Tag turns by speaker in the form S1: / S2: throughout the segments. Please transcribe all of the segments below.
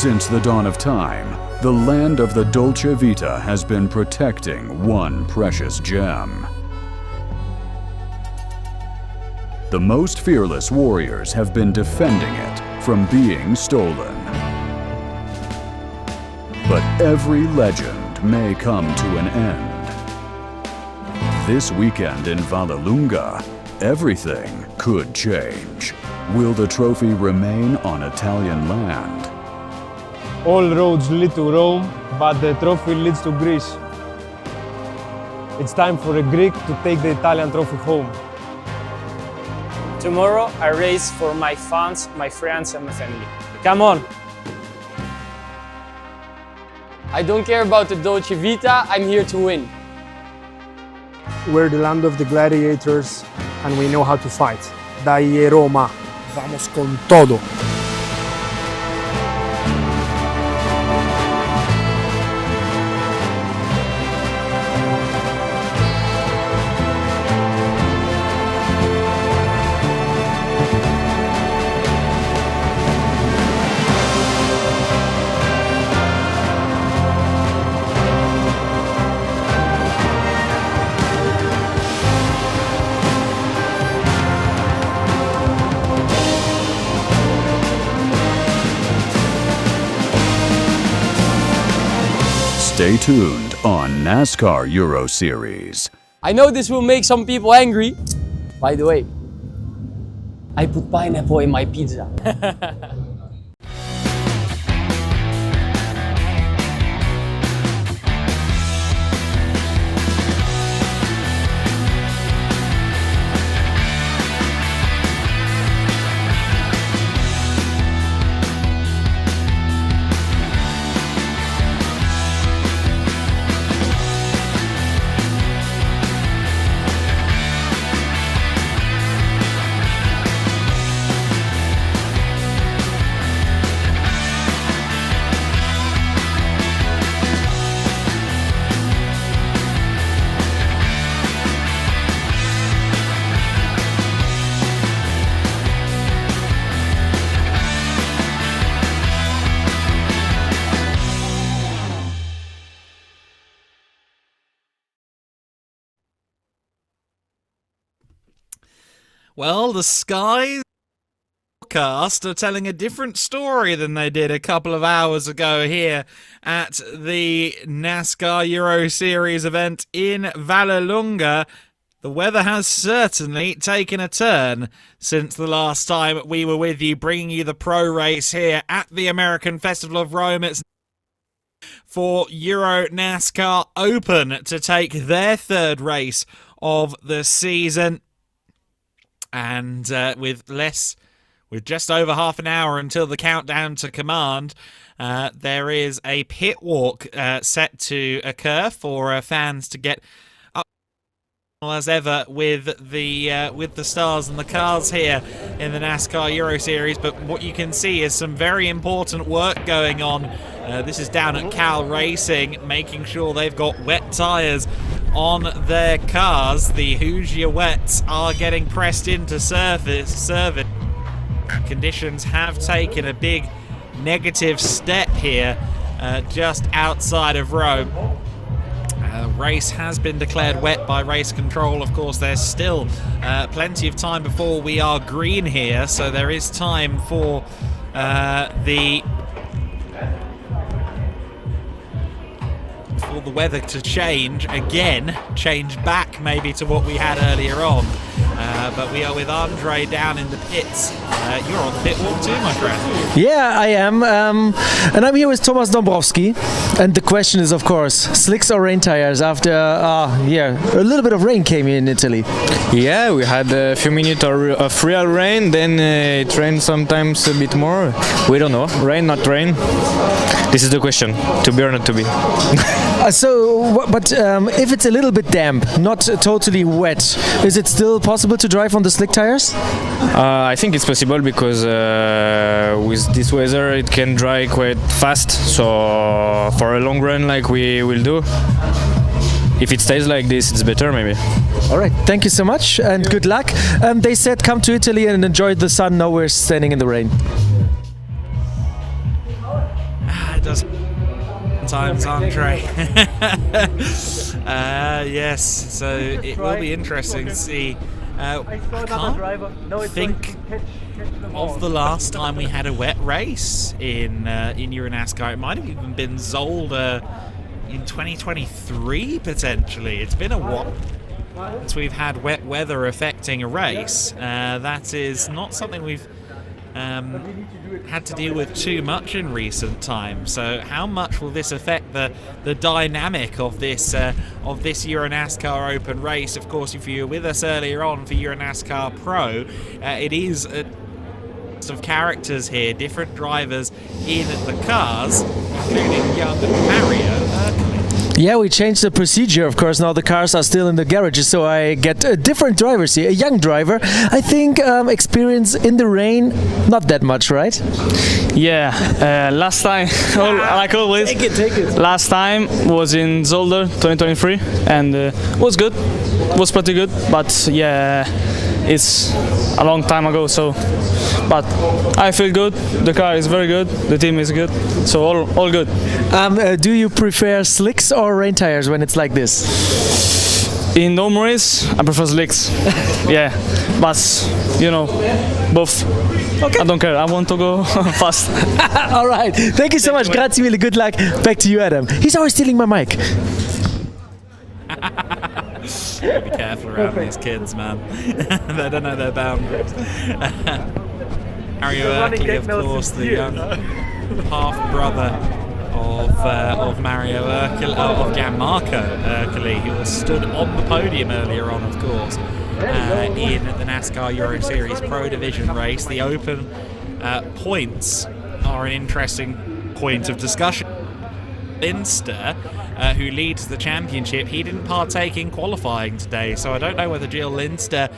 S1: Since the dawn of time, the land of the Dolce Vita has been protecting one precious gem. The most fearless warriors have been defending it from being stolen. But every legend may come to an end. This weekend in Vallelunga, everything could change. Will the trophy remain on Italian land?
S2: All roads lead to Rome, but the trophy leads to Greece. It's time for a Greek to take the Italian trophy home.
S3: Tomorrow I race for my fans, my friends and my family. Come on! I don't care about the Dolce Vita, I'm here to win.
S4: We're the land of the gladiators and we know how to fight. Dai Roma, vamos con todo!
S1: Stay tuned on NASCAR Euro Series.
S3: I know this will make some people angry. By the way, I put pineapple in my pizza.
S5: Well, the skies forecast are telling a different story than they did a couple of hours ago here at the NASCAR Euro Series event in Vallelunga. The weather has certainly taken a turn since the last time we were with you, bringing you the pro race here at the American Festival of Rome. It's for Euro NASCAR Open to take their third race of the season. And with just over half an hour until the countdown to command, there is a pit walk set to occur for fans to get up as ever with the stars and the cars here in the NASCAR Euro Series. But what you can see is some very important work going on. This is down at Cal Racing, making sure they've got wet tyres on their cars. The Hoosier wets are getting pressed into service. Conditions have taken a big negative step here just outside of Rome. The race has been declared wet by race control. Of course, there's still plenty of time before we are green here, so there is time for the weather to change back maybe to what we had earlier on. But we are with Andre down in the pits. You're on the pit walk too, my friend.
S6: Yeah, I am. And I'm here with Thomas Dombrowski. And the question is, of course, slicks or rain tires after, a little bit of rain came in Italy.
S7: Yeah, we had a few minutes of real rain, then it rained sometimes a bit more. We don't know. Rain, not rain. This is the question, to be or not to be.
S6: But if it's a little bit damp, not totally wet, is it still possible to drive on the slick tires?
S7: I think it's possible because with this weather it can dry quite fast, so for a long run like we will do, if it stays like this, it's better maybe.
S6: All right, thank you so much and good luck. They said come to Italy and enjoy the sun. Now we're standing in the rain.
S5: sometimes, Andre. Yes, so it will be interesting to see. I can't think of the last time we had a wet race in Euro NASCAR. It might have even been Zolder in 2023, potentially. It's been a while since we've had wet weather affecting a race. That is not something we've had to deal with too much in recent times. So how much will this affect the dynamic of this Euro NASCAR Open race? Of course, if you were with us earlier on for Euro NASCAR Pro, it is a list of characters here, different drivers in the cars, including young Mario Urquhart.
S6: Yeah, we changed the procedure. Of course, now the cars are still in the garages, so I get different drivers here. A young driver, I think, experience in the rain, not that much, right?
S8: Yeah, last time, like always,
S6: Take it.
S8: last time was in Zolder 2023, and was good, was pretty good, but yeah, it's a long time ago, so, but I feel good, the car is very good, the team is good, so all good.
S6: Do you prefer slicks or rain tires when it's like this?
S8: In home race, I prefer slicks, yeah, but, you know, both. Okay. I don't care, I want to go fast.
S6: All right, thank you so much, grazie mille, good luck. Back to you, Adam. He's always stealing my mic.
S5: Be careful around these kids, man. They don't know their boundaries. Mario Urquhart, of course, the young half-brother of Mario Urquhart, of Gianmarco Urquhart, who stood on the podium earlier on, of course, in the NASCAR Euro Series Pro Division race. The Open points are an interesting point of discussion. Linster, who leads the championship, he didn't partake in qualifying today, so I don't know whether Jill Linster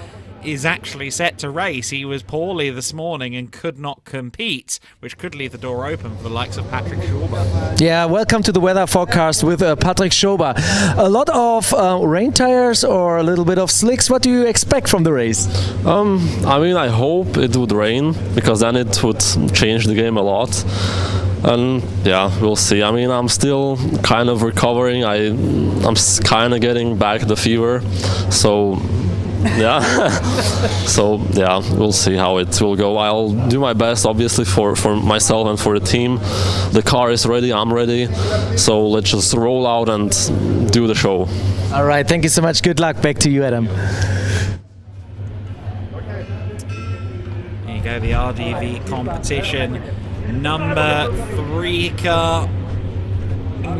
S5: is actually set to race. He was poorly this morning and could not compete, which could leave the door open for the likes of Patrick Schober.
S6: Yeah, welcome to the weather forecast with Patrick Schober. A lot of rain tires or a little bit of slicks. What do you expect from the race?
S9: I mean, I hope it would rain, because then it would change the game a lot. And yeah, we'll see. I mean, I'm still kind of recovering. I'm kind of getting back the fever. So yeah, so yeah, we'll see how it will go. I'll do my best, obviously, for myself and for the team. The car is ready, I'm ready. So let's just roll out and do the show.
S6: All right, thank you so much. Good luck. Back to you, Adam.
S5: There you go, the RDV competition. Number 3 car.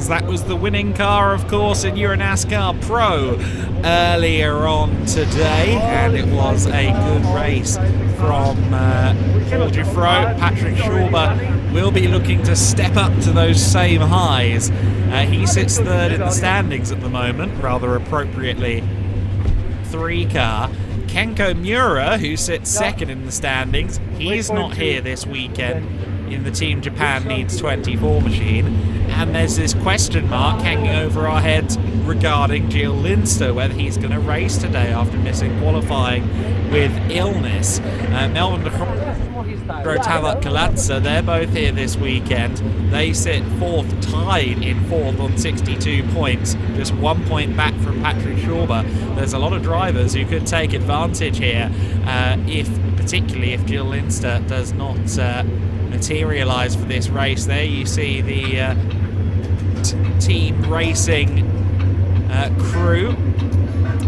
S5: That was the winning car, of course, in Euro NASCAR Pro earlier on today, and it was a good race from Paul Giffreau. Patrick Schober will be looking to step up to those same highs. He sits third in the standings at the moment, rather appropriately. 3 car. Kenko Miura, who sits second in the standings, he's not here this weekend in the Team Japan Needs 24 machine, and there's this question mark hanging over our heads regarding Jill Linster, whether he's going to race today after missing qualifying with illness. Melvin Rotava Kalatsa, they're both here this weekend. They sit fourth, tied in fourth on 62 points, just 1 point back from Patrick Schober. There's a lot of drivers who could take advantage here, particularly if Jill Linster does not materialise for this race. There you see the team racing crew,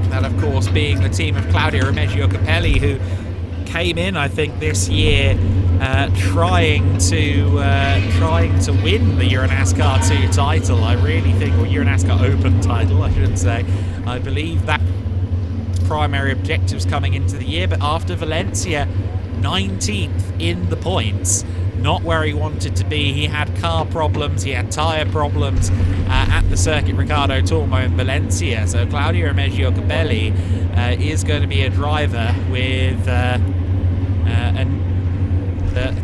S5: that of course being the team of Claudio Remeggio Capelli, who came in, I think, this year trying to win the Euro NASCAR 2 title. I really think, or Euro NASCAR Open title, I should say. I believe that primary objectives coming into the year, but after Valencia, 19th in the points. Not where he wanted to be. He had car problems, he had tyre problems at the Circuit Ricardo Tormo in Valencia. So Claudio Remeggio Capelli is going to be a driver with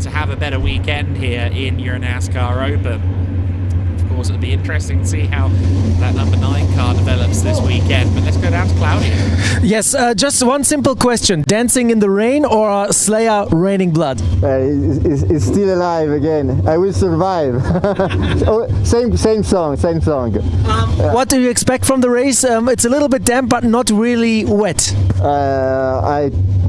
S5: to have a better weekend here in Euro NASCAR Open. Of course, it'll be interesting to see how that number 9 car develops this weekend. But let's go down to Claudio.
S6: Yes, just one simple question. Dancing in the rain or Slayer raining blood?
S10: It's still alive again. I will survive. Oh, same song.
S6: What do you expect from the race? It's a little bit damp, but not really wet.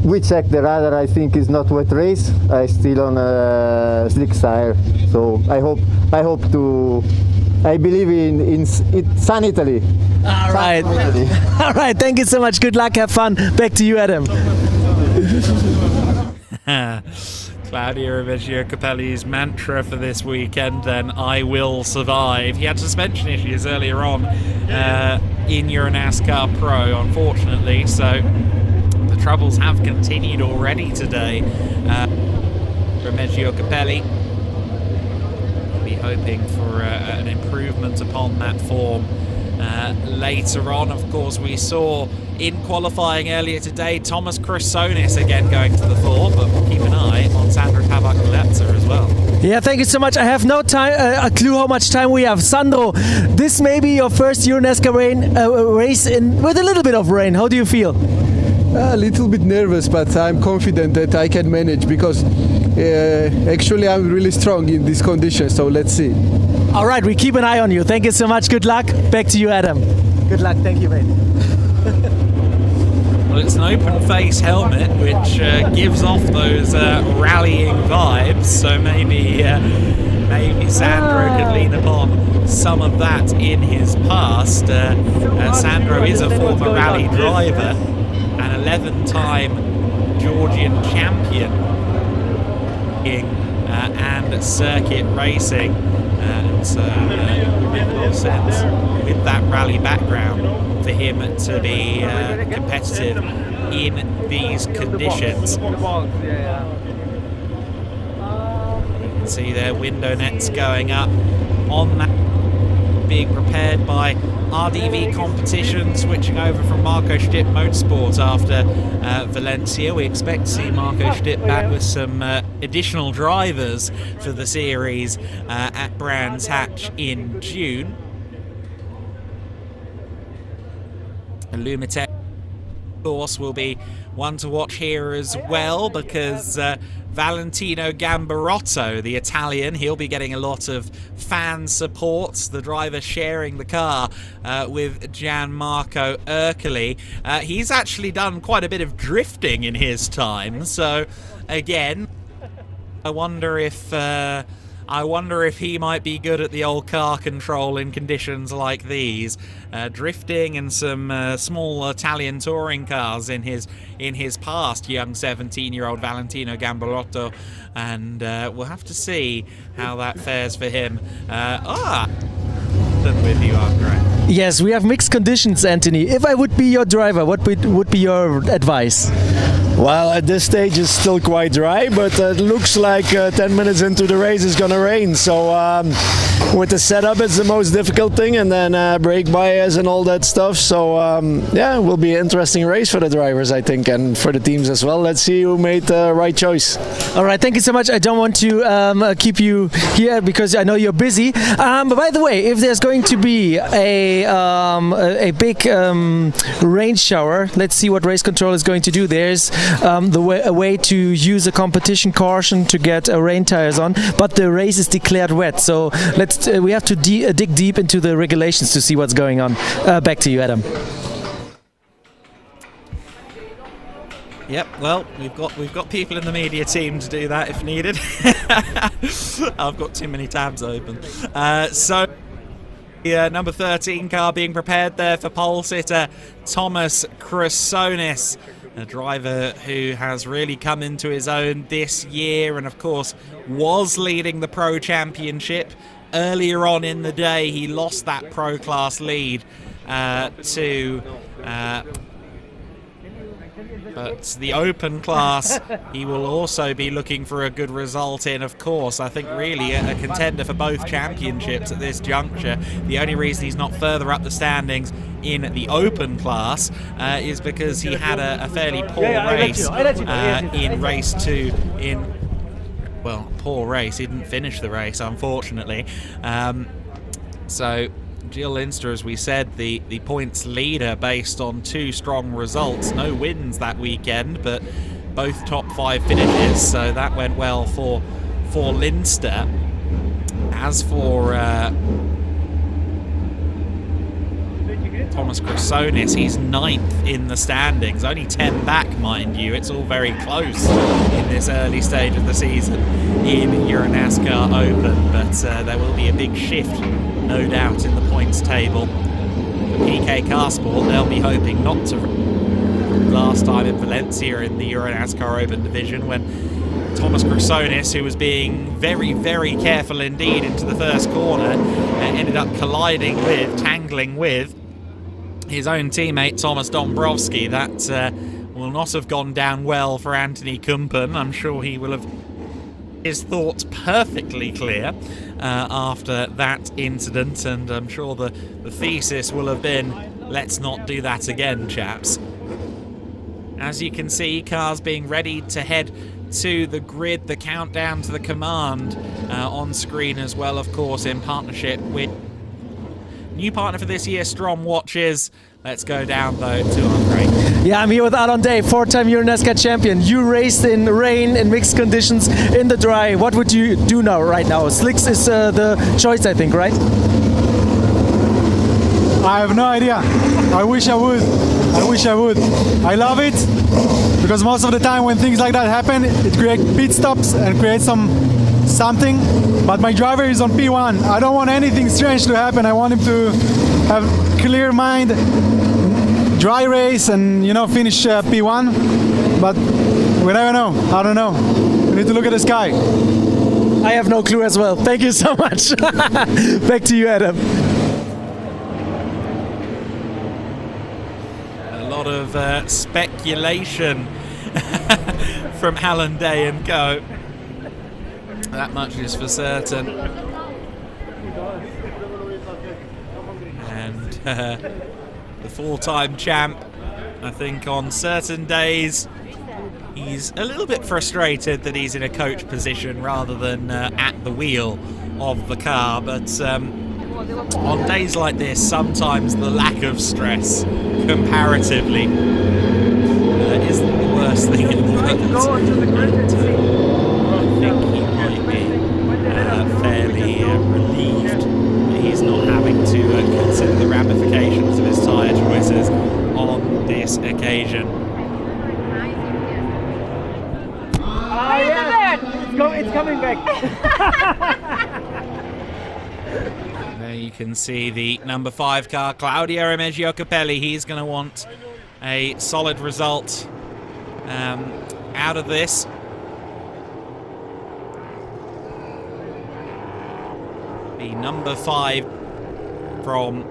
S10: We checked the radar. I think it's not wet race. I still on a slick tire. So I believe in Sun Italy.
S6: All right. All right. Thank you so much. Good luck. Have fun. Back to you, Adam.
S5: Claudio Reggio Capelli's mantra for this weekend, then, I will survive. He had suspension issues earlier on in Euro NASCAR Pro, unfortunately, so the troubles have continued already today. Reggio Capelli will be hoping for an improvement upon that form later on. Of course, we saw in qualifying earlier today Thomas Chrysonis again going to the fore, but we'll keep an eye on Sandro Cavaccaletza as well.
S6: Yeah, thank you so much. I have no time, a clue how much time we have. Sandro, this may be your first Euro NASCAR race with a little bit of rain. How do you feel?
S11: A little bit nervous, but I'm confident that I can manage because actually I'm really strong in these conditions, so let's see.
S6: All right, we keep an eye on you. Thank you so much. Good luck. Back to you, Adam. Good luck. Thank you, mate.
S5: Well, it's an open face helmet which gives off those rallying vibes, so maybe Sandro could lean upon some of that in his past. Sandro is a former rally driver, an 11-time Georgian champion and circuit racing, and so it would make a lot of sense with that rally background for him to be competitive in these conditions. You can see their window nets going up on that, being prepared by RDV Competition, switching over from Marco Stipp Motorsport after Valencia. We expect to see Marco Stipp back with some additional drivers for the series at Brands Hatch in June. Lumitech, of course, will be one to watch here as well, because Valentino Gambarotto, the Italian, he'll be getting a lot of fan support. The driver sharing the car with Gianmarco Ercoli. He's actually done quite a bit of drifting in his time, so again, I wonder if he might be good at the old car control in conditions like these. Drifting and some small Italian touring cars in his past, young 17-year-old Valentino Gambarotto, and we'll have to see how that fares for him. With you, Andre.
S6: Yes, we have mixed conditions, Anthony. If I would be your driver, what would be your advice?
S12: Well, at this stage it's still quite dry, but it looks like 10 minutes into the race it's gonna rain. So with the setup, it's the most difficult thing, and then brake bias and all that stuff. So yeah, it will be an interesting race for the drivers, I think, and for the teams as well. Let's see who made the right choice.
S6: All right, thank you so much. I don't want to keep you here because I know you're busy. But by the way, if there's going to be a big rain shower, let's see what race control is going to do. There's a way to use a competition caution to get rain tires on, but the race is declared wet, so we have to dig deep into the regulations to see what's going on. Back to you, Adam.
S5: Yep, well, we've got people in the media team to do that if needed. I've got too many tabs open. So the number 13 car being prepared there for pole sitter Thomas Chrysonis, a driver who has really come into his own this year, and of course was leading the Pro Championship. Earlier on in the day, he lost that Pro Class lead but the Open class, he will also be looking for a good result in, of course. I think really a contender for both championships at this juncture. The only reason he's not further up the standings in the Open class is because he had a fairly poor race in race 2 poor race. He didn't finish the race, unfortunately. So Jill Linster, as we said, the points leader based on 2 strong results. No wins that weekend, but both top 5 finishes, so that went well for Linster. As for Thomas Chrysonis, he's 9th in the standings, only 10 back, mind you. It's all very close in this early stage of the season in Euro NASCAR Open, but there will be a big shift, no doubt, in the points table. PK Carsport, they'll be hoping not to. Last time in Valencia in the Euro NASCAR Open division, when Thomas Chrysonis, who was being very, very careful indeed into the first corner, ended up tangling with his own teammate Thomas Dombrowski. That will not have gone down well for Anthony Kumpen. I'm sure he will have his thoughts perfectly clear after that incident, and I'm sure the thesis will have been, let's not do that again, chaps. As you can see, cars being ready to head to the grid, the countdown to the command on screen as well, of course, in partnership with new partner for this year, Strom Watches. Let's go down though to Andre.
S6: Yeah, I'm here with Alon Day, 4-time Euro NASCAR champion. You raced in rain, in mixed conditions, in the dry. What would you do now, right now? Slicks is the choice, I think, right?
S13: I have no idea. I wish I would. I love it because most of the time when things like that happen, it creates pit stops and creates something. But my driver is on P1. I don't want anything strange to happen. I want him to have clear mind, dry race, and finish P1. But we never know. I don't know. We need to look at the sky.
S6: I have no clue as well. Thank you so much. Back to you, Adam.
S5: A lot of speculation from Alan Day and co. That much is for certain. And the 4-time champ, I think on certain days he's a little bit frustrated that he's in a coach position rather than at the wheel of the car, but on days like this, sometimes the lack of stress, comparatively, isn't the worst thing in the world. I think he might be fairly relieved that he's not having to consider the ramifications of his tyre choices on this occasion.
S6: It's coming back.
S5: There you can see the number 5 car, Claudio Remigio Capelli. He's going to want a solid result out of this. The number 5 from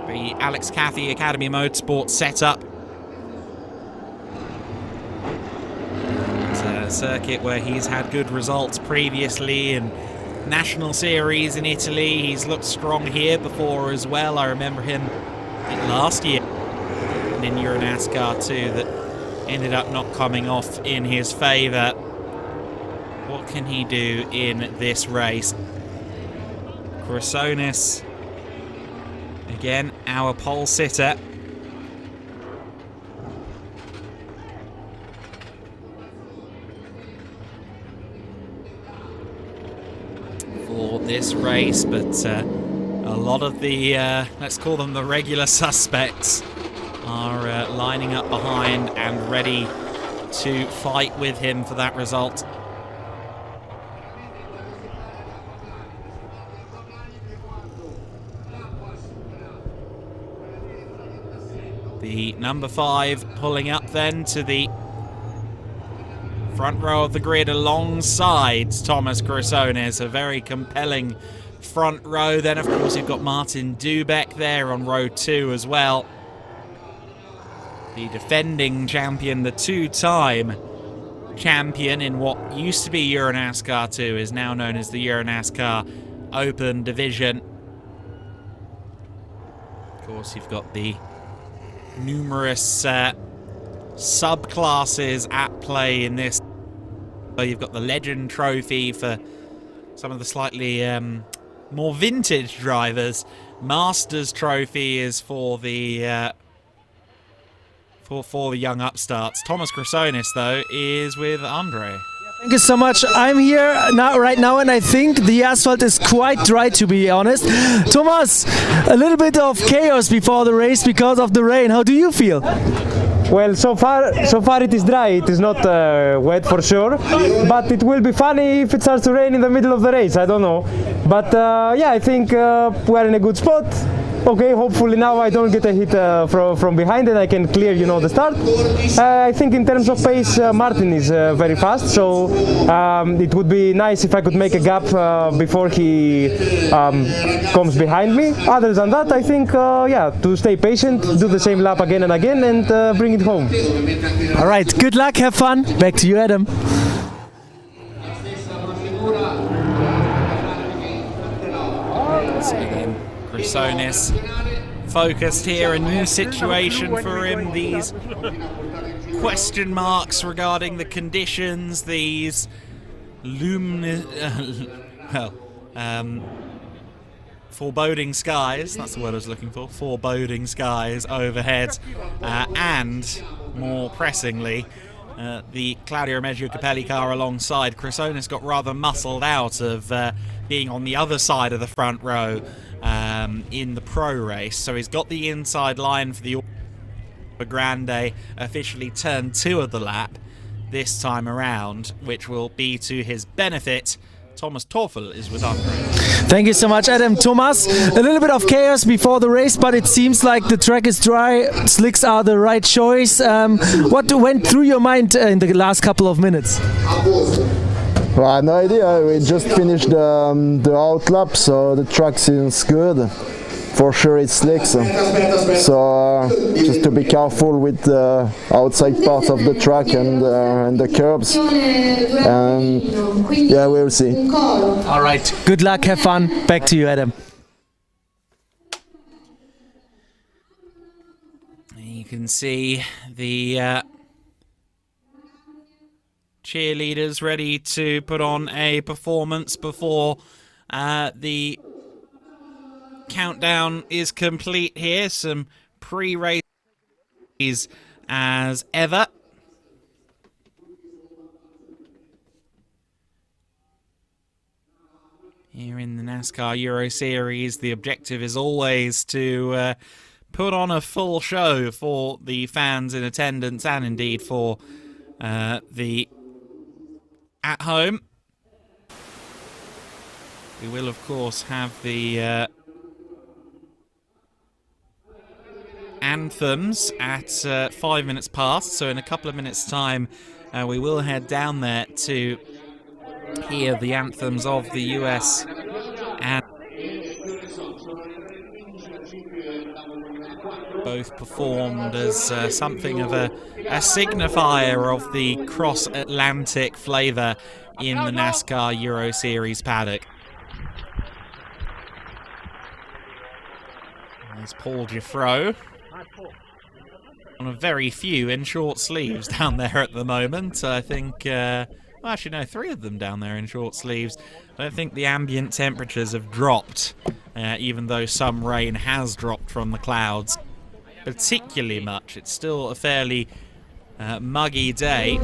S5: the Alex Cathy Academy Motorsport setup. It's a circuit where he's had good results previously, and National Series in Italy. He's looked strong here before as well. I remember him last year in Euro NASCAR too, that ended up not coming off in his favour. What can he do in this race? Chrysonis, again, our pole sitter. For this race, but a lot of the, let's call them the regular suspects, are lining up behind and ready to fight with him for that result. The number 5 pulling up then to the front row of the grid alongside Thomas Chrysonis. A very compelling front row. Then, of course, you've got Martin Dubeck there on row 2 as well. The defending champion, the 2-time champion in what used to be Euro NASCAR 2, is now known as the Euro NASCAR Open division. Of course, you've got the numerous subclasses at play in this. You've got the Legend Trophy for some of the slightly more vintage drivers. Masters Trophy is for the for the young upstarts. Thomas Chrysonis, though, is with Andre.
S6: Thank you so much. I'm here right now, and I think the asphalt is quite dry, to be honest. Thomas, a little bit of chaos before the race because of the rain. How do you feel?
S2: Well, so far it is dry. It is not wet for sure, but it will be funny if it starts to rain in the middle of the race. I don't know, but yeah, I think we're in a good spot. Okay, hopefully now I don't get a hit from behind and I can clear, you know, the start. I think in terms of pace, Martin is very fast, so it would be nice if I could make a gap before he comes behind me. Other than that, I think, yeah, to stay patient, do the same lap again and again, and bring it home.
S6: All right, good luck, have fun. Back to you, Adam.
S5: Chrysonis focused here, a new situation for him, these question marks regarding the conditions, these foreboding skies, that's the word I was looking for, foreboding skies overhead, and more pressingly, the Claudio Remeggio Capelli car alongside. Chrysonis got rather muscled out of being on the other side of the front row in the pro race, so he's got the inside line for the Grande officially turn 2 of the lap this time around, which will be to his benefit. Thomas Torfel is with Andre.
S6: Thank you so much, Adam. Thomas, a little bit of chaos before the race, but it seems like the track is dry, slicks are the right choice. What went through your mind in the last couple of minutes?
S10: Well, I have no idea. We just finished the out lap, so the track seems good. For sure it's slicks. So just to be careful with the outside part of the track and the curbs. And yeah, we'll see.
S6: All right. Good luck. Have fun. Back to you, Adam.
S5: You can see the cheerleaders ready to put on a performance before the countdown is complete here. Some pre-race as ever. Here in the NASCAR Euro Series, the objective is always to put on a full show for the fans in attendance and indeed for the at home. We will, of course, have the anthems at 5 minutes past, so in a couple of minutes' time we will head down there to hear the anthems of the US and both performed as something of a signifier of the cross-Atlantic flavour in the NASCAR Euro Series paddock. There's Paul Giffreau. One of very few in short sleeves down there at the moment. I think, well, actually no, 3 of them down there in short sleeves. I don't think the ambient temperatures have dropped, even though some rain has dropped from the clouds particularly much. It's still a fairly muggy day.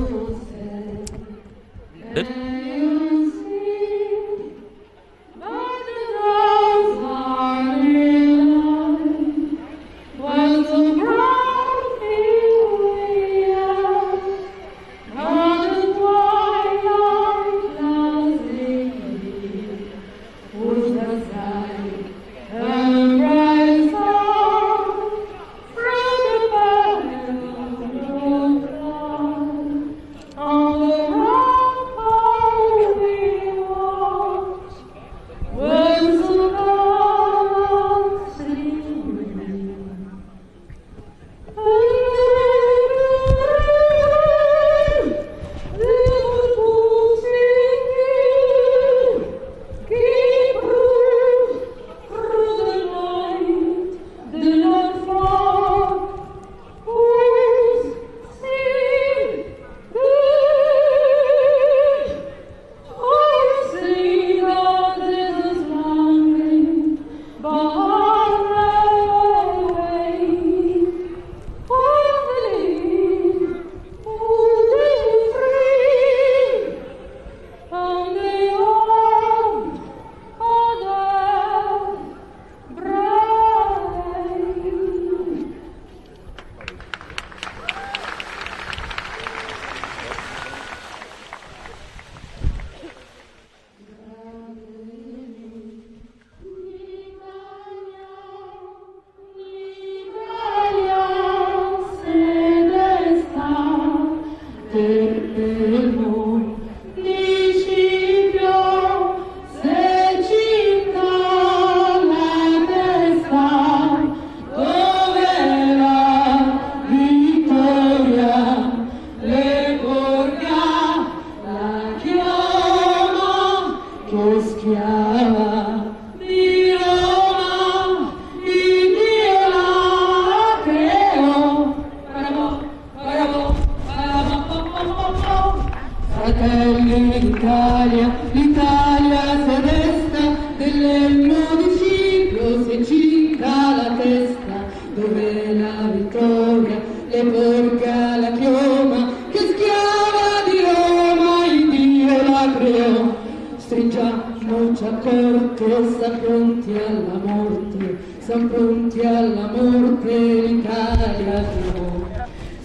S14: l'Italia, l'Italia si desta, dell'elmo di ciclo si cinca la testa, dove la vittoria le porga la chioma, che schiava di Roma il Dio la creò. Stringiamoci a corte, sta pronti alla morte, siamo pronti alla morte, l'Italia chiamò.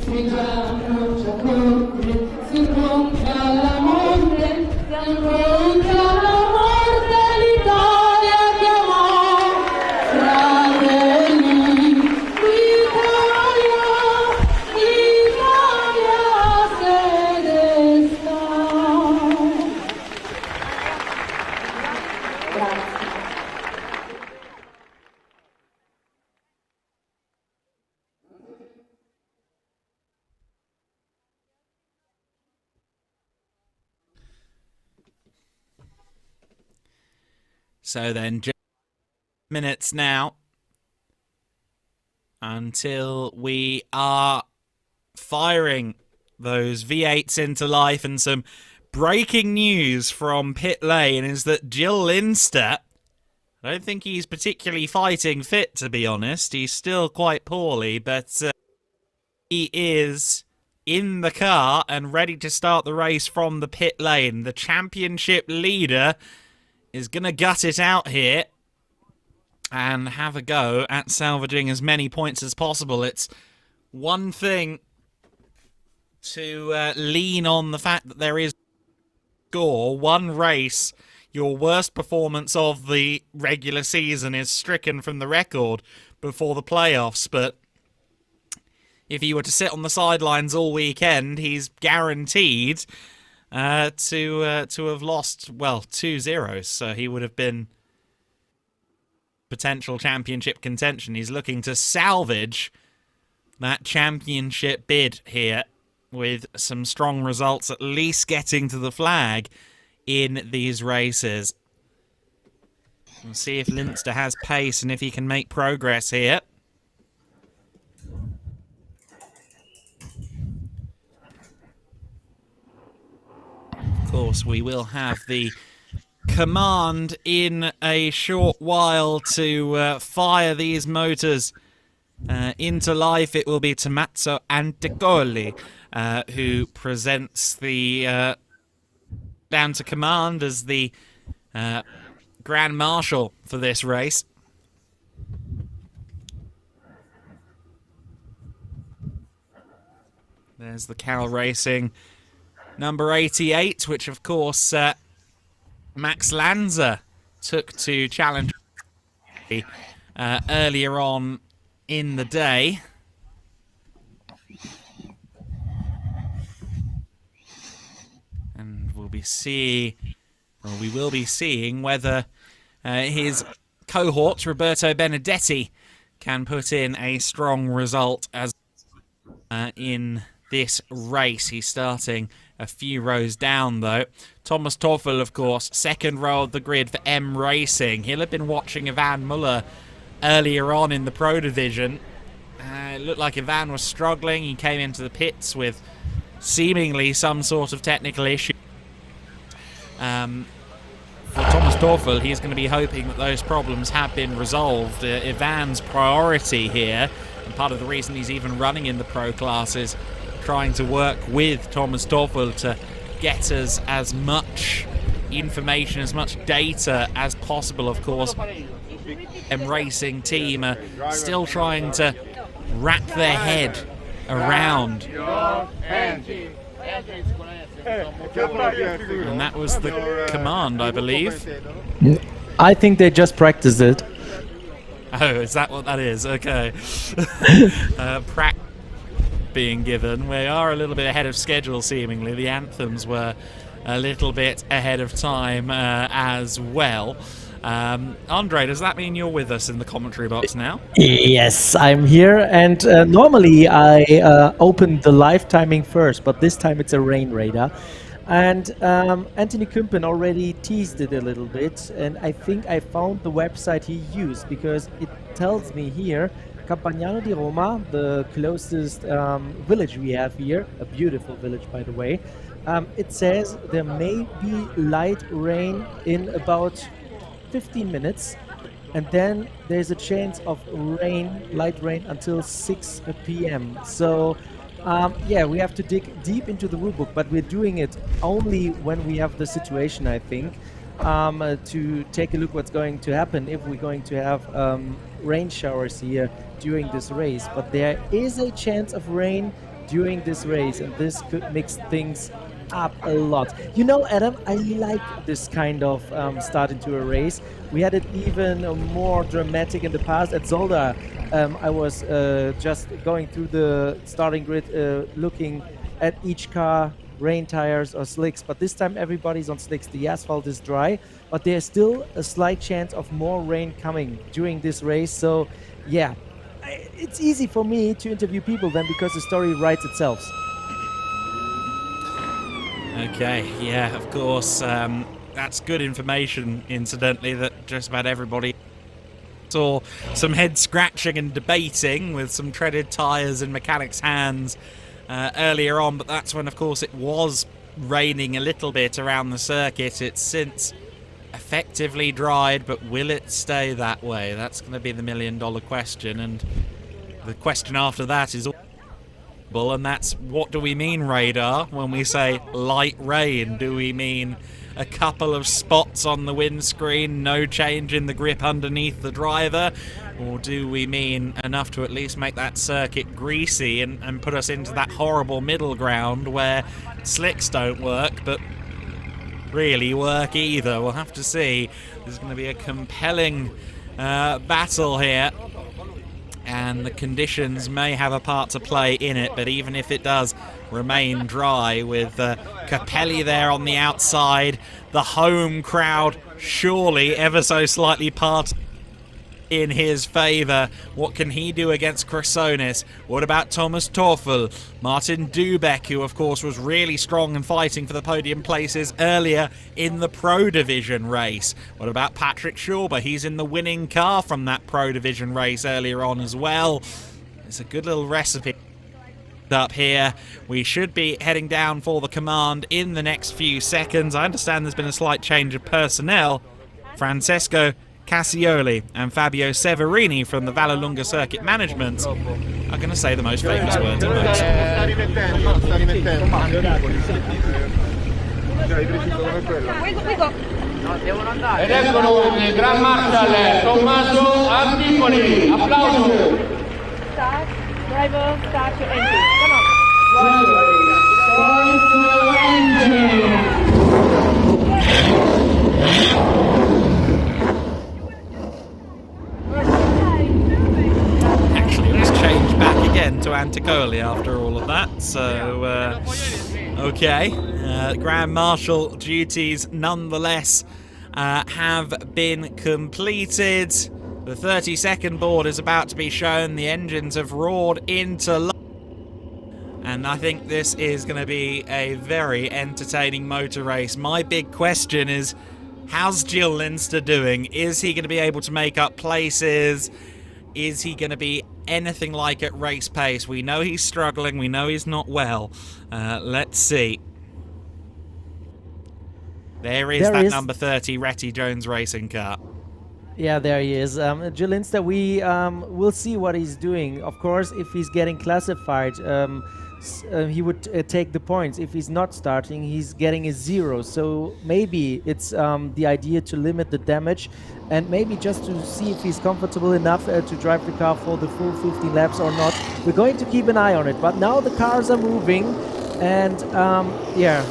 S14: Stringiamoci a corte, siamo pronti alla morte, siamo pronti alla morte, l'Italia chiamò. Fratelli, l'Italia, l'Italia se ne sta. Grazie.
S5: So then, just minutes now until we are firing those V8s into life, and some breaking news from pit lane is that Jill Lindster, I don't think he's particularly fighting fit, to be honest. He's still quite poorly, but he is in the car and ready to start the race from the pit lane. The championship leader is going to gut it out here and have a go at salvaging as many points as possible. It's one thing to lean on the fact that there is score. One race, your worst performance of the regular season is stricken from the record before the playoffs, but if he were to sit on the sidelines all weekend, he's guaranteed to have lost, well, 2-0, so he would have been potential championship contention. He's looking to salvage that championship bid here with some strong results, at least getting to the flag in these races. We'll see if Lindster has pace and if he can make progress here. Of course, we will have the command in a short while to fire these motors into life. It will be Tommaso Anticoli who presents the down to command as the Grand Marshal for this race. There's the Cal Racing number 88, which of course Max Lanza took to challenge earlier on in the day. And we will be seeing whether his cohort, Roberto Benedetti, can put in a strong result as in this race. He's starting a few rows down, though. Thomas Toffel, of course, second row of the grid for M Racing. He'll have been watching Ivan Muller earlier on in the Pro Division. It looked like Ivan was struggling. He came into the pits with seemingly some sort of technical issue. For Thomas Toffel, he's going to be hoping that those problems have been resolved. Ivan's priority here, and part of the reason he's even running in the pro class, is trying to work with Thomas Toffel to get us as much information, as much data as possible. Of course, M Racing team are still trying to wrap their head around. And that was the command, I believe.
S6: I think they just practiced it.
S5: Oh, is that what that is? Okay. Practice being given. We are a little bit ahead of schedule, seemingly. The anthems were a little bit ahead of time as well. Andre, does that mean you're with us in the commentary box now?
S6: Yes, I'm here, and normally I open the live timing first, but this time it's a rain radar. And Anthony Kumpen already teased it a little bit, and I think I found the website he used, because it tells me here Campagnano di Roma, the closest village we have here, a beautiful village by the way. It says there may be light rain in about 15 minutes, and then there's a chance of light rain until 6 p.m. So yeah, we have to dig deep into the rulebook, but we're doing it only when we have the situation, I think, to take a look what's going to happen if we're going to have rain showers here during this race. But there is a chance of rain during this race, and this could mix things up a lot. You know, Adam, I like this kind of start into a race. We had it even more dramatic in the past at Zolder. I was just going through the starting grid, looking at each car, rain tires or slicks, but this time everybody's on slicks. The asphalt is dry, but there's still a slight chance of more rain coming during this race. So yeah, it's easy for me to interview people then, because the story writes itself.
S5: Okay, yeah, of course. That's good information, incidentally, that just about everybody saw some head scratching and debating with some treaded tyres in mechanics' hands earlier on, but that's when, of course, it was raining a little bit around the circuit. It's since effectively dried, but will it stay that way? That's going to be the million-dollar question, and the question after that is, and that's, what do we mean, Radar, when we say light rain? Do we mean a couple of spots on the windscreen, no change in the grip underneath the driver? Or do we mean enough to at least make that circuit greasy and put us into that horrible middle ground where slicks don't work, but really work either? We'll have to see. There's going to be a compelling battle here, and the conditions may have a part to play in it, but even if it does remain dry, with Capelli there on the outside, the home crowd surely ever so slightly part in his favour. What can he do against Chrysonis? What about Thomas Toffel? Martin Dubeck, who of course was really strong and fighting for the podium places earlier in the Pro Division race. What about Patrick Schauber? He's in the winning car from that Pro Division race earlier on as well. It's a good little recipe up here. We should be heading down for the command in the next few seconds. I understand there's been a slight change of personnel. Francesco Cassioli and Fabio Severini from the Vallelunga Circuit Management are going to say the most famous words in motorsport.
S14: Ed eccolo il Grand Marshal Tommaso Anticoli, applauso. Start, driver, start your engine. Come on.
S5: Back again to Anticoli after all of that, so okay, Grand Marshal duties nonetheless have been completed. The 30-second board is about to be shown. The engines have roared into life, and I think this is going to be a very entertaining motor race. My big question is, how's Gil Linster doing? Is he going to be able to make up places? Is he going to be anything like at race pace? We know he's struggling. We know he's not well. Let's see. There is number 30 Retty Jones racing car.
S6: Yeah, there he is. Gil Linster, we will see what he's doing. Of course, if he's getting classified, he would take the points. If he's not starting, he's getting a 0. So maybe it's the idea to limit the damage, and maybe just to see if he's comfortable enough to drive the car for the full 50 laps or not. We're going to keep an eye on it. But now the cars are moving, and yeah,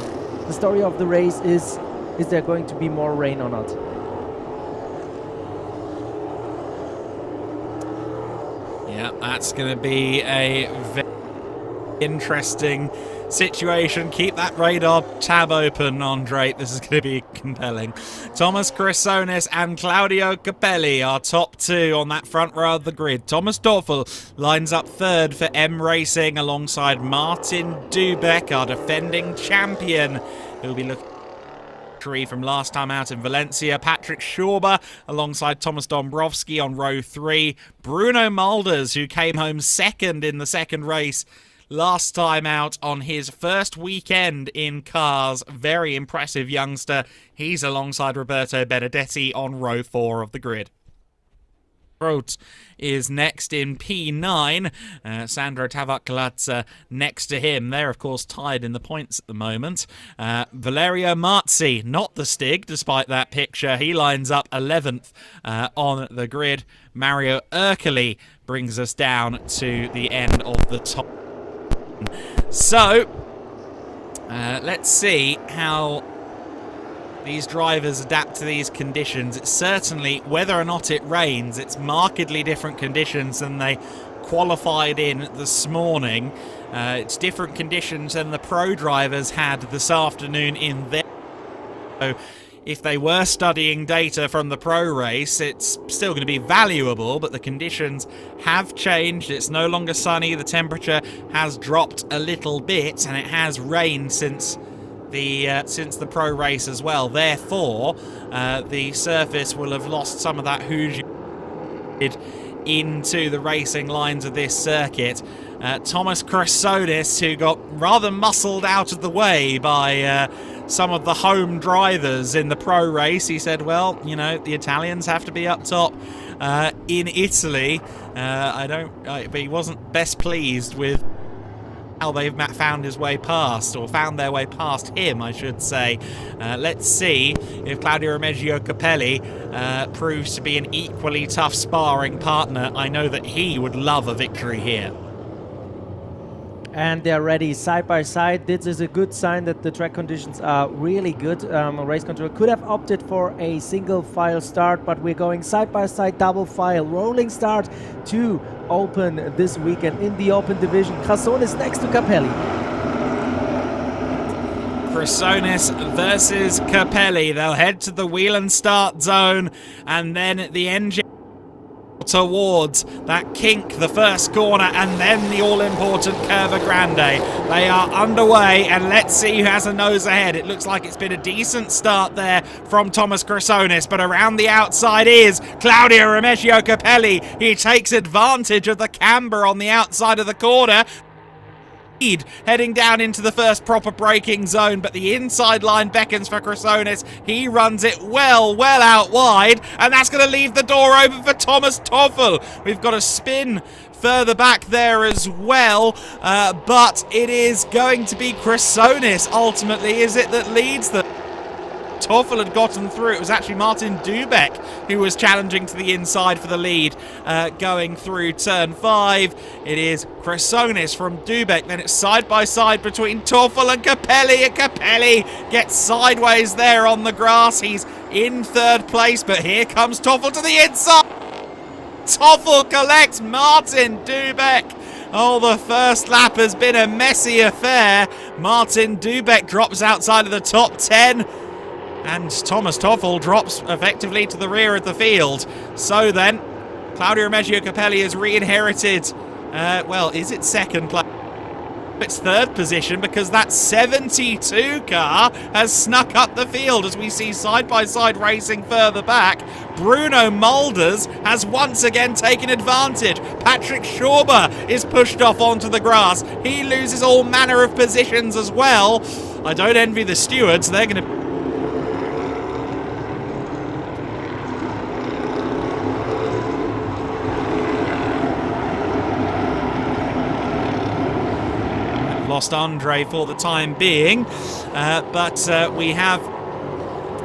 S6: the story of the race is there going to be more rain or not?
S5: Yeah, that's going to be a very interesting situation. Keep that radar tab open, Andre. This is going to be compelling. Thomas Chrysonis and Claudio Capelli are top two on that front row of the grid. Thomas Toffel lines up third for M Racing alongside Martin Dubeck, our defending champion, who'll be looking from last time out in Valencia. Patrick Schauber alongside Thomas Dombrowski on row 3. Bruno Mulders, who came home second in the second race last time out on his first weekend in cars. Very impressive youngster. He's alongside Roberto Benedetti on row 4 of the grid. Grote is next in P9. Sandro Tavaklatsa next to him. They're, of course, tied in the points at the moment. Valerio Marzi, not the Stig, despite that picture. He lines up 11th on the grid. Mario Ercoli brings us down to the end of the top. So, let's see how these drivers adapt to these conditions. It's certainly, whether or not it rains, it's markedly different conditions than they qualified in this morning. It's different conditions than the pro drivers had this afternoon in their... So if they were studying data from the pro race, it's still going to be valuable, but the conditions have changed. It's no longer sunny, the temperature has dropped a little bit, and it has rained since the pro race as well. Therefore, the surface will have lost some of that hooge into the racing lines of this circuit. Thomas Chrysonis, who got rather muscled out of the way by some of the home drivers in the pro race. He said, well, you know, the Italians have to be up top in Italy. But he wasn't best pleased with how they've found his way past, or found their way past him, I should say. Let's see if Claudio Remeggio Capelli proves to be an equally tough sparring partner. I know that he would love a victory here.
S6: And they're ready side by side. This is a good sign that the track conditions are really good. Race control could have opted for a single file start, but we're going side by side, double file, rolling start to open this weekend in the open division. Chrysonis next to Capelli.
S5: Chrysonis versus Capelli. They'll head to the wheel and start zone, and then the engine towards that kink, the first corner, and then the all-important Curva Grande. They are underway, and let's see who has a nose ahead. It looks like it's been a decent start there from Thomas Chrysonis, but around the outside is Claudio Remeggio Capelli. He takes advantage of the camber on the outside of the corner, heading down into the first proper braking zone, but the inside line beckons for Chrysonis. He runs it well out wide, and that's going to leave the door open for Thomas Toffel. We've got a spin further back there as well, but it is going to be Chrysonis ultimately, is it, that leads them. Toffel had gotten through. It was actually Martin Dubeck who was challenging to the inside for the lead going through turn 5. It is Chrysonis from Dubeck. Then it's side by side between Toffel and Capelli. And Capelli gets sideways there on the grass. He's in third place, but here comes Toffel to the inside. Toffel collects Martin Dubeck. Oh, the first lap has been a messy affair. Martin Dubeck drops outside of the top 10. And Thomas Toffel drops effectively to the rear of the field. So then, Claudio Remeggio Capelli has re-inherited, well, is it second place? It's third position, because that 72 car has snuck up the field as we see side-by-side racing further back. Bruno Mulders has once again taken advantage. Patrick Schauber is pushed off onto the grass. He loses all manner of positions as well. I don't envy the stewards. They're going to... Lost Andre for the time being, but we have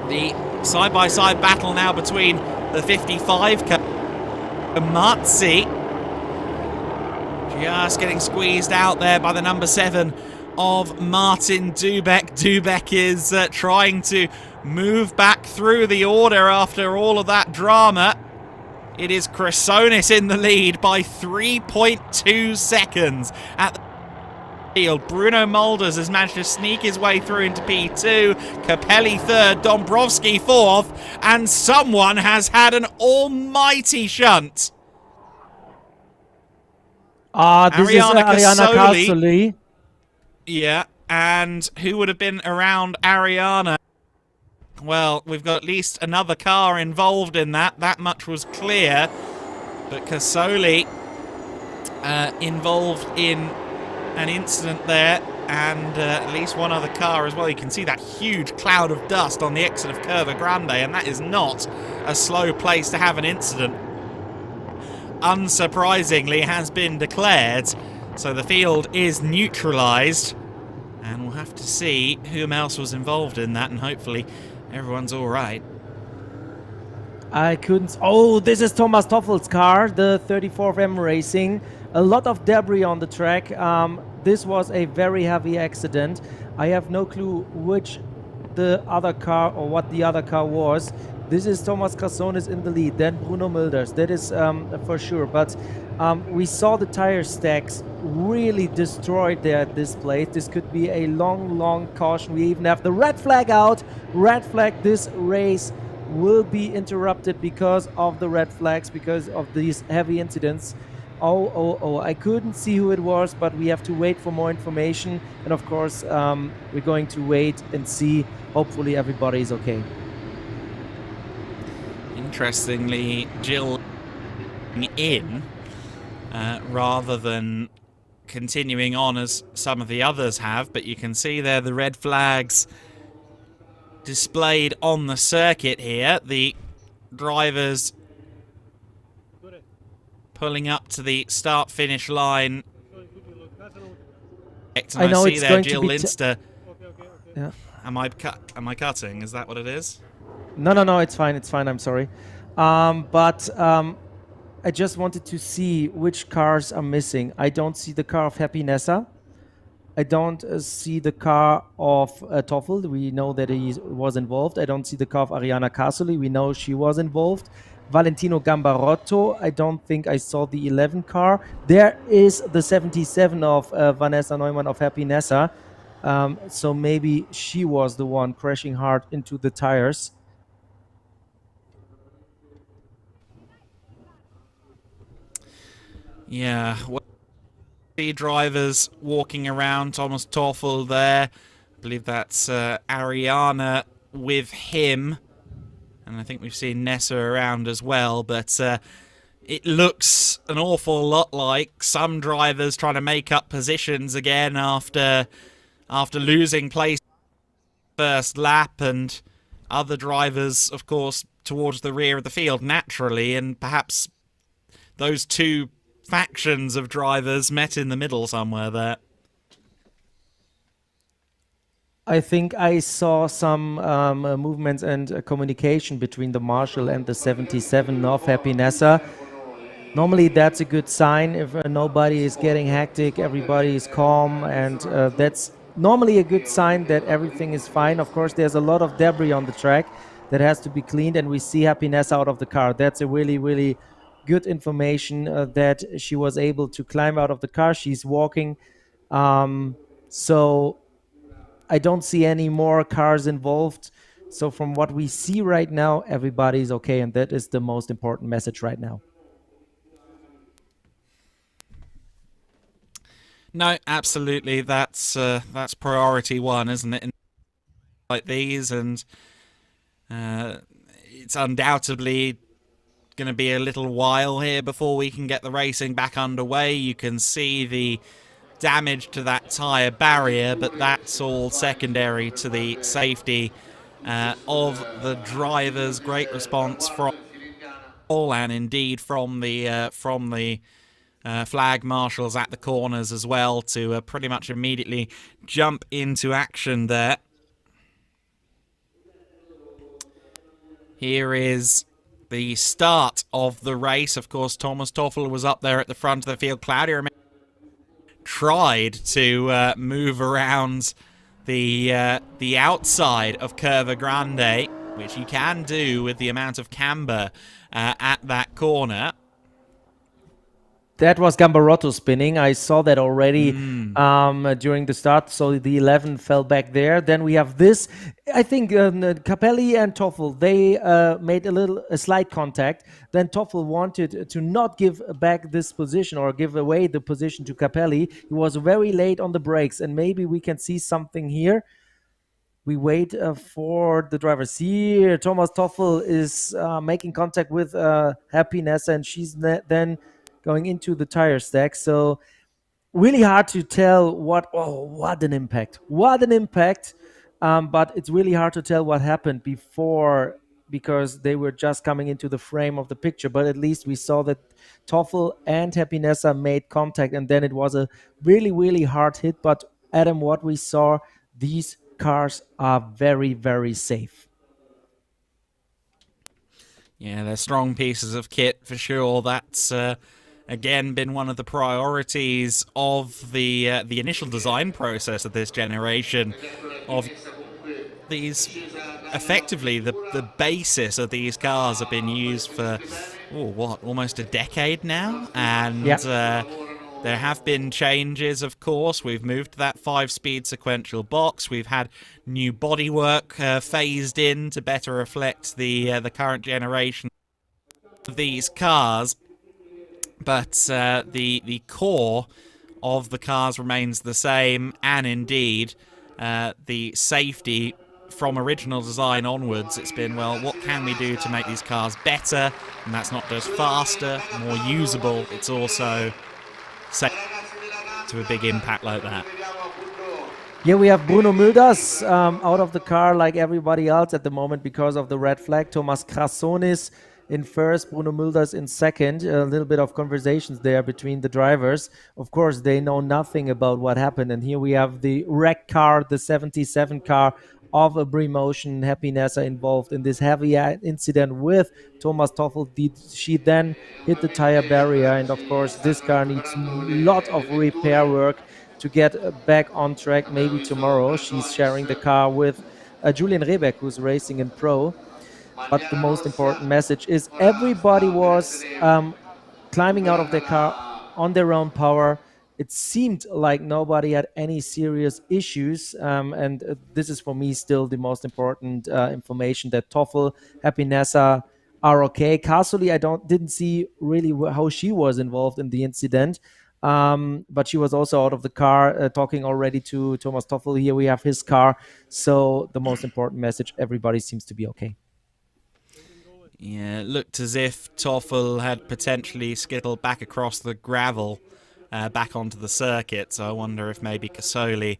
S5: the side-by-side battle now between the 55 Marzi, just getting squeezed out there by the number 7 of Martin Dubeck. Dubeck is trying to move back through the order after all of that drama. It is Chrysonis in the lead by 3.2 seconds at the field. Bruno Mulders has managed to sneak his way through into P2. Capelli third, Dombrowski fourth, and someone has had an almighty shunt.
S6: This is Ariana Casoli.
S5: Yeah, and who would have been around Ariana? Well, we've got at least another car involved in that. That much was clear. But Casoli involved in an incident there, and at least one other car as well. You can see that huge cloud of dust on the exit of Curva Grande, and that is not a slow place to have an incident. Unsurprisingly, has been declared, so the field is neutralised, and we'll have to see who else was involved in that, and hopefully everyone's all right.
S6: I couldn't. Oh, this is Thomas Toffel's car, the 34th M Racing. A lot of debris on the track. This was a very heavy accident. I have no clue which the other car or what the other car was. This is Thomas Cassones in the lead, then Bruno Milders. That is for sure. But we saw the tire stacks really destroyed there at this place. This could be a long, long caution. We even have the red flag out. Red flag, this race will be interrupted because of the red flags, because of these heavy incidents. Oh, I couldn't see who it was, but we have to wait for more information. And of course, we're going to wait and see. Hopefully everybody is okay.
S5: Interestingly, Jill in rather than continuing on as some of the others have, but you can see there the red flags displayed on the circuit here. The drivers pulling up to the start-finish line. And I know see it's there going Jill Linster.
S6: Yeah.
S5: Am I cutting? Is that what it is?
S6: No, it's fine. It's fine. I'm sorry. But I just wanted to see which cars are missing. I don't see the car of Happy Nessa. I don't see the car of Toffel. We know that he was involved. I don't see the car of Ariana Casoli. We know she was involved. Valentino Gambarotto. I don't think I saw the 11 car. There is the 77 of Vanessa Neumann of Happy Nessa. So maybe she was the one crashing hard into the tires.
S5: Yeah, well, the drivers walking around. Thomas Toffel there. I believe that's Ariana with him. And I think we've seen Nessa around as well. But it looks an awful lot like some drivers trying to make up positions again after losing place first lap, and other drivers, of course, towards the rear of the field naturally, and perhaps those two factions of drivers met in the middle somewhere there.
S6: I think I saw some movements and communication between the Marshal and the 77 of Happy Nessa. Normally that's a good sign if nobody is getting hectic, everybody is calm, and that's normally a good sign that everything is fine. Of course, there's a lot of debris on the track that has to be cleaned, and we see Happy Nessa out of the car. That's a really, really good information that she was able to climb out of the car. She's walking. So I don't see any more cars involved. So from what we see right now, everybody's okay, and that is the most important message right now.
S5: No, absolutely. That's priority one, isn't it? In like these, and it's undoubtedly going to be a little while here before we can get the racing back underway. You can see the damage to that tyre barrier, but that's all secondary to the safety of the drivers. Great response from all, and indeed from the flag marshals at the corners as well, to pretty much immediately jump into action there. Here is the start of the race. Of course, Thomas Toffel was up there at the front of the field. Claudio tried to move around the outside of Curva Grande, which you can do with the amount of camber at that corner.
S6: That was Gambarotto spinning. I saw that already during the start. So the 11 fell back there. Then we have this. I think Capelli and Toffel, they made a slight contact. Then Toffel wanted to not give back this position or give away the position to Capelli. He was very late on the brakes, and maybe we can see something here. we wait for the drivers here. Thomas Toffel is making contact with Happy Nessa, and she's then going into the tire stack. So really hard to tell what an impact. What an impact. But it's really hard to tell what happened before because they were just coming into the frame of the picture. But at least we saw that Toffel and Happy Nessa made contact, and then it was a really, really hard hit. But Adam, what we saw, these cars are very, very safe.
S5: Yeah, they're strong pieces of kit for sure. That's again been one of the priorities of the initial design process of this generation. Of these, effectively, the basis of these cars have been used for almost a decade now, and there have been changes, of course. We've moved to that 5-speed sequential box. We've had new bodywork phased in to better reflect the current generation of these cars. But the core of the cars remains the same, and indeed the safety from original design onwards. It's been, well, what can we do to make these cars better? And that's not just faster, more usable. It's also to a big impact like that.
S6: Here we have Bruno Mülders out of the car like everybody else at the moment because of the red flag. Thomas Krassonis in first, Bruno Mülders in second. A little bit of conversations there between the drivers. Of course, they know nothing about what happened. And here we have the wreck car, the 77 car of a Brimotion. Happy Nessa involved in this heavy incident with Thomas Toffel. She then hit the tire barrier, and of course this car needs a lot of repair work to get back on track. Maybe tomorrow. She's sharing the car with Julian Rebeck, who's racing in pro. But the most important message is everybody was climbing out of their car on their own power. It seemed like nobody had any serious issues, and this is for me still the most important information, that Toffel, Happy Nessa are okay. Casoli, I didn't see really how she was involved in the incident, but she was also out of the car talking already to Thomas Toffel. Here we have his car. So the most important message, everybody seems to be okay.
S5: Yeah, it looked as if Toffel had potentially skittled back across the gravel back onto the circuit, so I wonder if maybe Casoli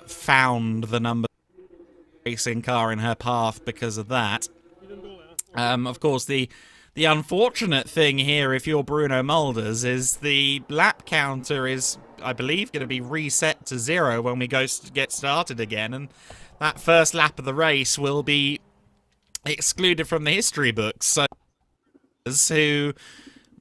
S5: found the number racing car in her path because of that. Of course, the unfortunate thing here, if you're Bruno Mülders, is the lap counter is, I believe, going to be reset to 0 when we get started again, and that first lap of the race will be excluded from the history books. So who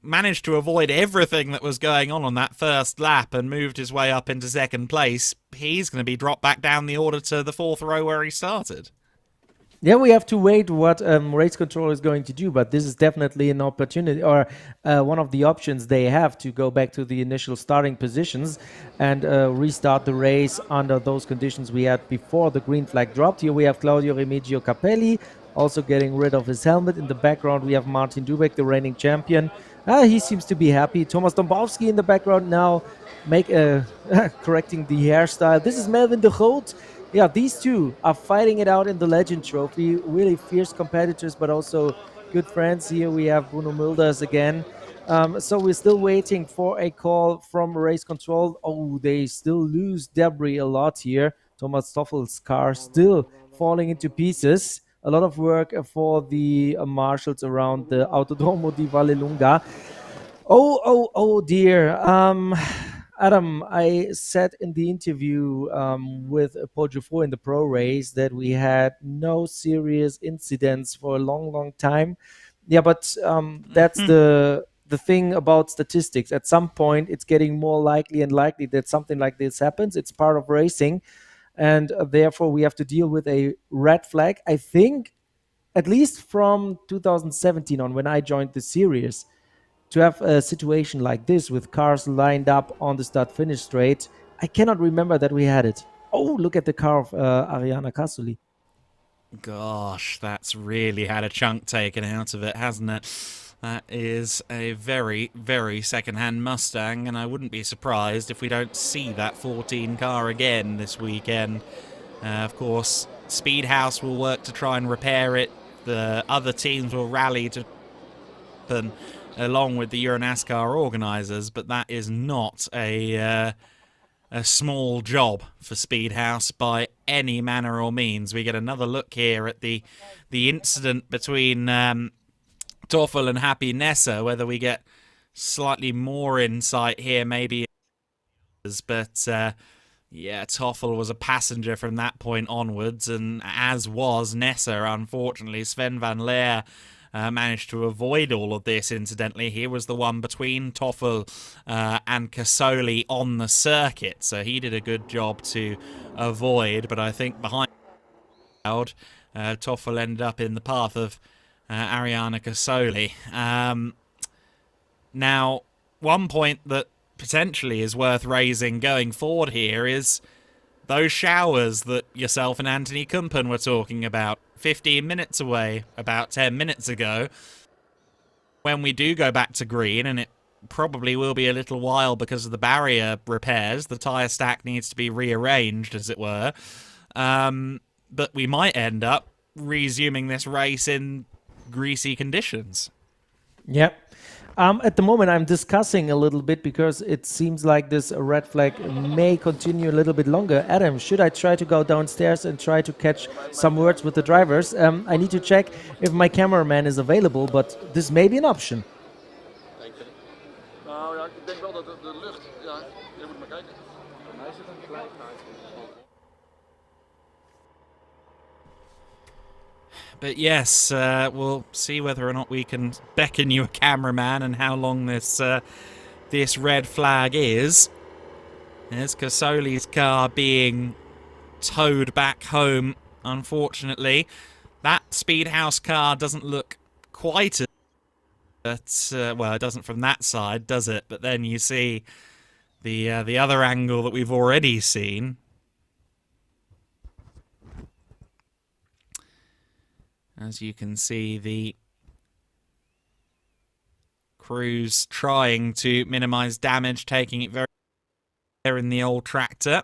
S5: managed to avoid everything that was going on that first lap and moved his way up into second place, he's going to be dropped back down the order to the 4th row where he started.
S6: Yeah, we have to wait what race control is going to do, but this is definitely an opportunity, or one of the options they have, to go back to the initial starting positions and restart the race under those conditions we had before the green flag dropped. Here we have Claudio Remigio Capelli also getting rid of his helmet. In the background we have Martin Dubeck, the reigning champion. He seems to be happy. Thomas Dombowski in the background now correcting the hairstyle. This is Melvin de Groot. Yeah, these two are fighting it out in the Legend Trophy. Really fierce competitors, but also good friends. Here we have Bruno Mülders again. So we're still waiting for a call from race control. Oh, they still lose debris a lot here. Thomas Toffel's car still falling into pieces. A lot of work for the marshals around the Autodromo di Vallelunga. Oh dear. Adam, I said in the interview with Paul Jouffroy in the pro race that we had no serious incidents for a long time. Yeah, but that's the thing about statistics. At some point, it's getting more likely and likely that something like this happens. It's part of racing, and therefore we have to deal with a red flag. I think, at least from 2017 on, when I joined the series, to have a situation like this with cars lined up on the start-finish straight, I cannot remember that we had it. Oh, look at the car of Ariana Casoli.
S5: Gosh, that's really had a chunk taken out of it, hasn't it? That is a very, very second-hand Mustang, and I wouldn't be surprised if we don't see that 14 car again this weekend. Of course, Speedhouse will work to try and repair it. The other teams will rally to along with the Euro NASCAR organisers, but that is not a small job for Speedhouse by any manner or means. We get another look here at the incident between Toffel and Happy Nessa, whether we get slightly more insight here maybe. But yeah, Toffel was a passenger from that point onwards, and as was Nessa, unfortunately. Sven van Leer managed to avoid all of this, incidentally. He was the one between Toffel and Casoli on the circuit, so he did a good job to avoid, but I think behind Toffel ended up in the path of Ariana Casoli. Now, one point that potentially is worth raising going forward here is those showers that yourself and Anthony Kumpen were talking about 15 minutes away, about 10 minutes ago. When we do go back to green, and it probably will be a little while because of the barrier repairs, the tyre stack needs to be rearranged, as it were, but we might end up resuming this race in greasy conditions.
S6: Yep. At the moment, I'm discussing a little bit because it seems like this red flag may continue a little bit longer. Adam, should I try to go downstairs and try to catch some words with the drivers? I need to check if my cameraman is available, but this may be an option.
S5: But yes, we'll see whether or not we can beckon you a cameraman and how long this this red flag is. There's Casoli's car being towed back home, unfortunately. That Speedhouse car doesn't look quite as... well, it doesn't from that side, does it? But then you see the other angle that we've already seen. As you can see, the crew's trying to minimize damage, taking it very there in the old tractor.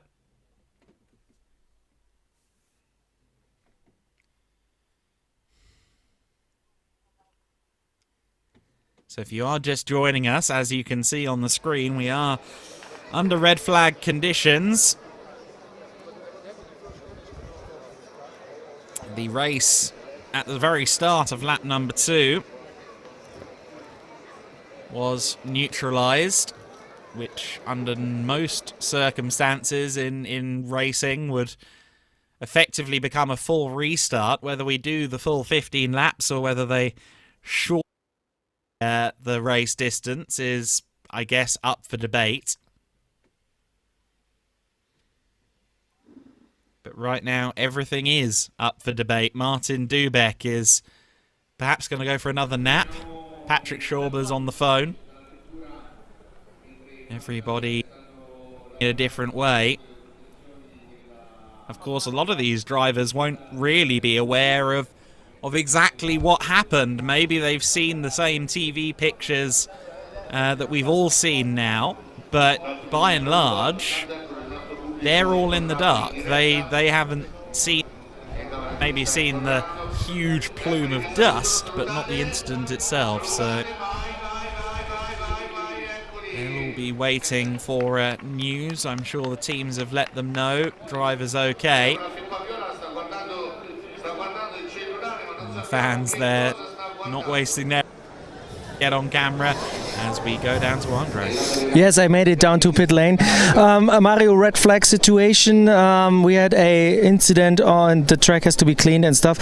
S5: So if you are just joining us, as you can see on the screen, we are under red flag conditions. The race at the very start of lap number 2 was neutralized, which under most circumstances in racing would effectively become a full restart. Whether we do the full 15 laps or whether they shorten the race distance is, I guess, up for debate. But right now, everything is up for debate. Martin Dubeck is perhaps going to go for another nap. Patrick Schauber's on the phone. Everybody in a different way. Of course, a lot of these drivers won't really be aware of exactly what happened. Maybe they've seen the same TV pictures that we've all seen now, but by and large, they're all in the dark. They haven't maybe seen the huge plume of dust, but not the incident itself. So they'll all be waiting for news. I'm sure the teams have let them know. Driver's okay. And the fans there not wasting their get on camera as we go down to Andre.
S6: Yes, I made it down to pit lane. Mario, red flag situation. We had a incident on the track, has to be cleaned and stuff.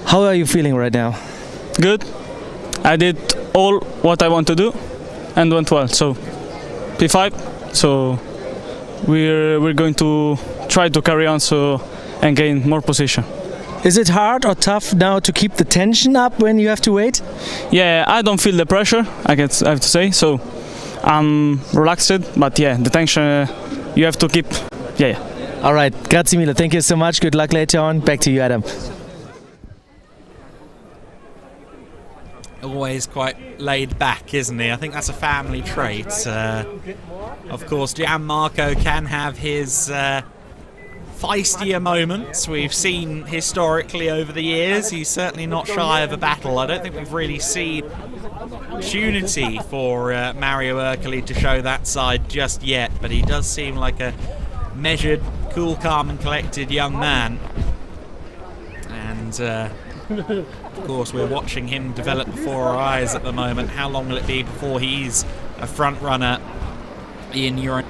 S6: How are you feeling right now?
S8: Good. I did all what I want to do and went well. So P5. So we're going to try to carry on and gain more position.
S6: Is it hard or tough now to keep the tension up when you have to wait?
S8: Yeah, I don't feel the pressure, I have to say, so I'm relaxed, but yeah, the tension you have to keep, yeah.
S6: All right, grazie mille, thank you so much, good luck later on, back to you, Adam.
S5: Always quite laid back, isn't he? I think that's a family trait. Of course, Gianmarco can have his feistier moments we've seen historically over the years. He's certainly not shy of a battle. I don't think we've really seen opportunity for Mario Ercoli to show that side just yet, but he does seem like a measured, cool, calm and collected young man. And of course we're watching him develop before our eyes at the moment. How long will it be before he's a front runner in Euro?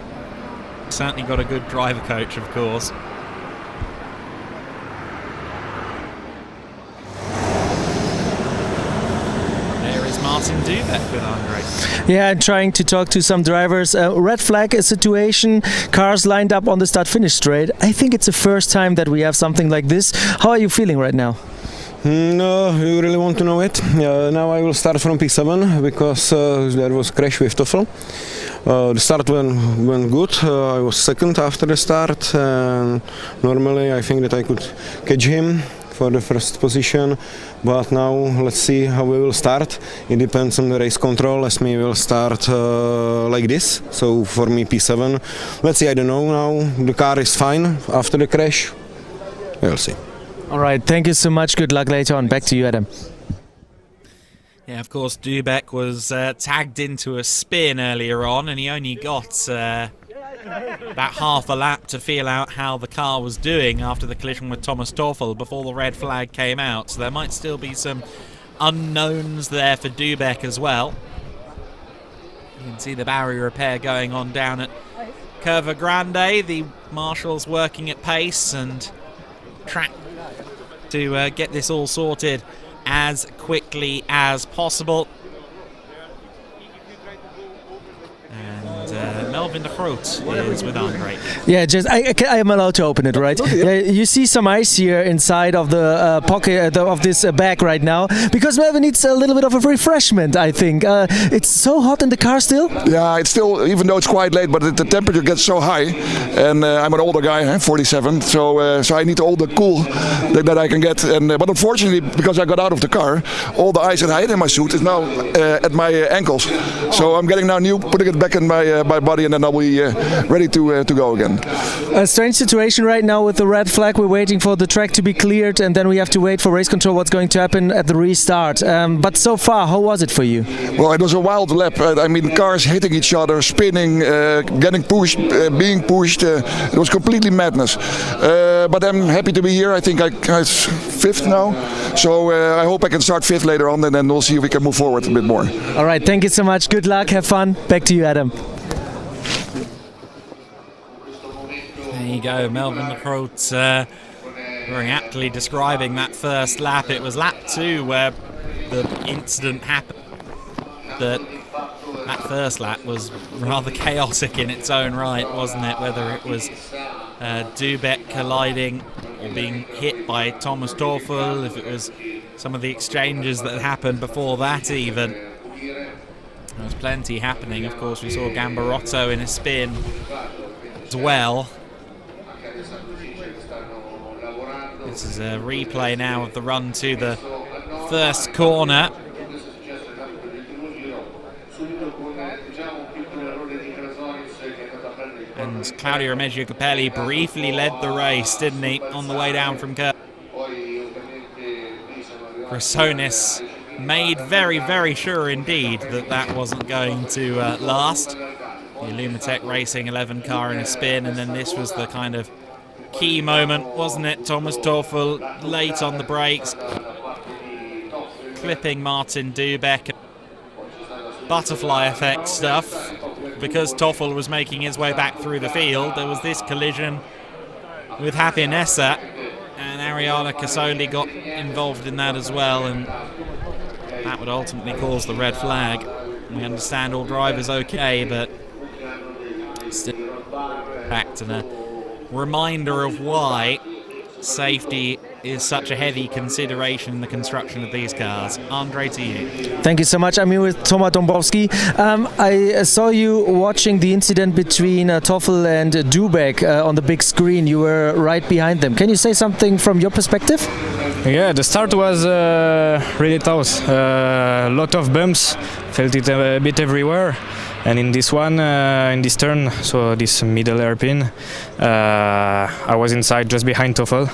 S5: Certainly got a good driver coach, of course. There is Martin Dubeck with Andre.
S6: Yeah, I'm trying to talk to some drivers. Red flag situation, cars lined up on the start-finish straight. I think it's the first time that we have something like this. How are you feeling right now?
S15: No, you really want to know it? Now I will start from P7 because there was crash with Toffel. The start went good. I was second after the start. Normally I think that I could catch him for the first position, but now let's see how we will start. It depends on the race control. As me will start like this, so for me P7. Let's see, I don't know now. The car is fine after the crash. We'll see.
S6: All right, thank you so much. Good luck later on. Back to you, Adam.
S5: Yeah, of course, Dubeck was tagged into a spin earlier on, and he only got about half a lap to feel out how the car was doing after the collision with Thomas Toffel before the red flag came out. So there might still be some unknowns there for Dubeck as well. You can see the barrier repair going on down at Curva Grande. The marshals working at pace and track to get this all sorted as quickly as possible. And Melvin de Groot is with Andre.
S6: Yeah, just I am allowed to open it, right? Yeah, you see some ice here inside of the pocket of this bag right now, because Melvin needs a little bit of a refreshment, I think. It's so hot in the car still?
S16: Yeah, it's still, even though it's quite late, but the temperature gets so high, and I'm an older guy, 47, so I need all the cool that I can get. And but unfortunately, because I got out of the car, all the ice that I had in my suit is now at my ankles. So I'm getting now new, putting it back in my body, and then I'll be ready to go again.
S6: A strange situation right now with the red flag. We're waiting for the track to be cleared, and then we have to wait for race control what's going to happen at the restart. But so far, how was it for you?
S16: Well, it was a wild lap. I mean, cars hitting each other, spinning, getting pushed, being pushed. It was completely madness. But I'm happy to be here. I think I'm fifth now. So I hope I can start fifth later on, and then we'll see if we can move forward a bit more.
S6: All right, thank you so much. Good luck. Have fun. Back to you, Adam.
S5: There you go, Melvin de Groot very aptly describing that first lap. It was lap 2 where the incident happened. That first lap was rather chaotic in its own right, wasn't it? Whether it was Dubeck colliding or being hit by Thomas Toffel, if it was some of the exchanges that happened before that even. There was plenty happening. Of course, we saw Gambarotto in a spin as well. This is a replay now of the run to the first corner. And Claudio Remeggio Capelli briefly led the race, didn't he, on the way down from Curve. Chrysonis made very, very sure indeed that that wasn't going to last. The Illumitech Racing 11 car in a spin, and then this was the kind of key moment, wasn't it? Thomas Toffel late on the brakes, clipping Martin Dubeck. Butterfly effect stuff. Because Toffel was making his way back through the field, there was this collision with Happy Nessa, and Ariana Casoli got involved in that as well, and that would ultimately cause the red flag. We understand all drivers okay, but still back to the reminder of why safety is such a heavy consideration in the construction of these cars. Andre, to you.
S6: Thank you so much. I'm here with Tomasz Dąbrowski. I saw you watching the incident between Toffel and Dubeck on the big screen. You were right behind them. Can you say something from your perspective?
S7: Yeah, the start was really tough. A lot of bumps, felt it a bit everywhere. And in this one, in this turn, so this middle hairpin, I was inside just behind Toffel,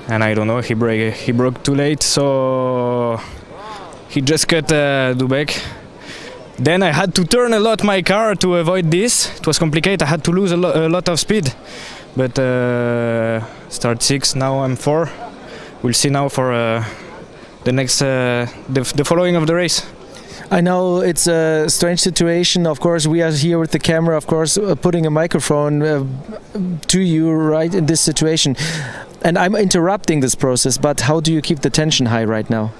S7: and I don't know, he broke too late, so he just cut Dubek. Then I had to turn a lot my car to avoid this. It was complicated. I had to lose a lot of speed. But start 6, now I'm 4. We'll see now for the next, the following of the race.
S6: I know it's a strange situation. Of course, we are here with the camera, of course, putting a microphone to you right in this situation. And I'm interrupting this process, but how do you keep the tension high right now?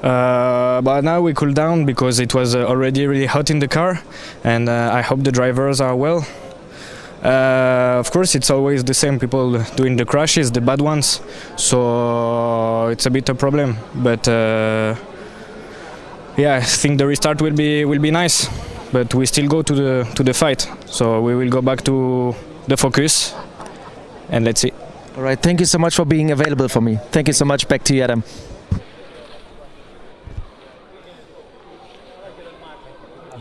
S7: But now we cool down because it was already really hot in the car, and I hope the drivers are well. Of course, it's always the same people doing the crashes, the bad ones, so it's a bit a problem. But yeah, I think the restart will be nice, but we still go to the fight. So we will go back to the focus, and let's see.
S6: All right, thank you so much for being available for me. Thank you so much. Back to you, Adam.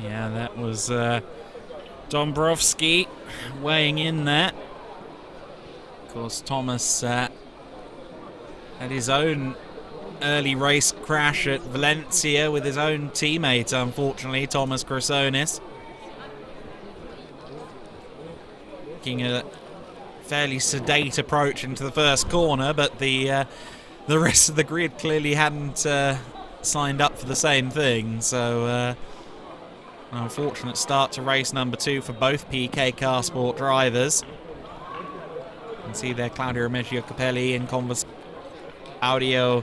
S5: Yeah, that was Dombrowski weighing in there. Of course, Thomas had his own early race crash at Valencia with his own teammate, unfortunately, Thomas Chrysonis. Taking a fairly sedate approach into the first corner, but the rest of the grid clearly hadn't signed up for the same thing, so an unfortunate start to race number 2 for both PK Car Sport drivers. You can see there Claudio Remeggio Capelli in conversation. Audio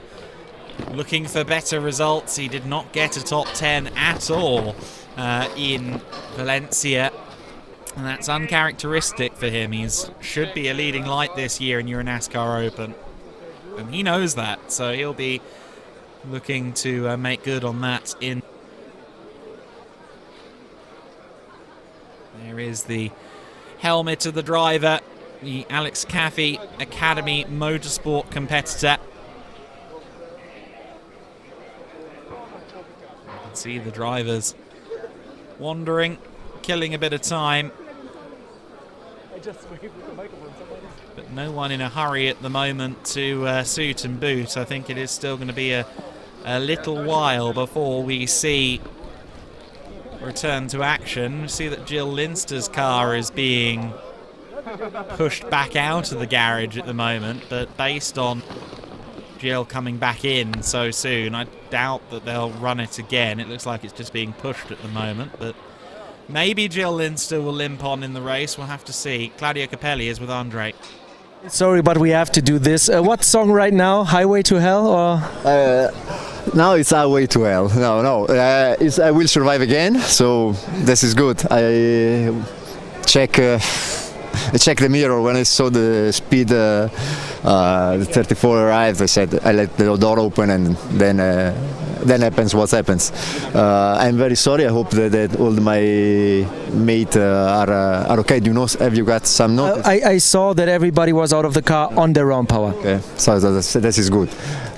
S5: looking for better results. He did not get a top 10 at all in Valencia, and that's uncharacteristic for him. He should be a leading light this year in Euro NASCAR Open, and he knows that, so he'll be looking to make good on that in. There is the helmet of the driver, the Alex Caffey Academy Motorsport competitor. You can see the drivers wandering, killing a bit of time. But no one in a hurry at the moment to suit and boot. I think it is still going to be a little while before we see return to action. We see that Jill Linster's car is being pushed back out of the garage at the moment, but based on Jill coming back in so soon, I doubt that they'll run it again. It looks like it's just being pushed at the moment, but maybe Jill Linster will limp on in the race. We'll have to see. Claudio Capelli is with Andre.
S6: Sorry, but we have to do this. What song right now? Highway to Hell, or?
S17: Now it's Highway to Hell. No. It's I Will Survive Again. So this is good. I checked the mirror when I saw the speed. The 34 arrived. I said I let the door open, and then happens what happens. I'm very sorry. I hope that all my mates are okay. Do you know? Have you got some notice?
S6: I saw that everybody was out of the car on their own power.
S17: Okay, so that is good.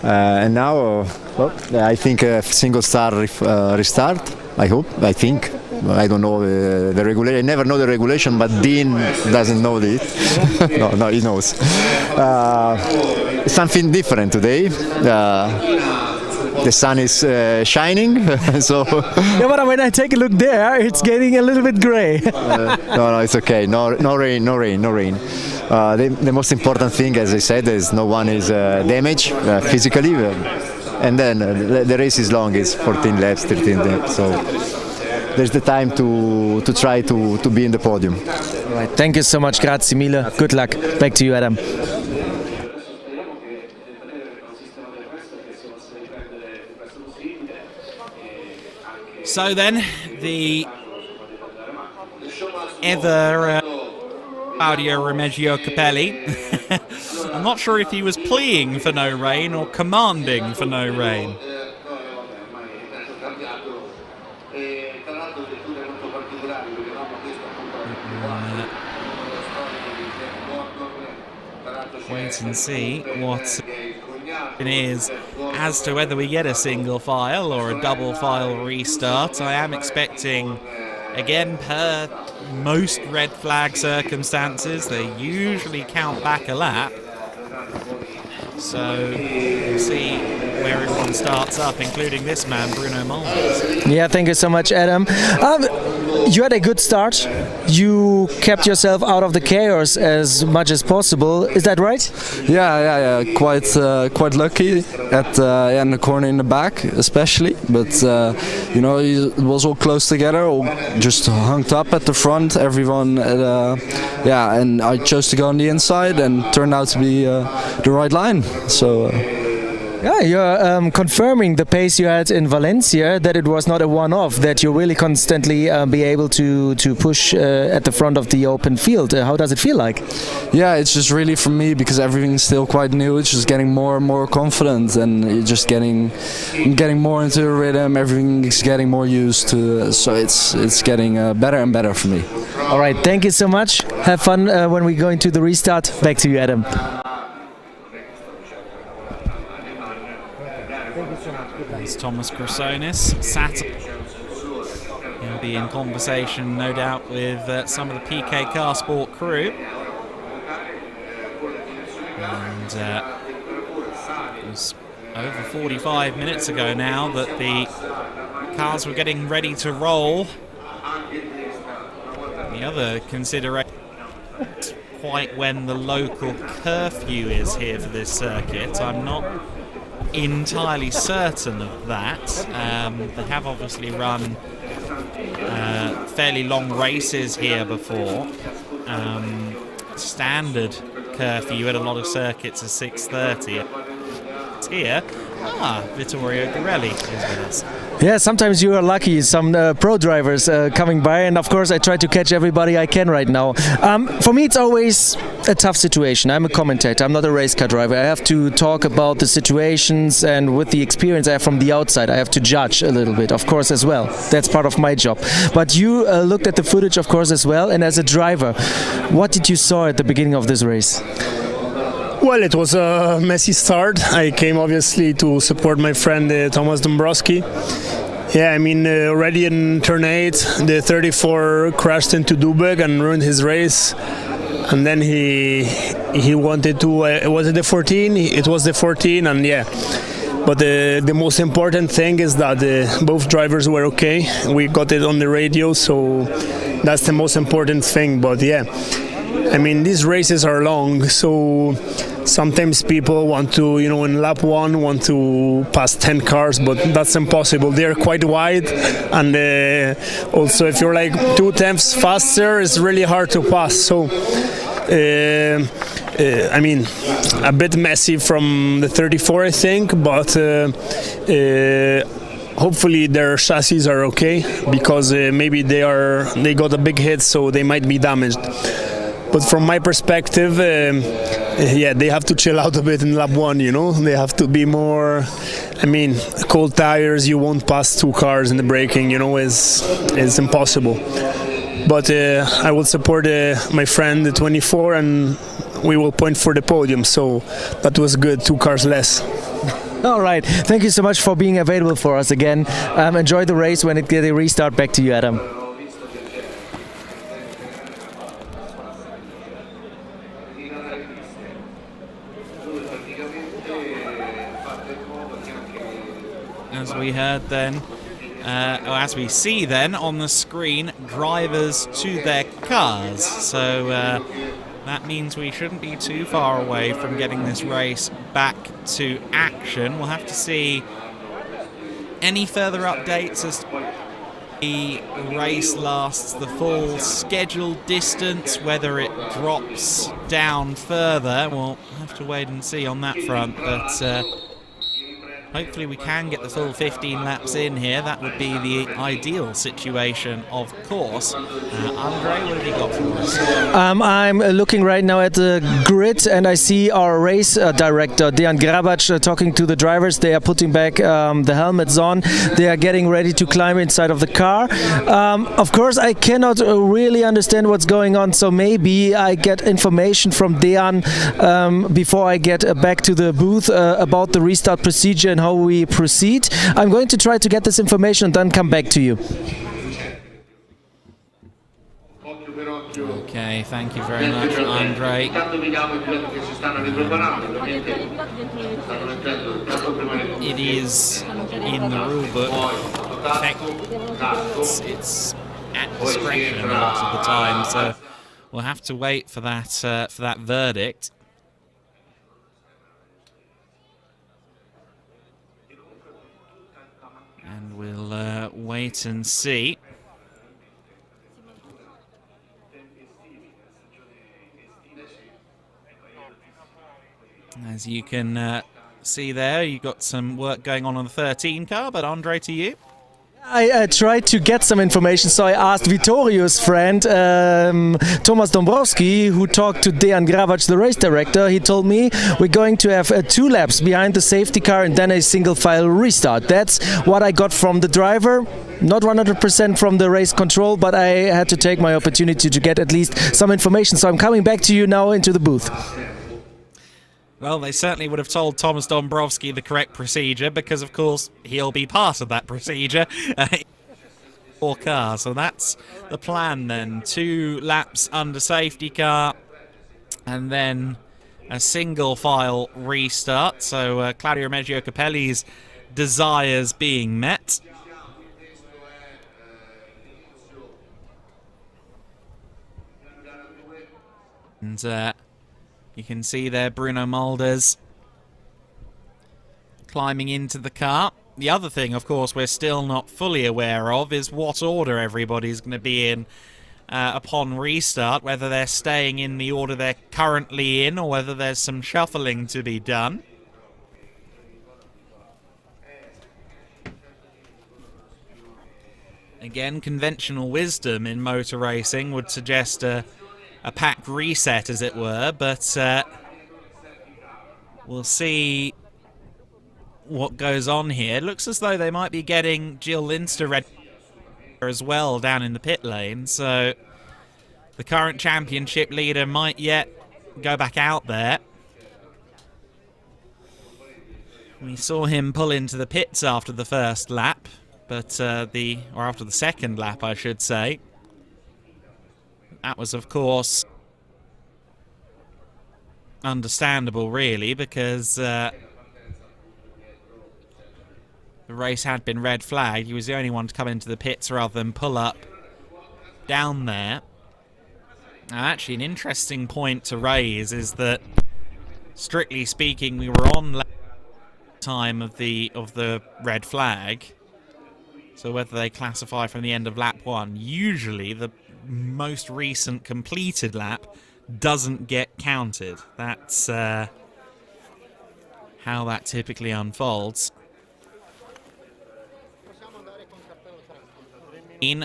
S17: And now, I think a single star restart. I hope. I think. I don't know the regulation. I never know the regulation, but Dean doesn't know it. no, he knows. Something different today. The sun is shining, so.
S6: Yeah, but when I take a look there, it's getting a little bit grey.
S17: No, it's okay. No rain. The most important thing, as I said, is no one is damaged physically, and then the race is long. It's 14 laps, 13 laps, so there's the time to try to be in the podium.
S6: All right. Thank you so much. Grazie mille. Good luck. Back to you, Adam.
S5: So then, the ever Claudio Remeggio Capelli. I'm not sure if he was pleading for no rain or commanding for no rain. Wait and see what it is as to whether we get a single file or a double file restart. I am expecting again, per most red flag circumstances, they usually count back a lap. So we'll see where everyone starts up, including this man, Bruno Mars.
S6: Yeah, thank you so much, Adam. You had a good start. You kept yourself out of the chaos as much as possible. Is that right?
S18: Yeah. Quite lucky at in the corner in the back, especially. But it was all close together, all just hung up at the front. Everyone, and I chose to go on the inside, and turned out to be the right line. So.
S6: Yeah, you're confirming the pace you had in Valencia, that it was not a one-off, that you really constantly be able to push at the front of the open field. How does it feel like?
S18: Yeah, it's just really for me, because everything's still quite new. It's just getting more and more confident, and just getting more into the rhythm. Everything is getting more used to, so it's getting better and better for me.
S6: All right, thank you so much. Have fun when we go into the restart. Back to you, Adam.
S5: There's Thomas Chrysonis. He'll be in conversation, no doubt, with some of the PK Car Sport crew. And it was over 45 minutes ago now that the cars were getting ready to roll. The other consideration is quite when the local curfew is here for this circuit. I'm not entirely certain of that. They have obviously run fairly long races here before. Standard curfew at a lot of circuits is 6:30. It's here. Vittorio Pirelli is with us.
S6: Yeah, sometimes you are lucky. Some pro drivers coming by, and of course I try to catch everybody I can right now. For me, it's always a tough situation. I'm a commentator. I'm not a race car driver. I have to talk about the situations, and with the experience I have from the outside, I have to judge a little bit, of course, as well. That's part of my job. But you looked at the footage, of course, as well. And as a driver, what did you saw at the beginning of this race?
S4: Well, it was a messy start. I came obviously to support my friend Thomas Dombrowski. Yeah, I mean, already in turn 8, the 34 crashed into Dubek and ruined his race. And then he wanted to, was it the 14? It was the 14, and yeah. But the most important thing is that both drivers were okay. We got it on the radio, so that's the most important thing. But yeah, I mean, these races are long, so sometimes people want to, in lap 1, want to pass 10 cars, but that's impossible. They're quite wide, and also if you're like 2/10 faster, it's really hard to pass. So, I mean, a bit messy from the 34, I think, but hopefully their chassis are okay, because maybe they got a big hit, so they might be damaged. But from my perspective, they have to chill out a bit in lap 1, They have to be more, cold tires, you won't pass 2 cars in the braking, is impossible. But I will support my friend, the 24, and we will point for the podium, so that was good, 2 cars less.
S6: All right, thank you so much for being available for us again. Enjoy the race. When it gets a restart, back to you, Adam.
S5: As we heard then, as we see then on the screen, drivers to their cars. So that means we shouldn't be too far away from getting this race back to action. We'll have to see any further updates as the race lasts the full scheduled distance, whether it drops down further. We'll have to wait and see on that front, but hopefully we can get the full 15 laps in here. That would be the ideal situation, of course. Andre, what have you got for us?
S6: I'm looking right now at the grid, and I see our race director, Dejan Grabac, talking to the drivers. They are putting back the helmets on. They are getting ready to climb inside of the car. Of course, I cannot really understand what's going on, so maybe I get information from Dejan before I get back to the booth about the restart procedure and how we proceed. I'm going to try to get this information and then come back to you.
S5: Okay, thank you very much, Andre. It is in the rule book. It's at discretion a lot of the time, so we'll have to wait for that verdict. And we'll wait and see. As you can see there, you've got some work going on the 13 car, but Andre, to you.
S6: I tried to get some information, so I asked Vittorio's friend Thomas Dombrowski, who talked to Dejan Gravac, the race director. He told me we're going to have 2 laps behind the safety car and then a single file restart. That's what I got from the driver. Not 100% from the race control, but I had to take my opportunity to get at least some information. So I'm coming back to you now into the booth.
S5: Well, they certainly would have told Thomas Dombrowski the correct procedure because, of course, he'll be part of that procedure. 4 cars, so that's the plan then. 2 laps under safety car and then a single file restart. So Claudio Reggio Capelli's desires being met. And you can see there Bruno Mulders climbing into the car. The other thing, of course, we're still not fully aware of is what order everybody's going to be in upon restart, whether they're staying in the order they're currently in or whether there's some shuffling to be done. Again, conventional wisdom in motor racing would suggest a pack reset, as it were, but we'll see what goes on here. It looks as though they might be getting Jill Linster ready as well down in the pit lane, so the current championship leader might yet go back out there. We saw him pull into the pits after the first lap, but after the second lap, I should say. That was, of course, understandable, really, because the race had been red flagged. He was the only one to come into the pits rather than pull up down there. Now, actually, an interesting point to raise is that, strictly speaking, we were on time of the red flag. So whether they classify from the end of lap 1, usually the most recent completed lap doesn't get counted. That's how that typically unfolds.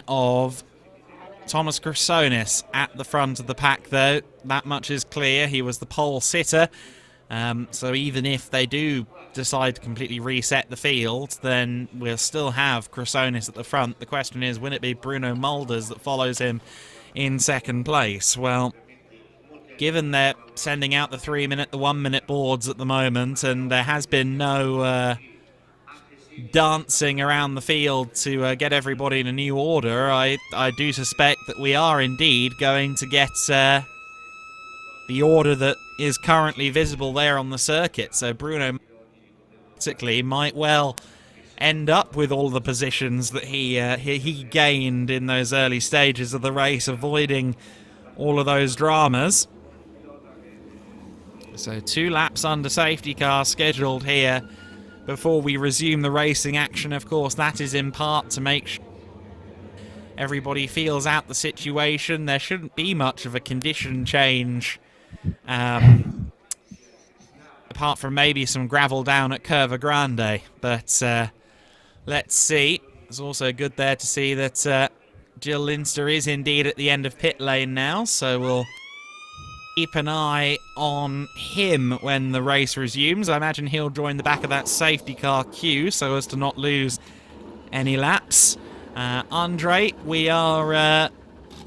S5: Of Thomas Chrysonis at the front of the pack, though. That much is clear. He was the pole sitter. So even if they do decide to completely reset the field, then we'll still have Chrysonis at the front. The question is, will it be Bruno Mulders that follows him in second place? Well, given they're sending out the 3-minute, the 1-minute boards at the moment, and there has been no dancing around the field to get everybody in a new order, I do suspect that we are indeed going to get the order that is currently visible there on the circuit. So Bruno basically might well end up with all the positions that he gained in those early stages of the race, avoiding all of those dramas. So 2 laps under safety car scheduled here before we resume the racing action. Of course, that is in part to make sure everybody feels out the situation. There shouldn't be much of a condition change, apart from maybe some gravel down at Curva Grande. But let's see. It's also good there to see that Jill Linster is indeed at the end of pit lane now, so we'll keep an eye on him when the race resumes. I imagine he'll join the back of that safety car queue so as to not lose any laps. Andre, we are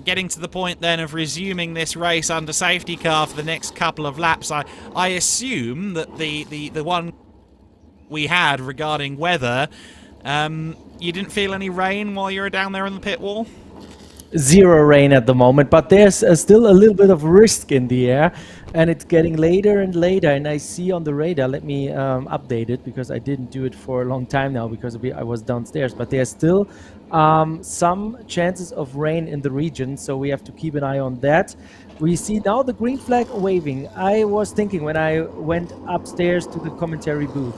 S5: getting to the point then of resuming this race under safety car for the next couple of laps. I assume that the one we had regarding weather, you didn't feel any rain while you were down there on the pit wall?
S6: zero rain at the moment, but there's still a little bit of risk in the air, and it's getting later and later. And I see on the radar, let me update it because I didn't do it for a long time now because I was downstairs, but there's still some chances of rain in the region, so we have to keep an eye on that. We see now the green flag waving. I was thinking when I went upstairs to the commentary booth,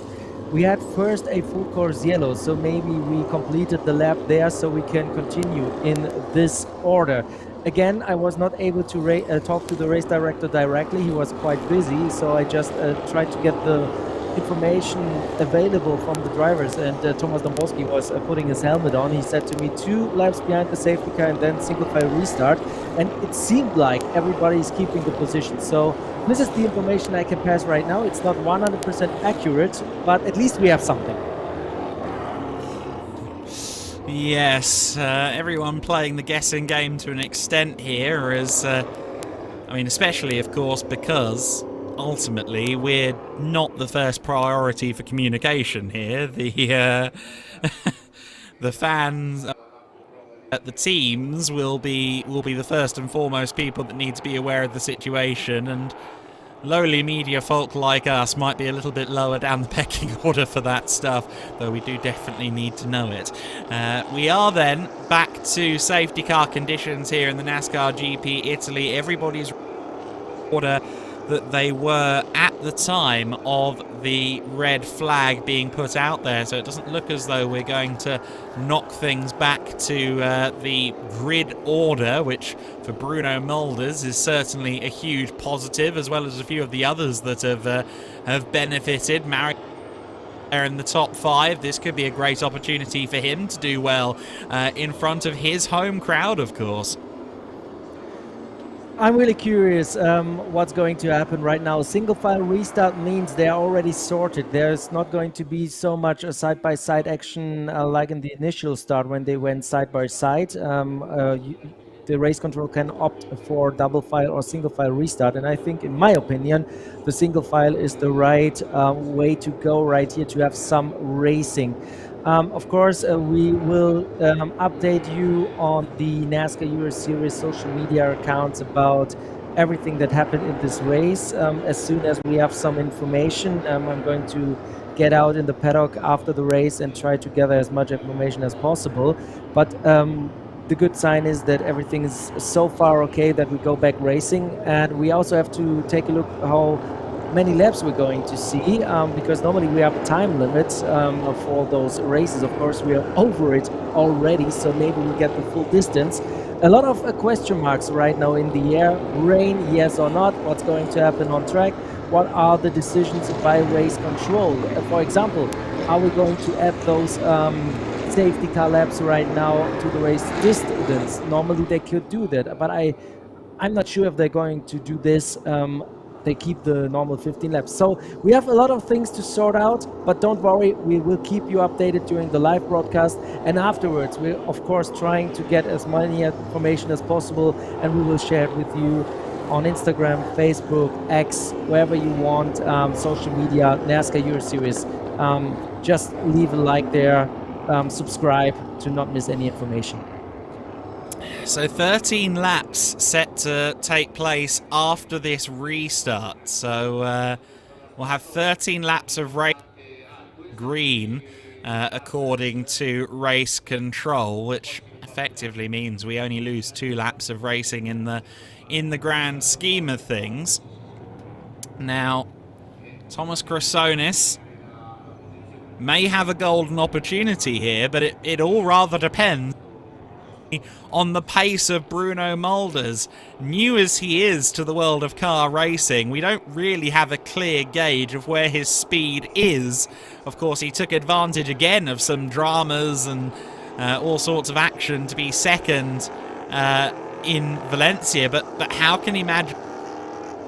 S6: we had first a full course yellow, so maybe we completed the lap there so we can continue in this order. Again, I was not able to talk to the race director directly. He was quite busy, so I just tried to get the information available from the drivers, and Thomas Dombrowski was putting his helmet on. He said to me 2 laps behind the safety car and then single file restart, and it seemed like everybody's keeping the position. So this is the information I can pass right now. It's not 100% accurate, but at least we have something.
S5: Yes, everyone playing the guessing game to an extent here is, I mean, especially of course because ultimately we're not the first priority for communication here. The the fans at the teams will be the first and foremost people that need to be aware of the situation, and lowly media folk like us might be a little bit lower down the pecking order for that stuff, though we do definitely need to know it. We are then back to safety car conditions here in the NASCAR GP Italy. Everybody's order that they were at the time of the red flag being put out there, so it doesn't look as though we're going to knock things back to the grid order, which for Bruno Mulders is certainly a huge positive, as well as a few of the others that have benefited. Mario in the top 5. This could be a great opportunity for him to do well in front of his home crowd, of course.
S6: I'm really curious what's going to happen right now. Single file restart means they are already sorted. There's not going to be so much a side-by-side action like in the initial start when they went side-by-side. The race control can opt for double file or single file restart, and I think, in my opinion, the single file is the right way to go right here to have some racing. Of course, we will update you on the NASCAR Euro Series social media accounts about everything that happened in this race. As soon as we have some information, I'm going to get out in the paddock after the race and try to gather as much information as possible. But the good sign is that everything is so far okay that we go back racing, and we also have to take a look how many laps we're going to see, because normally we have a time limit for those races. Of course, we are over it already, so maybe we get the full distance. A lot of question marks right now in the air. Rain, yes or not? What's going to happen on track? What are the decisions by race control? For example, are we going to add those safety car laps right now to the race distance? Normally they could do that, but I'm not sure if they're going to do this. They keep the normal 15 laps. So we have a lot of things to sort out, but don't worry, we will keep you updated during the live broadcast, and afterwards we're of course trying to get as many information as possible, and we will share it with you on Instagram, Facebook, X, wherever you want, social media, NASCAR Euro Series. Just leave a like there, subscribe to not miss any information.
S5: So 13 laps set to take place after this restart. So we'll have 13 laps of race green according to race control, which effectively means we only lose 2 laps of racing in the grand scheme of things. Now, Thomas Chrysonis may have a golden opportunity here, but it all rather depends on the pace of Bruno Mulders. New as he is to the world of car racing, we don't really have a clear gauge of where his speed is. Of course, he took advantage again of some dramas and all sorts of action to be second in Valencia, but how can he imagine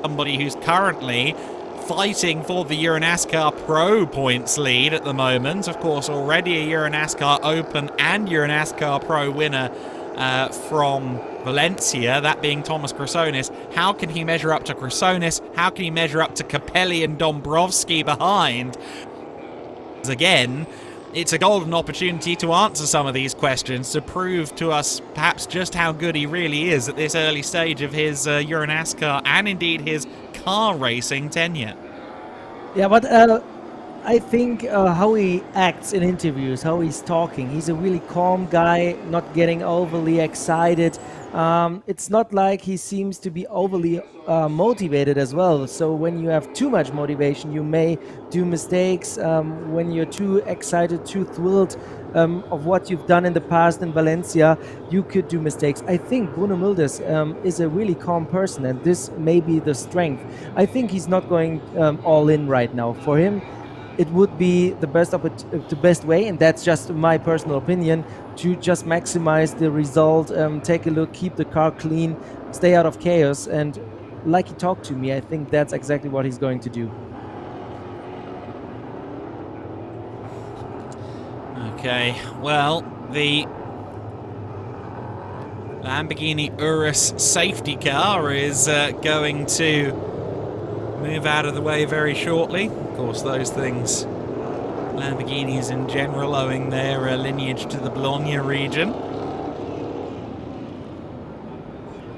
S5: somebody who's currently fighting for the Euro NASCAR Pro points lead at the moment, of course already a Euro NASCAR Open and Euro NASCAR Pro winner from Valencia, that being Thomas Chrysonis. How can he measure up to Chrysonis? How can he measure up to Capelli and Dombrowski behind? Again, it's a golden opportunity to answer some of these questions, to prove to us perhaps just how good he really is at this early stage of his Euro NASCAR and indeed his car racing tenure.
S6: Yeah, but I think how he acts in interviews, how he's talking, he's a really calm guy, not getting overly excited. It's not like he seems to be overly motivated as well. So when you have too much motivation, you may do mistakes. When you're too excited, too thrilled of what you've done in the past in Valencia, you could do mistakes. I think Bruno Mulder is a really calm person, and this may be the strength. I think he's not going all in right now. For him, it would be the best way, and that's just my personal opinion, to just maximize the result, take a look, keep the car clean, stay out of chaos, and like he talked to me, I think that's exactly what he's going to do.
S5: Okay, well, the Lamborghini Urus safety car is going to move out of the way very shortly. Of course, those things, Lamborghinis in general, owing their lineage to the Bologna region.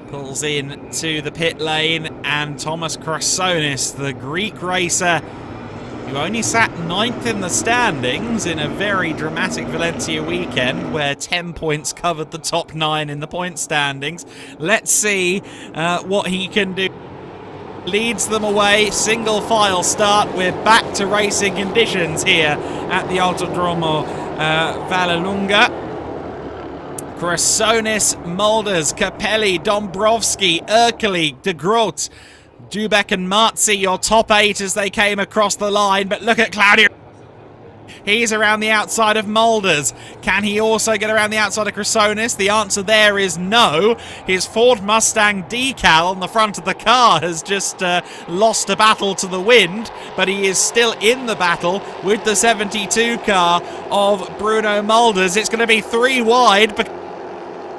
S5: Pulls in to the pit lane, and Thomas Krasonis, the Greek racer, who only sat 9th in the standings in a very dramatic Valencia weekend where 10 points covered the top 9 in the point standings. Let's see what he can do. Leads them away, single file start. We're back to racing conditions here at the Autodromo Vallelunga. Krasonis, Mulders, Capelli, Dombrovski, Urkeli, De Groot, Dubek and Marzi, your top 8 as they came across the line. But look at Claudio. He's around the outside of Mulders. Can he also get around the outside of Krasonis? The answer there is no. His Ford Mustang decal on the front of the car has just lost a battle to the wind, but he is still in the battle with the 72 car of Bruno Mulders. It's going to be 3 wide, but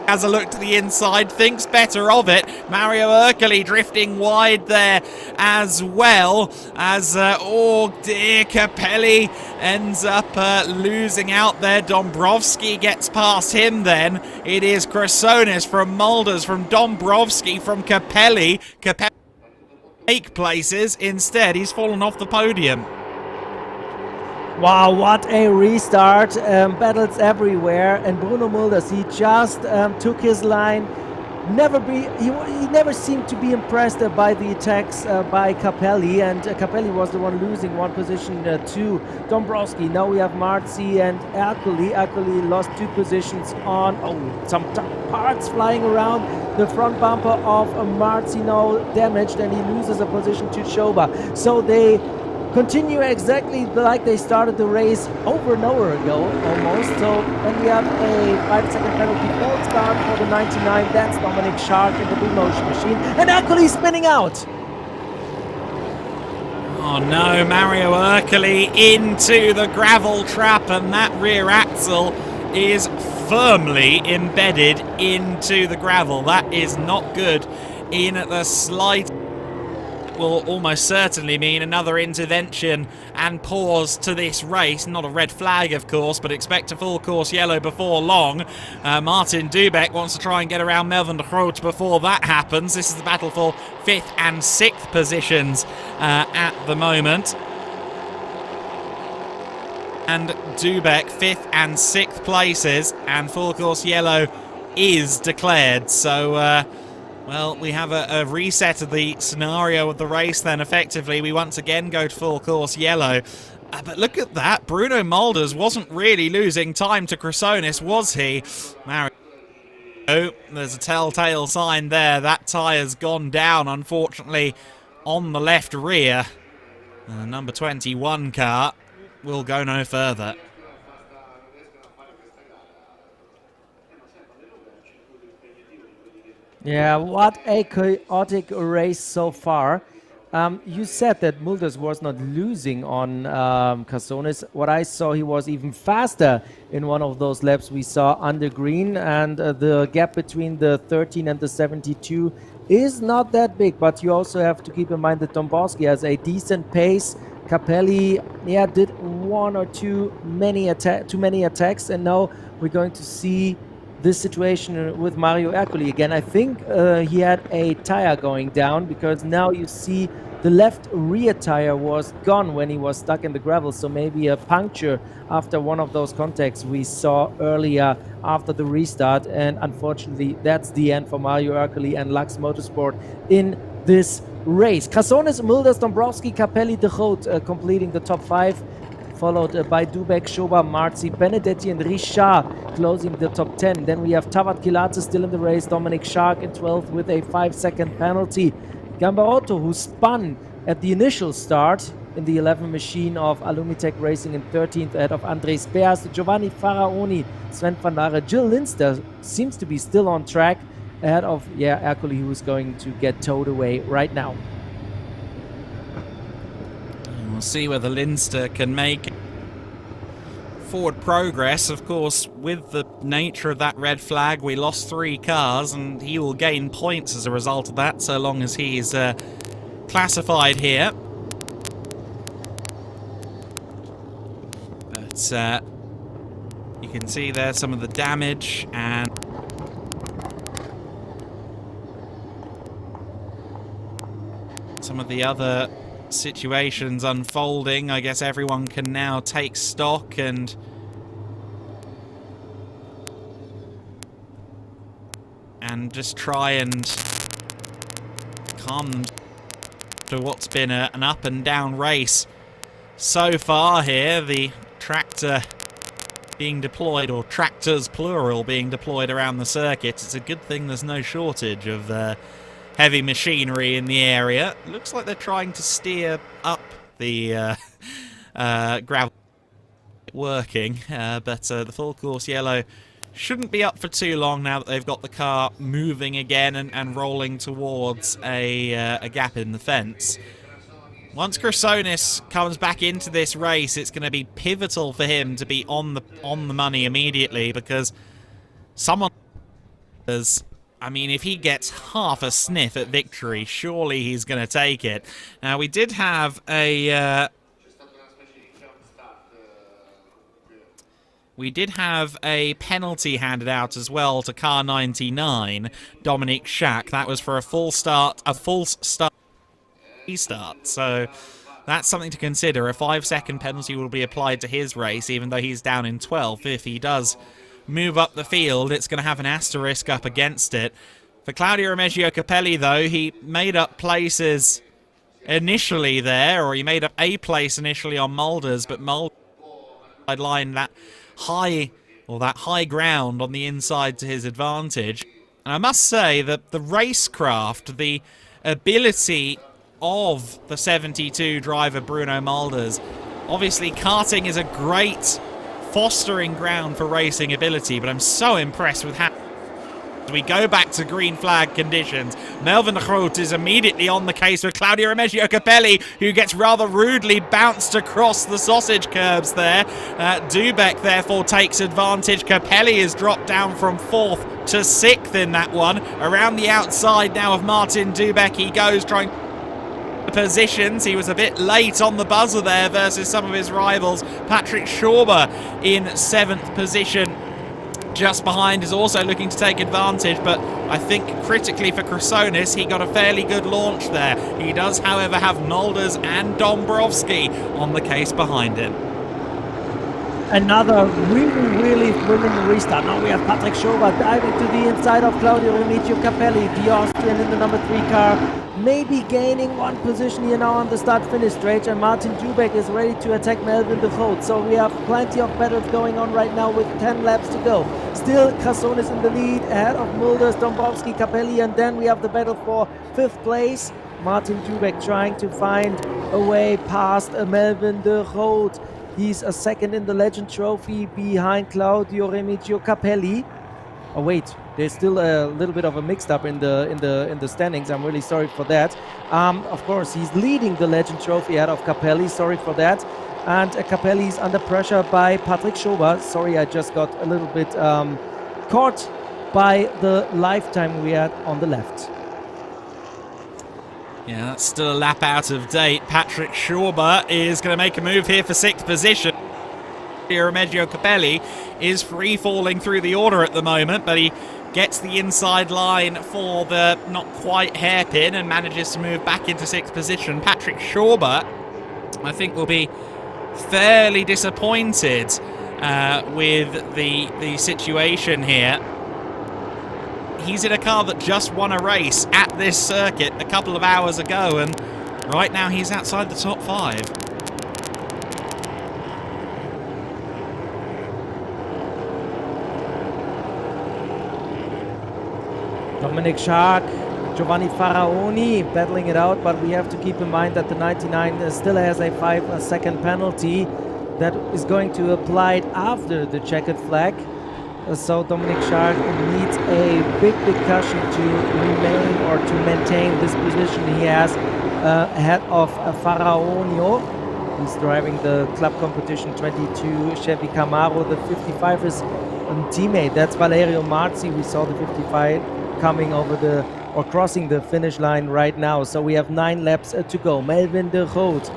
S5: has a look to the inside, thinks better of it. Mario Urkeli drifting wide there as well as, oh dear, Capelli ends up losing out there. Dombrovski gets past him then. It is Krasonis from Mulders, from Dombrovski, from Capelli. Capelli 8 places. Instead, he's fallen off the podium.
S6: Wow, what a restart. Battles everywhere, and Bruno Mulders, he just took his line. He never seemed to be impressed by the attacks by Capelli, and Capelli was the one losing one position to Dombrovski. Now we have Marzi and Urkeli. Urkeli lost 2 positions on some parts flying around. The front bumper of Marzi now damaged, and he loses a position to Schober. So they continue exactly like they started the race over an hour ago, almost. So, and we have a 5-second penalty fault start for the 99. That's Dominic Shark in the Blue Motion machine. And Urkeli spinning out.
S5: Oh no, Mario Urkeli into the gravel trap, and that rear axle is firmly embedded into the gravel. That is not good in the slightest. Will almost certainly mean another intervention and pause to this race. Not a red flag, of course, but expect a full course yellow before long. Martin Dubek wants to try and get around Melvin de Groot before that happens. This is the battle for 5th and 6th positions at the moment. And Dubek 5th and 6th places, and full course yellow is declared. So well, we have a reset of the scenario of the race then, effectively. We once again go to full course yellow. But look at that. Bruno Mulders wasn't really losing time to Krasonis, was he? Mario. Oh, there's a telltale sign there. That tyre's gone down, unfortunately, on the left rear. And the number 21 car will go no further.
S6: Yeah, what a chaotic race so far. You said that Mulders was not losing on Krasonis. What I saw, he was even faster in one of those laps we saw under green, and the gap between the 13 and the 72 is not that big, but you also have to keep in mind that Dombrovski has a decent pace. Capelli, yeah, did one or too many attacks, and now we're going to see this situation with Mario Ercoli again. I think he had a tire going down, because now you see the left rear tire was gone when he was stuck in the gravel, so maybe a puncture after one of those contacts we saw earlier after the restart. And unfortunately, that's the end for Mario Ercoli and Lux Motorsport in this race. Krassonis, Mulders, Dombrowski, Capelli, De Groot completing the top 5, followed by Dubek, Schober, Marzi, Benedetti and Richard closing the top 10. Then we have Tavat Kilatze still in the race, Dominic Shark in 12th with a 5-second penalty. Gambarotto, who spun at the initial start in the 11 machine of Alumitech Racing in 13th ahead of Andres Beas, Giovanni Faraoni, Sven van Dare, Jill Linster seems to be still on track ahead of Ercoli, who's going to get towed away right now.
S5: We'll see whether Linster can make forward progress. Of course, with the nature of that red flag, we lost 3 cars, and he will gain points as a result of that, so long as he's classified here. But you can see there some of the damage and some of the other situations unfolding. I guess everyone can now take stock and just try and calm them to what's been an up and down race so far here. The tractor being deployed, or tractors plural being deployed around the circuit. It's a good thing there's no shortage of heavy machinery in the area. Looks like they're trying to steer up the gravel working, but the full course yellow shouldn't be up for too long now that they've got the car moving again and rolling towards a gap in the fence. Once Krassonis comes back into this race, it's going to be pivotal for him to be on the money immediately, because someone is, I mean, if he gets half a sniff at victory, surely he's going to take it. Now, we did have a penalty handed out as well to car 99, Dominic Schack. That was for a false start restart. So that's something to consider. A 5-second penalty will be applied to his race, even though he's down in 12th. If he does move up the field, it's going to have an asterisk up against it. For Claudio Remeggio Capelli, though, he made up places initially there, or he made up a place initially on Mulders, but Mulders sidelined that high ground on the inside to his advantage. And I must say that the racecraft, the ability of the 72 driver Bruno Mulders, obviously karting is a great fostering ground for racing ability, but I'm so impressed with how we go back to green flag conditions. Melvin de Groot is immediately on the case with Claudio Remeggio Capelli, who gets rather rudely bounced across the sausage curbs there. Dubek therefore takes advantage. Capelli is dropped down from 4th to 6th in that one. Around the outside now of Martin Dubek he goes, trying positions. He was a bit late on the buzzer there versus some of his rivals. Patrick Schauber in 7th position, just behind, is also looking to take advantage, but I think critically for Krassonis, he got a fairly good launch there. He does, however, have Mulders and Dombrowski on the case behind him.
S6: Another really thrilling restart. Now we have Patrick Schober diving to the inside of Claudio Remeggio Capelli, the Austrian in the number 3 car, maybe gaining 1 position here now on the start-finish straight, and Martin Dubek is ready to attack Melvin de Groot. So we have plenty of battles going on right now with 10 laps to go. Still Krassonis in the lead ahead of Mulders, Dombrowski, Capelli, and then we have the battle for 5th place. Martin Dubek trying to find a way past Melvin de Groot. He's a 2nd in the Legend Trophy behind Claudio Remeggio Capelli. Oh wait, there's still a little bit of a mixed up in the standings. I'm really sorry for that. Of course, he's leading the Legend Trophy ahead of Capelli. Sorry for that. And Capelli's under pressure by Patrick Schober. Sorry, I just got a little bit caught by the lifetime we had on the left.
S5: Yeah, that's still a lap out of date. Patrick Schauber is going to make a move here for 6th position. Remigio Capelli is free falling through the order at the moment, but he gets the inside line for the not quite hairpin and manages to move back into 6th position. Patrick Schauber, I think, will be fairly disappointed with the situation here. He's in a car that just won a race at this circuit a couple of hours ago, and right now he's outside the top 5.
S19: Dominic Shark, Giovanni Faraoni battling it out, but we have to keep in mind that the 99 still has a 5-second penalty that is going to apply it after the checkered flag. So Dominic Shark needs a big cushion to remain or to maintain this position he has ahead of Faraonio. He's driving the club competition 22 Chevy Camaro. The 55 is a teammate. That's Valerio Marzi. We saw the 55 coming over or crossing the finish line right now. So we have 9 laps to go. Melvin de Groot.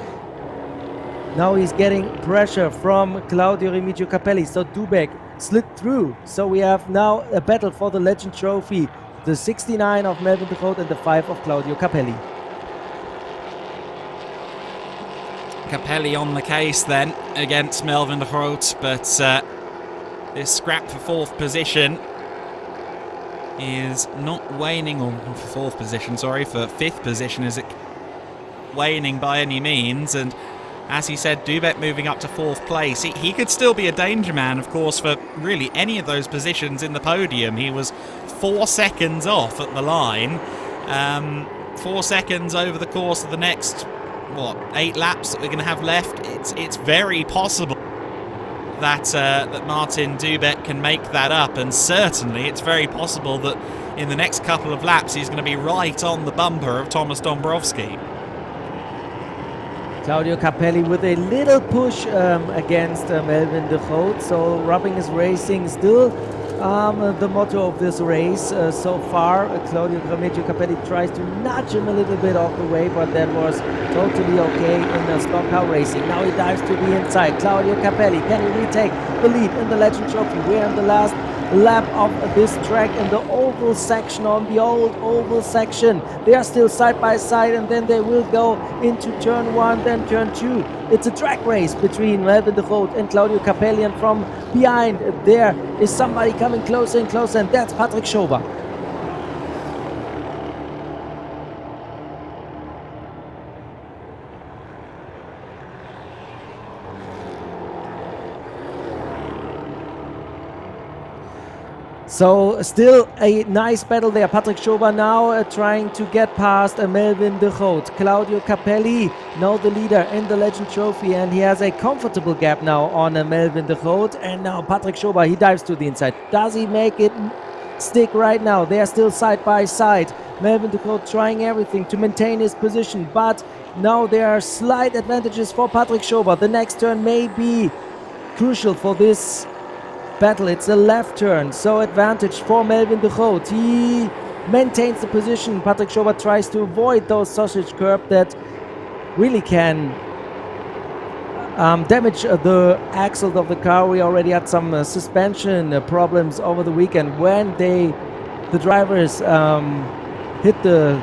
S19: Now he's getting pressure from Claudio Remigio Capelli. So Dubek slid through. So we have now a battle for the Legend Trophy. The 69 of Melvin de Groot and the 5 of Claudio Capelli.
S5: Capelli on the case then against Melvin de Groot, but this scrap for 4th position is not waning, or for 4th position, sorry, for 5th position is it waning by any means. And as he said, Dubek moving up to 4th place. He could still be a danger man, of course, for really any of those positions in the podium. He was 4 seconds off at the line. 4 seconds over the course of the next, 8 laps that we're going to have left. It's very possible that that Martin Dubek can make that up, and certainly it's very possible that in the next couple of laps he's going to be right on the bumper of Thomas Dombrowski.
S19: Claudio Capelli with a little push against Melvin de Groot. So rubbing is racing still the motto of this race so far. Claudio Remigio Capelli tries to nudge him a little bit off the way, but that was totally okay in the stock car racing. Now he dives to the inside. Claudio Capelli, can he retake the lead in the Legend Trophy? We're in the last lap of this track in the oval section, on the old oval section. They are still side by side, and then they will go into turn 1, then turn 2. It's a track race between Melvin de Groot and Claudio Capelli, and from behind there is somebody coming closer and closer, and that's Patrick Schauber. So still a nice battle there. Patrick Schauber now trying to get past Melvin de Groot. Claudio Capelli, now the leader in the Legend Trophy, and he has a comfortable gap now on Melvin de Groot. And now Patrick Schauber, he dives to the inside. Does he make it stick right now? They are still side by side. Melvin de Groot trying everything to maintain his position, but now there are slight advantages for Patrick Schauber. The next turn may be crucial for this battle. It's a left turn, so advantage for Melvin de Groot. He maintains the position. Patrick Schauber tries to avoid those sausage curb that really can damage the axle of the car. We already had some suspension problems over the weekend when the drivers hit the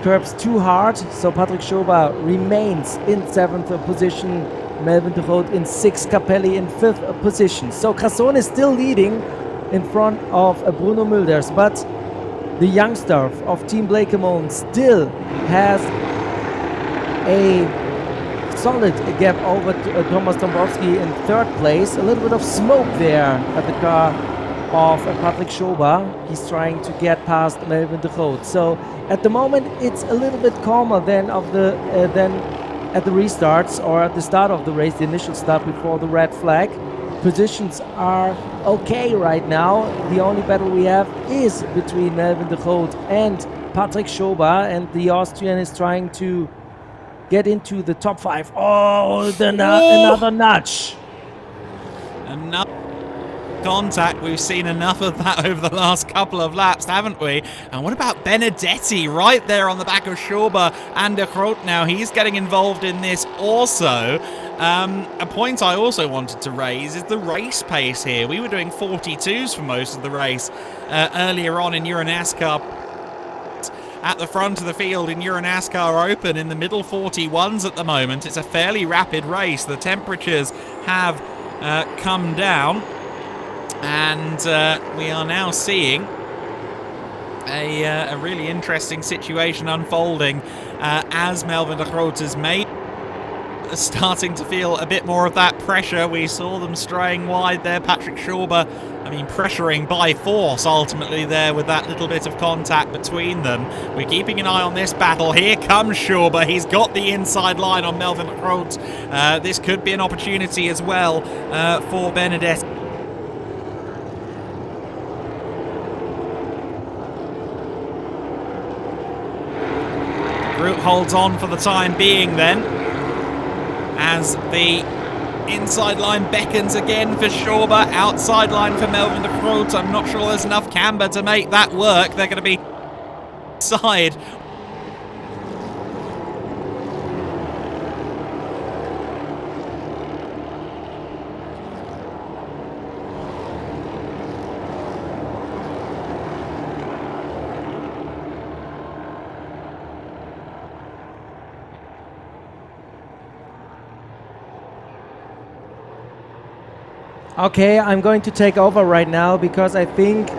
S19: curbs too hard. So Patrick Schauber remains in 7th position. Melvin de Groot in 6th, Capelli in 5th position. So Crasson is still leading in front of Bruno Mulders, but the youngster of Team Blakemon still has a solid gap over Thomas Dombrowski in 3rd place. A little bit of smoke there at the car of Patrick Schauber. He's trying to get past Melvin de Groot. So at the moment it's a little bit calmer than at the restarts or at the start of the race, the initial start before the red flag. Positions are okay right now. The only battle we have is between Melvin de Groot and Patrick Schauber, and the Austrian is trying to get into the top 5. Oh, another nudge.
S5: contact. We've seen enough of that over the last couple of laps, haven't we? And what about Benedetti right there on the back of Schauber and De Groot now? He's getting involved in this also. A point I also wanted to raise is the race pace here. We were doing 42s for most of the race earlier on in Euro NASCAR. At the front of the field in Euro NASCAR Open, in the middle 41s at the moment. It's a fairly rapid race. The temperatures have come down, and we are now seeing a really interesting situation unfolding as Melvin de Groot has made starting to feel a bit more of that pressure. We saw them straying wide there. Patrick Schauber, I mean, pressuring by force ultimately there with that little bit of contact between them. We're keeping an eye on this battle. Here comes Schauber. He's got the inside line on Melvin de Groot. This could be an opportunity as well for Benedetti. Groot holds on for the time being then, as the inside line beckons again for Schauber, outside line for Melvin de Groot. I'm not sure there's enough camber to make that work. They're going to be side.
S19: Okay, I'm going to take over right now because I think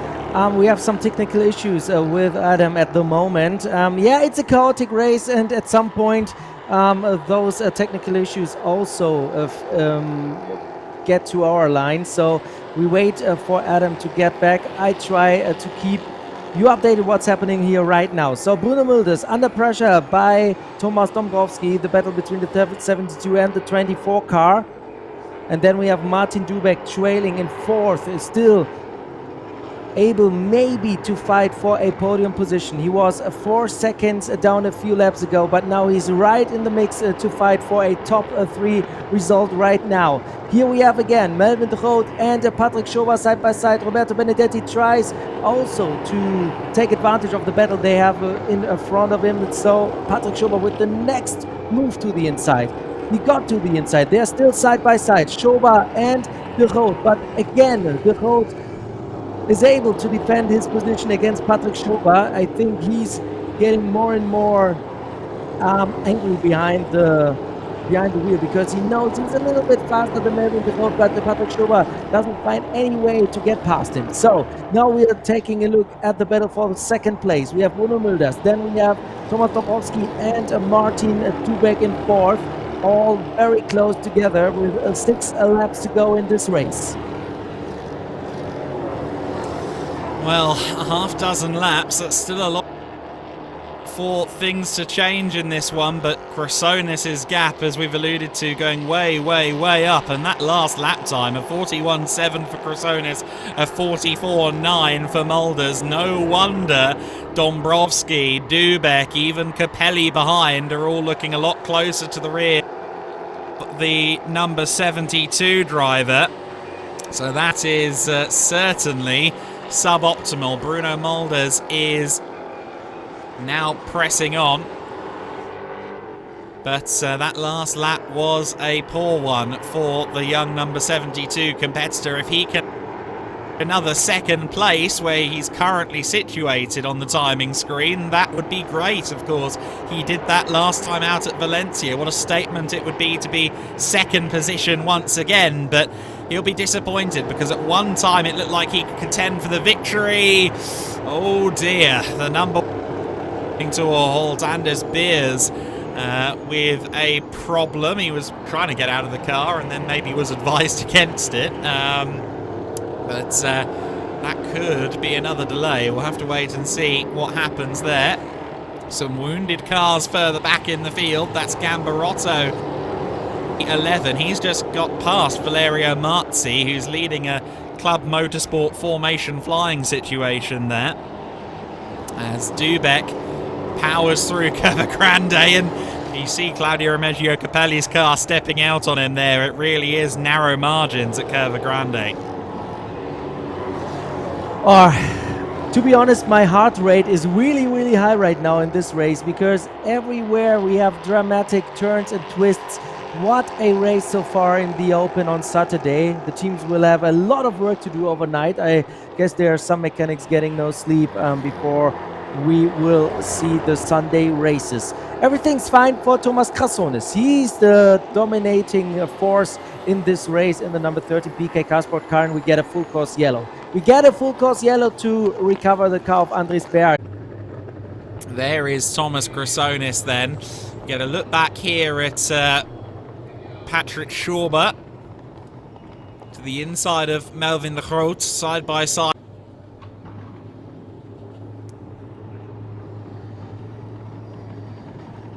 S19: we have some technical issues with Adam at the moment. Yeah, it's a chaotic race, and at some point those technical issues also get to our line. So we wait for Adam to get back. I try to keep you updated what's happening here right now. So Bruno Mulder under pressure by Tomasz Dąbrowski, the battle between the 72 and the 24 car. And then we have Martin Dubek trailing in fourth, is still able maybe to fight for a podium position. He was 4 seconds down a few laps ago, but now he's right in the mix to fight for a top 3 result right now. Here we have again Melvin de Groot and Patrick Schauber side by side. Roberto Benedetti tries also to take advantage of the battle they have in front of him. So Patrick Schauber with the next move to the inside. He got to the inside. They're still side by side, Schauber and de Groot. But again, de Groot is able to defend his position against Patrick Schauber. I think he's getting more and more angry behind the wheel because he knows he's a little bit faster than Melvin de Groot, but Patrick Schauber doesn't find any way to get past him. So now we are taking a look at the battle for the second place. We have Bruno Mulders, then we have Tomasz Dąbrowski and Martin Dubek in fourth. All very close together with 6 laps to go in this race.
S5: Well, a half dozen laps, that's still a lot for things to change in this one, but Chrysonis' gap, as we've alluded to, going way, way, way up, and that last lap time, a 41.7 for Chrysonis, a 44.9 for Mulders. No wonder Dąbrowski, Dubek, even Capelli behind are all looking a lot closer to the rear. The number 72 driver, so that is certainly suboptimal. Bruno Mulders is now pressing on, but that last lap was a poor one for the young number 72 competitor. If he can another second place where he's currently situated on the timing screen, that would be great. Of course, he did that last time out at Valencia. What a statement it would be to be second position once again, but he'll be disappointed because at one time it looked like he could contend for the victory. Oh dear, the number to a halt. Anders Beers with a problem. He was trying to get out of the car and then maybe was advised against it. But that could be another delay. We'll have to wait and see what happens there. Some wounded cars further back in the field. That's Gambarotto, 11. He's just got past Valerio Marzi, who's leading a club motorsport formation flying situation there. As Dubek powers through Curva Grande, and you see Claudio Remeggio Capelli's car stepping out on him there. It really is narrow margins at Curva Grande.
S19: To be honest, my heart rate is really, really high right now in this race because everywhere we have dramatic turns and twists. What a race so far in the Open on Saturday. The teams will have a lot of work to do overnight. I guess there are some mechanics getting no sleep before we will see the Sunday races. Everything's fine for Thomas Krassones. He's the dominating force in this race in the number 30 PK Car Sport car, and we get a full course yellow. We get a full course yellow to recover the car of Andries Berg.
S5: There is Thomas Krassones then. Get a look back here at Patrick Schauber to the inside of Melvin de Groot, side by side.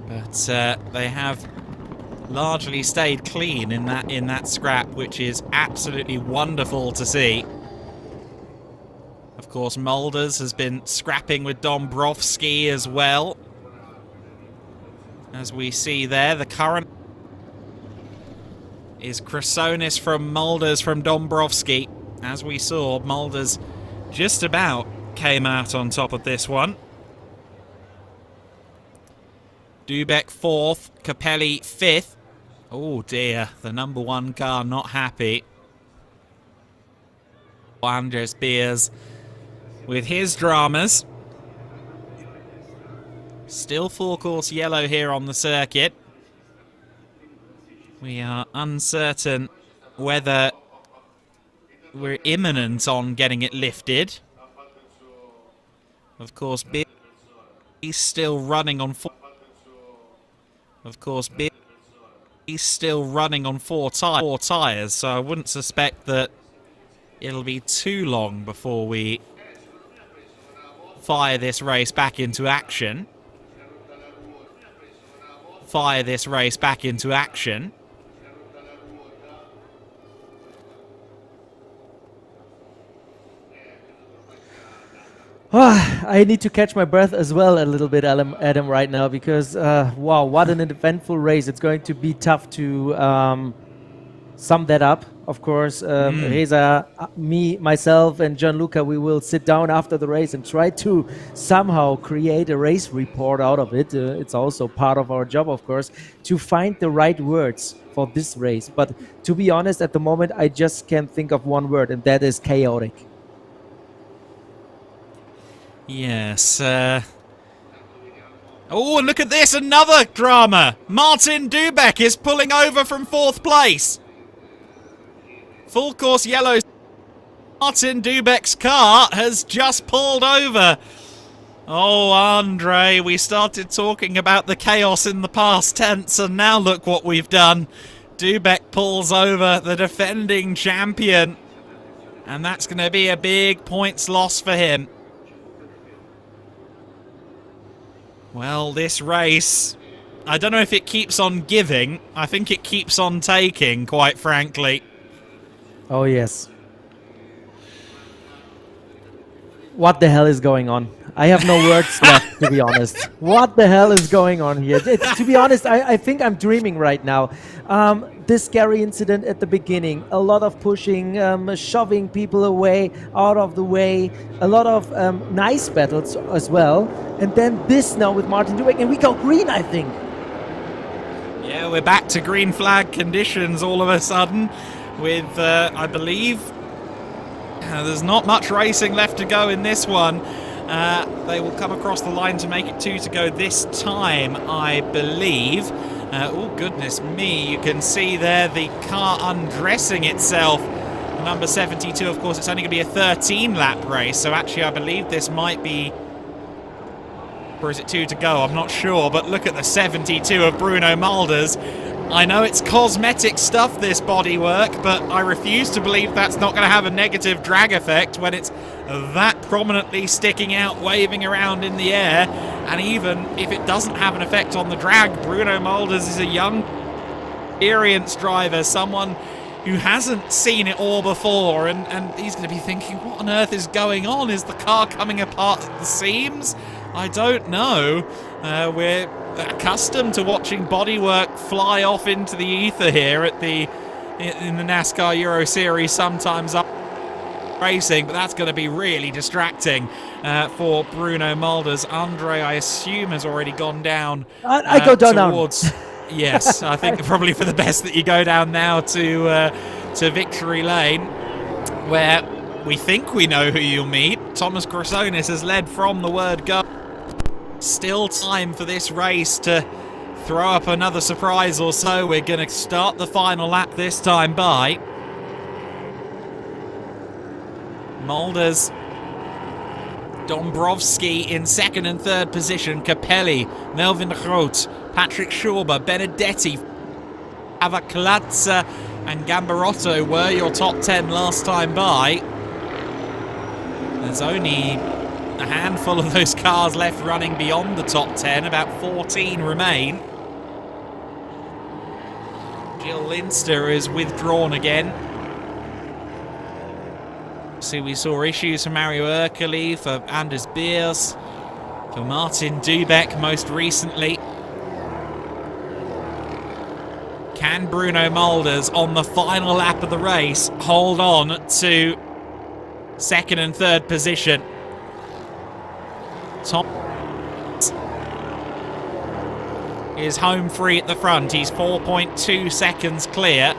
S5: But they have largely stayed clean in that scrap, which is absolutely wonderful to see. Of course, Mulders has been scrapping with Dąbrowski as well. As we see there, the current is Krassones from Mulders from Dąbrowski. As we saw, Mulders just about came out on top of this one. Dubek 4th, Capelli 5th. Oh dear, the number 1 car not happy. Andres Beers with his dramas. Still full course yellow here on the circuit. We are uncertain whether we're imminent on getting it lifted. Of course, he's still running on four. Of course, he's still running on four tires, so I wouldn't suspect that it'll be too long before we fire this race back into action. Fire this race back into action.
S19: I need to catch my breath as well a little bit, Adam, right now, because wow, what an eventful race. It's going to be tough to sum that up. Of course, Reza, me, myself, and Gianluca, we will sit down after the race and try to somehow create a race report out of it. It's also part of our job, of course, to find the right words for this race. But to be honest, at the moment, I just can't think of one word, and that is chaotic.
S5: Yes. Oh, and look at this, another drama. Martin Dubek is pulling over from 4th place. Full course yellow. Martin Dubek's car has just pulled over. Oh, Andre, we started talking about the chaos in the past tense, and now look what we've done. Dubek pulls over the defending champion, and that's going to be a big points loss for him. Well, this race, I don't know if it keeps on giving. I think it keeps on taking, quite frankly.
S19: Oh, yes. What the hell is going on? I have no words left, to be honest. What the hell is going on here? To be honest, I think I'm dreaming right now. This scary incident at the beginning, a lot of pushing, shoving people away, out of the way, a lot of nice battles as well. And then this now with Martin Dubek, and we go green, I think.
S5: Yeah, we're back to green flag conditions all of a sudden with, I believe, there's not much racing left to go in this one. They will come across the line to make it 2 to go this time, I believe. Oh, goodness me, you can see there the car undressing itself. Number 72, of course, it's only going to be a 13-lap race, so actually I believe this might be... Or is it 2 to go? I'm not sure, but look at the 72 of Bruno Mulders. I know it's cosmetic stuff, this bodywork, but I refuse to believe that's not going to have a negative drag effect when it's that prominently sticking out, waving around in the air. And even if it doesn't have an effect on the drag, Bruno Mulders is a young, experienced driver, someone who hasn't seen it all before, and he's going to be thinking, what on earth is going on? Is the car coming apart at the seams? I don't know. We're accustomed to watching bodywork fly off into the ether here at in the NASCAR Euro Series, sometimes up racing, but that's going to be really distracting for Bruno Mulders. Andre, I assume, has already gone down.
S19: I go down
S5: towards.
S19: now.
S5: Yes, I think probably for the best that you go down now to Victory Lane, where we think we know who you'll meet. Thomas Chrysonis has led from the word go. Still time for this race to throw up another surprise or so. We're going to start the final lap this time by Mulders, Dombrovski in second and third position, Capelli, Melvin Groot, Patrick Schauber, Benedetti, Avaklatza and Gambarotto were your top 10 last time by. There's only a handful of those cars left running beyond the top 10, about 14 remain. Jill Linster is withdrawn again. See, we saw issues for Mario Ercoli, for Anders Beers, for Martin Dubeck most recently. Can Bruno Mulders, on the final lap of the race, hold on to second and third position? Tom is home free at the front. He's 4.2 seconds clear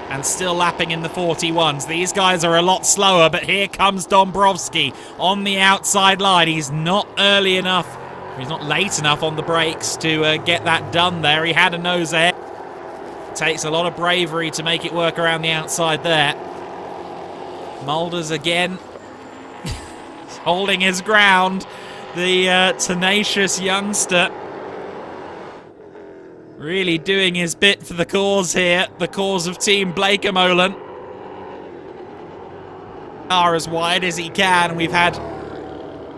S5: and still lapping in the 41s. These guys are a lot slower, but here comes Dombrovski on the outside line. He's not early enough, he's not late enough on the brakes to get that done there. He had a nose ahead. Takes a lot of bravery to make it work around the outside there. Mulders again holding his ground. The tenacious youngster really doing his bit for the cause here, the cause of Team Blakemolen. Are as wide as he can. We've had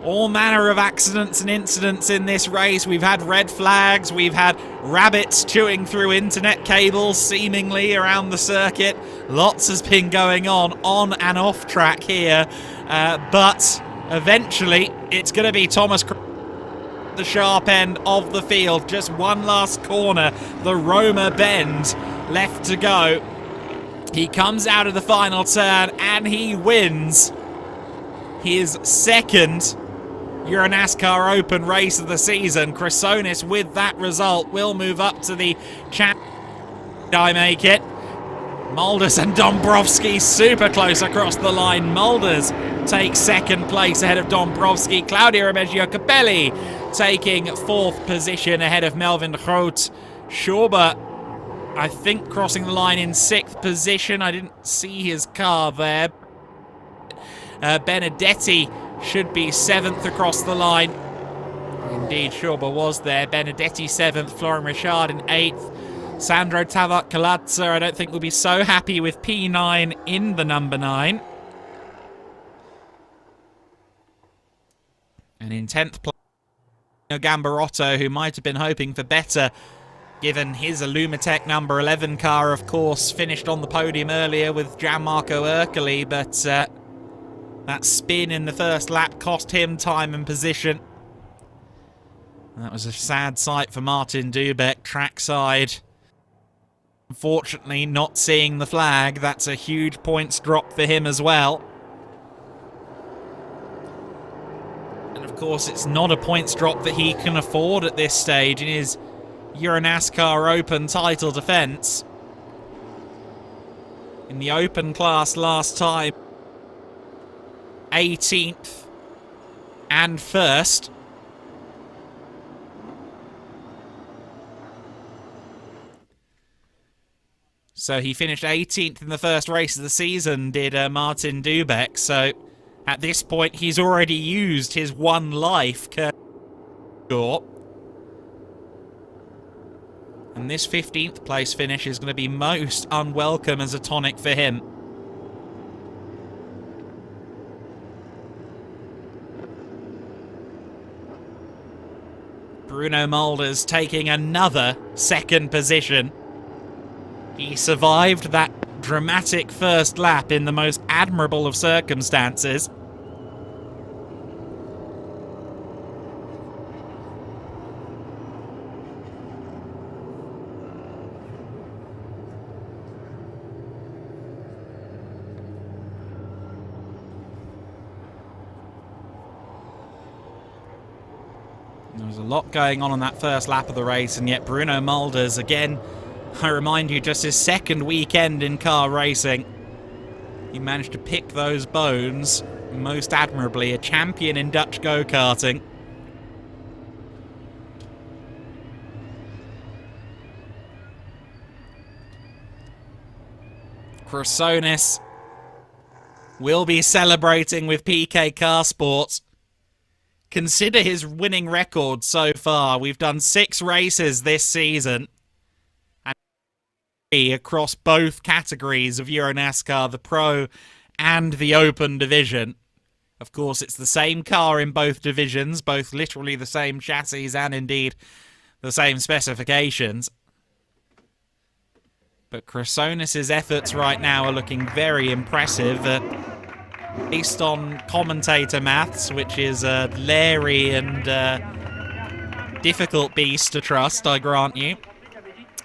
S5: all manner of accidents and incidents in this race. We've had red flags, we've had rabbits chewing through internet cables seemingly around the circuit. Lots has been going on and off track here, but eventually it's going to be Thomas the sharp end of the field. Just one last corner, the Roma bend left to go. He comes out of the final turn and he wins his second Euro NASCAR Open race of the season. Chrysonis, with that result, will move up to the champ. I make it. Mulders and Dombrovski super close across the line. Mulders takes second place ahead of Dombrovski. Claudio Remeggio Capelli taking fourth position ahead of Melvin Groot. Schauber, I think, crossing the line in sixth position. I didn't see his car there. Benedetti should be seventh across the line. Indeed, Schauber was there. Benedetti seventh, Florian Richard in eighth. Sandro Tavac-Kalazza, I don't think will be so happy with P9 in the number 9. And in 10th place, Gambarotto, who might have been hoping for better, given his Illumitech number 11 car, of course, finished on the podium earlier with Gianmarco Ercoli, but that spin in the first lap cost him time and position. That was a sad sight for Martin Dubeck, trackside. Unfortunately, not seeing the flag, that's a huge points drop for him as well. And of course, it's not a points drop that he can afford at this stage in his Euro NASCAR Open title defence. In the Open class last time, 18th and 1st. So he finished 18th in the first race of the season, did Martin Dubeck. So at this point, he's already used his one life. And this 15th place finish is going to be most unwelcome as a tonic for him. Bruno Mulders taking another second position. He survived that dramatic first lap in the most admirable of circumstances. There was a lot going on that first lap of the race, and yet Bruno Mulders, again, I remind you, just his second weekend in car racing, he managed to pick those bones most admirably. A champion in Dutch go-karting. Chrysonis will be celebrating with PK Car Sports. Consider his winning record so far. We've done 6 races this season. And across both categories of Euro NASCAR, the Pro and the Open division. Of course, it's the same car in both divisions, both literally the same chassis and indeed the same specifications. But Chrysonis' efforts right now are looking very impressive. Based on commentator maths, which is a leery and difficult beast to trust, I grant you,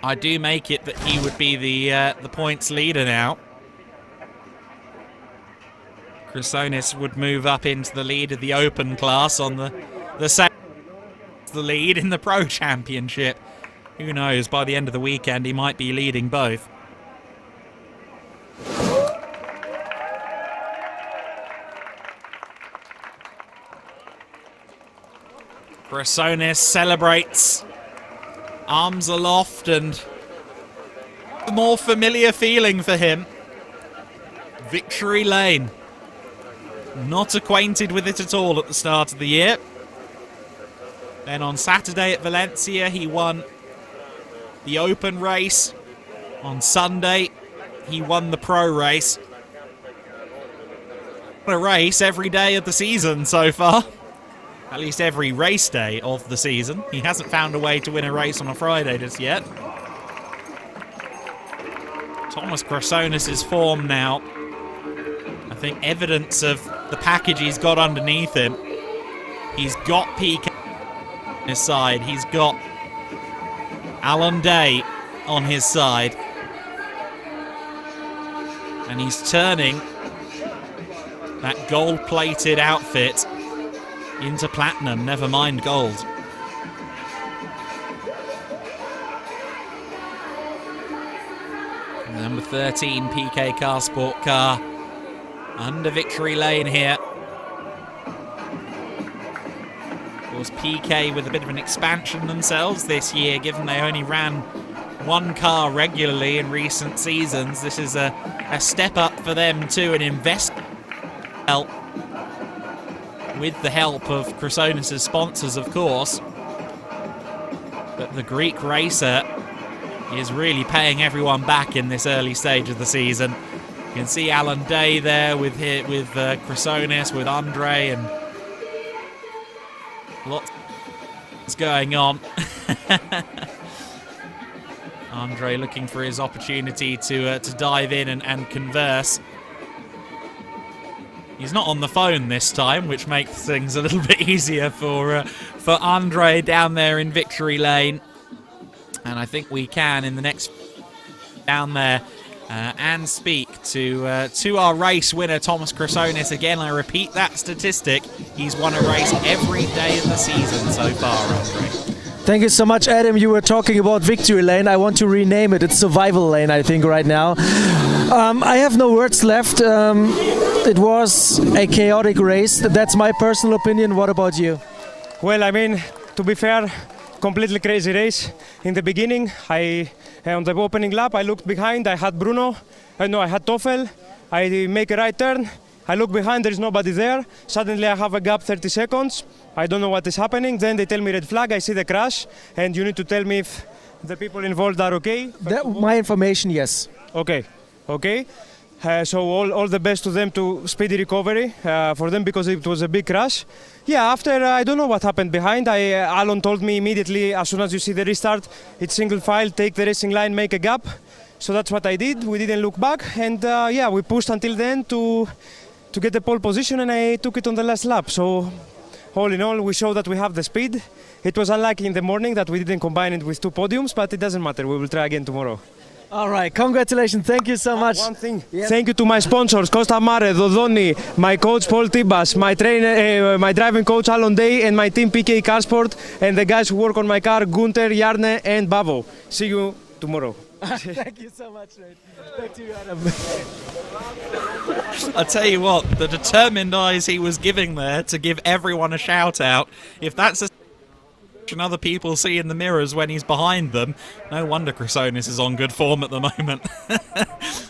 S5: I do make it that he would be the points leader now. Chrysonis would move up into the lead of the Open class on the lead in the Pro Championship. Who knows, by the end of the weekend he might be leading both. Chrysonis celebrates, arms aloft, and a more familiar feeling for him. Victory Lane. Not acquainted with it at all at the start of the year. Then on Saturday at Valencia, he won the Open race. On Sunday, he won the Pro race. A race every day of the season so far. At least every race day of the season. He hasn't found a way to win a race on a Friday just yet. Thomas Chrysonis' form now, I think evidence of the package he's got underneath him. He's got PK on his side. He's got Alan Day on his side. And he's turning that gold-plated outfit into platinum, never mind gold. Number 13 PK Car Sport car under Victory Lane here. Of course, PK with a bit of an expansion themselves this year, given they only ran one car regularly in recent seasons. This is a step up for them too, an investment help, with the help of Chrysonis' sponsors, of course. But the Greek racer is really paying everyone back in this early stage of the season. You can see Alan Day there with Chrysonis, with Andre, and lots going on. Andre looking for his opportunity to dive in and converse. He's not on the phone this time, which makes things a little bit easier for Andre down there in Victory Lane. And I think we can, in the next down there, and speak to our race winner, Thomas Chrysonis. Again, I repeat that statistic. He's won a race every day of the season so far, Andre.
S6: Thank you so much, Adam. You were talking about Victory Lane. I want to rename it. It's Survival Lane, I think, right now. I have no words left. It was a chaotic race. That's my personal opinion. What about you?
S2: Well, I mean, to be fair, completely crazy race. In the beginning, on the opening lap, I looked behind. I had Bruno. I had Toffel. I make a right turn. I look behind, there is nobody there. Suddenly I have a gap 30 seconds. I don't know what is happening. Then they tell me red flag, I see the crash, and you need to tell me if the people involved are okay.
S6: My information, yes.
S2: Okay. So all the best to them, to speedy recovery for them, because it was a big crash. Yeah, after, I don't know what happened behind. Alan told me immediately, as soon as you see the restart, it's single file, take the racing line, make a gap. So that's what I did. We didn't look back, and yeah, we pushed until the end to get the pole position, and I took it on the last lap. So all in all, we show that we have the speed. It was unlucky in the morning that we didn't combine it with 2 podiums, but it doesn't matter. We will try again tomorrow.
S6: All right, congratulations. Thank you so much.
S2: One thing. Yes. Thank you to my sponsors, Costa Mare, Dodoni, my coach Paul Tibas, my trainer, my driving coach Alon Day, and my team PK Carsport, and the guys who work on my car, Gunter, Jarne, and Bavo. See you tomorrow.
S6: Thank you so much, mate. Back to you, Adam.
S5: I tell you what, the determined eyes he was giving there to give everyone a shout out. If that's a and other people see in the mirrors when he's behind them, no wonder Chrysonis is on good form at the moment.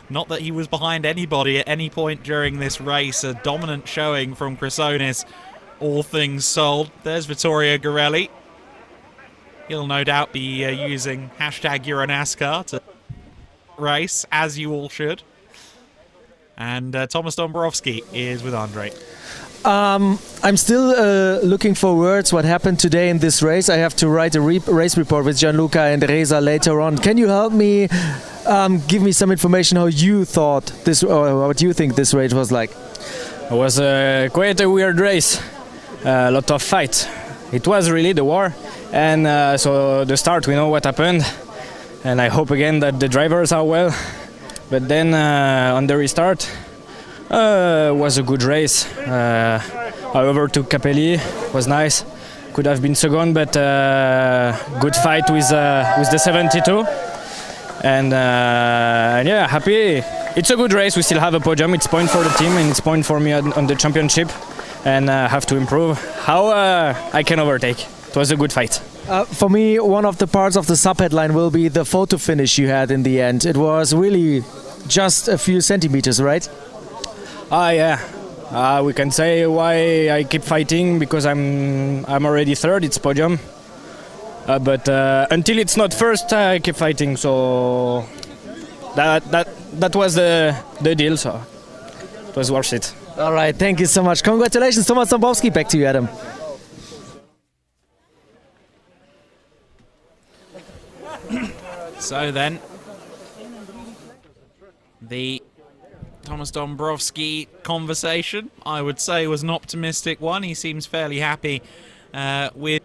S5: Not that he was behind anybody at any point during this race. A dominant showing from Chrysonis, all things sold. There's Vittorio Garelli. He'll no doubt be using hashtag EuroNASCAR to race, as you all should. And Thomas Dombrowski is with Andre.
S6: I'm still looking for words what happened today in this race. I have to write a race report with Gianluca and Reza later on. Can you help me, give me some information how you thought this, or what you think this race was like?
S7: It was quite a weird race, a lot of fight. It was really the war, and so the start we know what happened, and I hope again that the drivers are well. But then on the restart, was a good race. I overtook Capelli, was nice. Could have been second, but good fight with the 72. And yeah, happy. It's a good race. We still have a podium. It's point for the team and it's point for me on the championship. And have to improve how I can overtake. It was a good fight.
S6: For me, one of the parts of the sub-headline will be the photo finish you had in the end. It was really just a few centimeters, right?
S7: Yeah. We can say why I keep fighting, because I'm already third. It's podium. But until it's not first, I keep fighting. So that was the deal. So it was worth it.
S6: All right. Thank you so much. Congratulations, Thomas Dombrowski. Back to you, Adam.
S5: So then, the Thomas Dombrowski conversation, I would say, was an optimistic one. He seems fairly happy with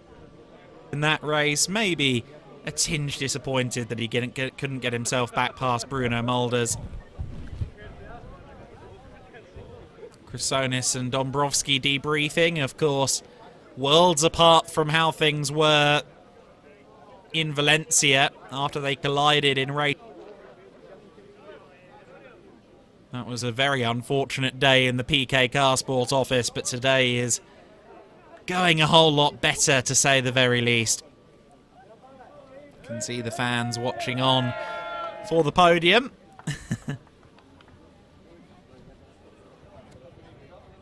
S5: in that race. Maybe a tinge disappointed that he couldn't get himself back past Bruno Mulders. Chrysonis and Dombrowski debriefing, of course, worlds apart from how things were in Valencia after they collided in race. That was a very unfortunate day in the PK Carsport office, but today is going a whole lot better, to say the very least. You can see the fans watching on for the podium.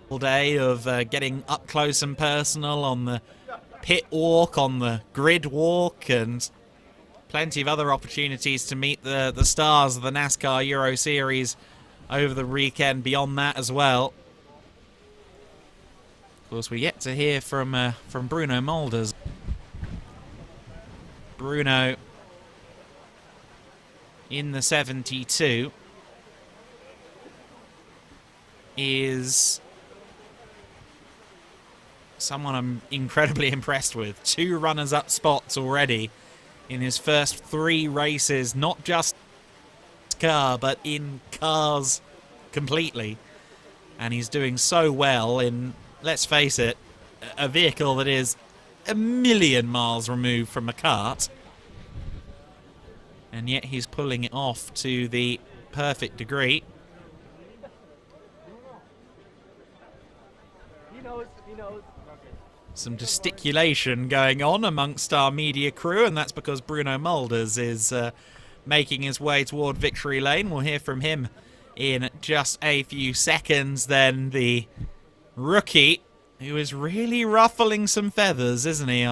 S5: All day of getting up close and personal on the pit walk, on the grid walk, and plenty of other opportunities to meet the stars of the NASCAR Euro Series over the weekend beyond that as well. Of course, we get to hear from Bruno Mulders. Bruno in the 72 is someone I'm incredibly impressed with. 2 runners-up spots already in his first 3 races, not just car, but in cars completely. And he's doing so well in, let's face it, a vehicle that is a million miles removed from a kart. And yet he's pulling it off to the perfect degree.
S6: He knows.
S5: Some gesticulation going on amongst our media crew, and that's because Bruno Mulders is making his way toward victory lane. We'll hear from him in just a few seconds. Then the rookie, who is really ruffling some feathers, isn't he?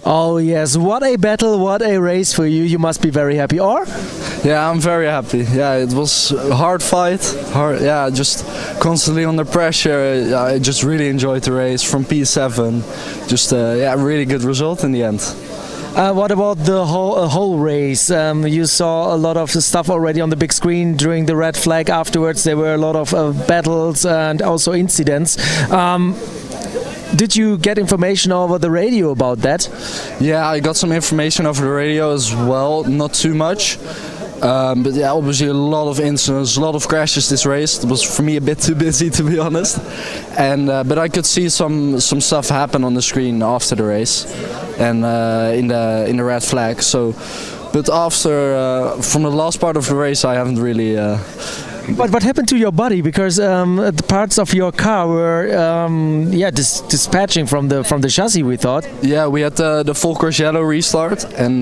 S6: Oh yes, what a battle, what a race for you. You must be very happy, or?
S18: Yeah, I'm very happy. Yeah, it was a hard fight. Yeah, just constantly under pressure. I just really enjoyed the race from P7. Just yeah, really good result in the end.
S6: What about the whole race? You saw a lot of stuff already on the big screen during the red flag. Afterwards, there were a lot of battles and also incidents. Did you get information over the radio about that?
S18: Yeah, I got some information over the radio as well, not too much. But yeah, obviously a lot of incidents, a lot of crashes this race. It was for me a bit too busy, to be honest. And but I could see some stuff happen on the screen after the race, and in the red flag. So, but after from the last part of the race, I haven't really.
S6: But what happened to your body? Because the parts of your car were dispatching from the chassis, we thought.
S18: Yeah, we had the full Courgello restart, and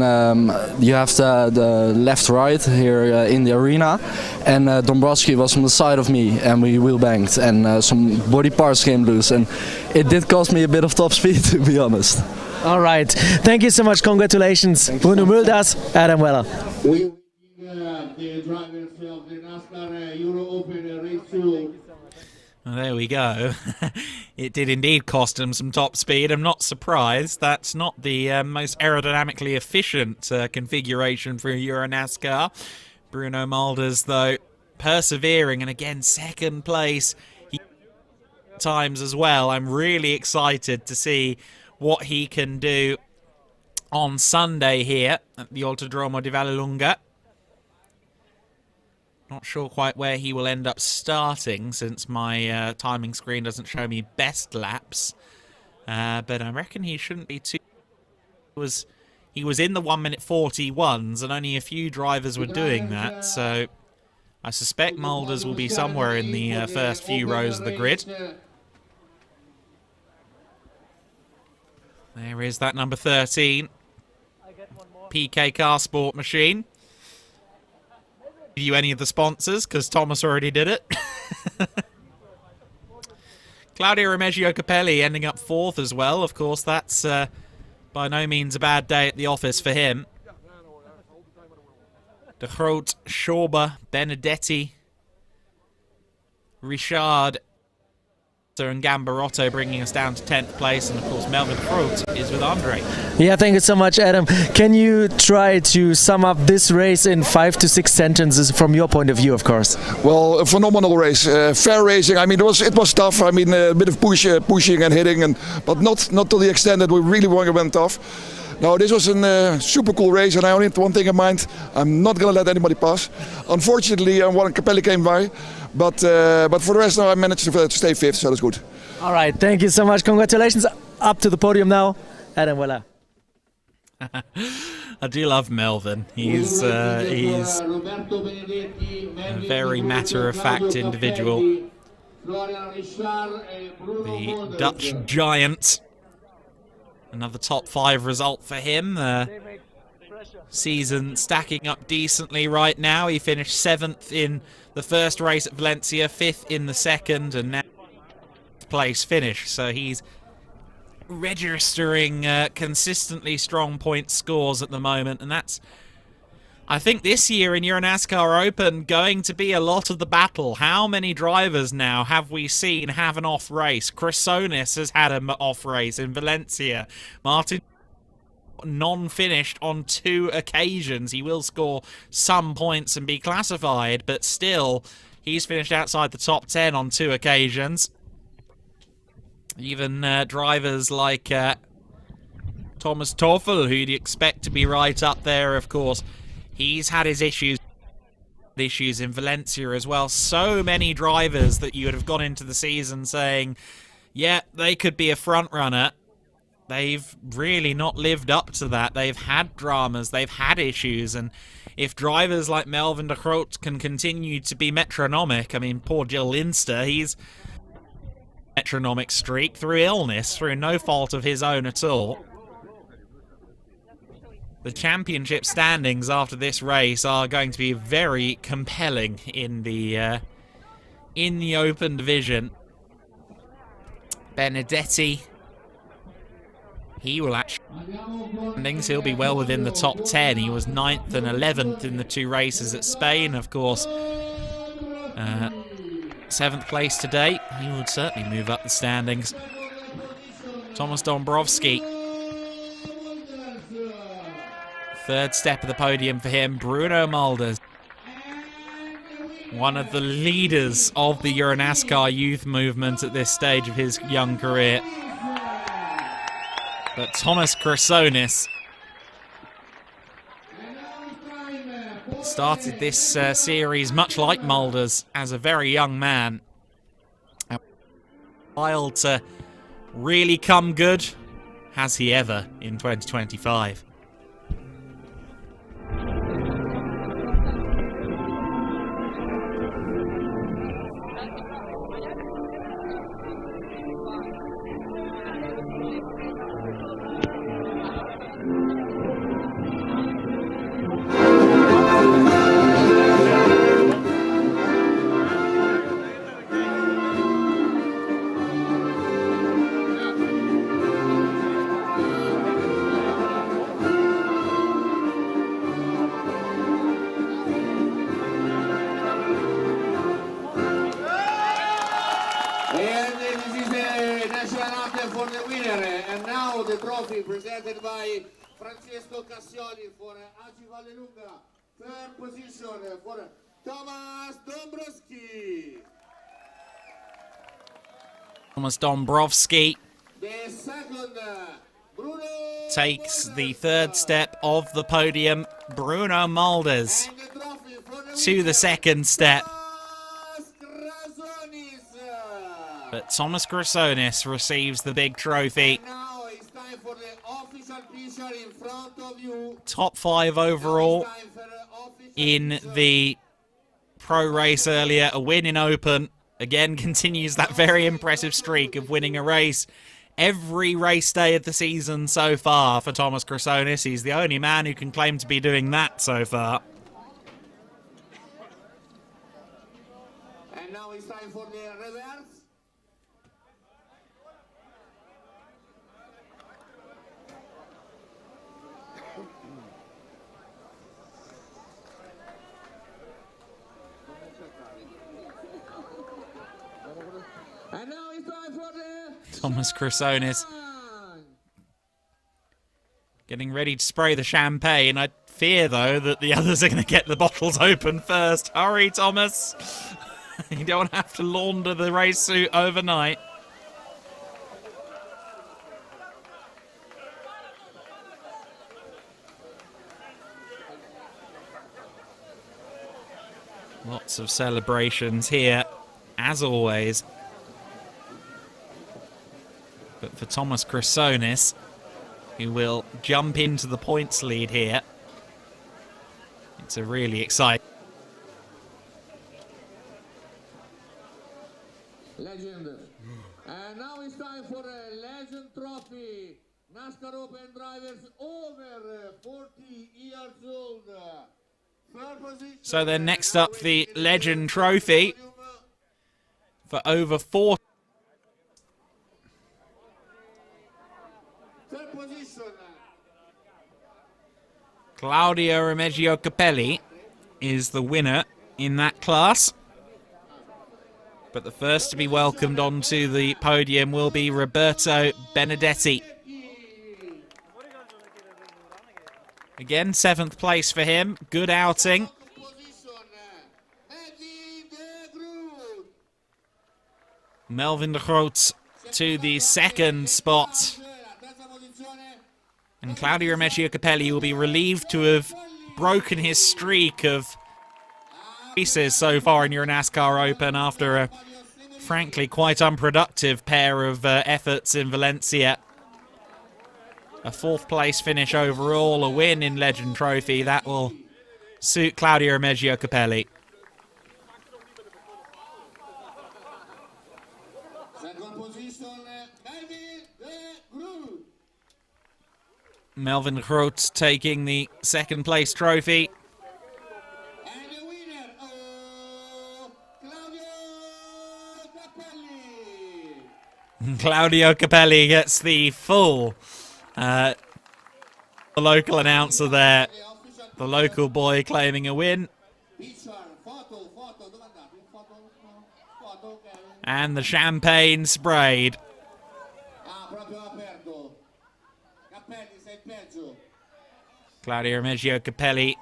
S18: you have the left-right here in the arena, and Dombrowski was on the side of me, and we wheel banged, and some body parts came loose, and it did cost me a bit of top speed, to be honest.
S6: All right, thank you so much. Congratulations, Bruno Mulder, Adam Weller.
S14: The drivers of the NASCAR Euro Open Race 2.
S5: Well, there we go. It did indeed cost him some top speed. I'm not surprised. That's not the most aerodynamically efficient configuration for Euro NASCAR. Bruno Mulders, though, persevering, and again, second place times as well. I'm really excited to see what he can do on Sunday here at the Autodromo di Vallelunga. Not sure quite where he will end up starting, since my timing screen doesn't show me best laps. But I reckon he shouldn't be too... He was in the 1 minute 41s, and only a few drivers were doing that. So I suspect Mulders will be somewhere in the first few rows of the grid. There is that number 13. PK Car Sport machine. You any of the sponsors, because Thomas already did it. Claudio Remeggio Capelli ending up 4th as well. Of course, that's by no means a bad day at the office for him. De Groot, Schauber, Benedetti, Richard, and Gambarotto bringing us down to 10th place, and of course Melvin Groot is with Andre.
S6: Yeah, thank you so much, Adam. Can you try to sum up this race in 5 to 6 sentences from your point of view, of course?
S16: Well, a phenomenal race, fair racing. I mean, it was tough. I mean, a bit of pushing and hitting, but not to the extent that we really went off. No, this was a super cool race, and I only have one thing in mind: I'm not going to let anybody pass. Unfortunately, one Capelli came by. But for the rest, I managed to stay 5th, so that's good.
S6: All right, thank you so much. Congratulations. Up to the podium now, Adam Weller.
S5: I do love Melvin. He's a very matter-of-fact individual. The Dutch giant. Another top 5 result for him. Season stacking up decently right now. He finished 7th in the first race at Valencia, 5th in the second, and now place finish. So he's registering consistently strong point scores at the moment, and that's, I think, this year in Euro NASCAR Open going to be a lot of the battle. How many drivers now have we seen have an off race? Chrysonis has had an off race in Valencia. Martin non-finished on 2 occasions. He will score some points and be classified, but still he's finished outside the top 10 on 2 occasions. Even drivers like Thomas Toffel, who you'd expect to be right up there, of course, he's had his issues in Valencia as well. So many drivers that you would have gone into the season saying, yeah, they could be a front runner. They've really not lived up to that. They've had dramas, they've had issues, and if drivers like Melvin de Groot can continue to be metronomic, I mean, poor Jill Linster, he's metronomic streak through illness, through no fault of his own at all. The championship standings after this race are going to be very compelling in the open division. Benedetti, he will actually he'll be well within the top 10. He was 9th and 11th in the 2 races at Spain, of course. 7th place today. He would certainly move up the standings. Thomas Dombrowski. 3rd step of the podium for him. Bruno Mulders, one of the leaders of the Euro NASCAR youth movement at this stage of his young career. But Thomas Chrysonis started this series much like Mulders as a very young man. A while to really come good. Has he ever in 2025?
S14: Presented by Francesco Cassioli for Autodromo di Vallelunga. Third position for Thomas Dombrowski.
S5: Thomas Dombrowski
S14: The second, Bruno
S5: takes the third step of the podium. Bruno Mulders to the second step. But Thomas Grasonis receives the big trophy. Top 5 overall in the pro race earlier. A win in Open. Again, continues that very impressive streak of winning a race every race day of the season so far for Thomas Grasonis. He's the only man who can claim to be doing that so far.
S14: And now it's time for the reverse. And now it's time for the
S5: Thomas Grasonis getting ready to spray the champagne. I fear, though, that the others are going to get the bottles open first. Hurry, Thomas. You don't have to launder the race suit overnight. Lots of celebrations here, as always. But for Thomas Grasonis, who will jump into the points lead here, it's a really exciting.
S14: Legend. And now it's time for a Legend Trophy. NASCAR Open drivers over 40 years old. Third position.
S5: So then next up, the Legend Trophy for over 40.
S14: Third position.
S5: Claudio Remeggio Capelli is the winner in that class. But the first to be welcomed onto the podium will be Roberto Benedetti. Again, 7th place for him. Good outing. Melvin de Groot to the 2nd spot. And Claudio Remeggio Capelli will be relieved to have broken his streak of races so far in Euro NASCAR Open after a frankly quite unproductive pair of efforts in Valencia. A 4th place finish overall, a win in Legend Trophy. That will suit Claudio Remeggio Capelli.
S14: Second position, Melvin de Groot.
S5: Melvin Groot taking the 2nd place trophy.
S14: And the winner, Claudio Capelli.
S5: Claudio Capelli gets the full the local announcer there. The local boy claiming a win. And the champagne sprayed. Claudio Remeggio Capelli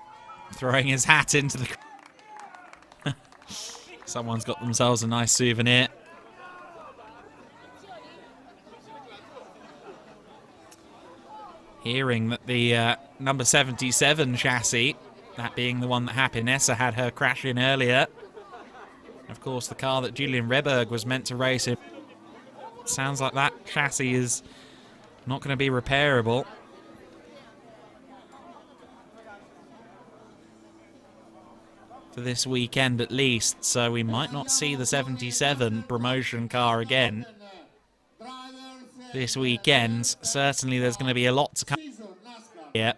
S5: throwing his hat into the... Someone's got themselves a nice souvenir. Hearing that the number 77 chassis That being the one that Happinessa had her crash in earlier. Of course, the car that Julian Reberg was meant to race in. Sounds like that chassis is not going to be repairable. For this weekend at least, so we might not see the 77 promotion car again this weekend. Certainly there's going to be a lot to come here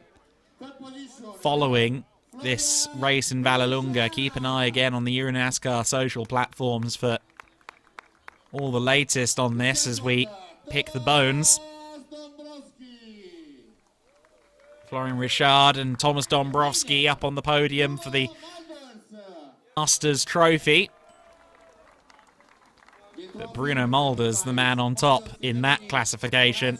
S5: following this race in Vallelunga. Keep an eye again on the Euro NASCAR social platforms for all the latest on this as we pick the bones. Florian Richard and Thomas Dombrowski up on the podium for the Masters Trophy. But Bruno Mulder's the man on top in that classification.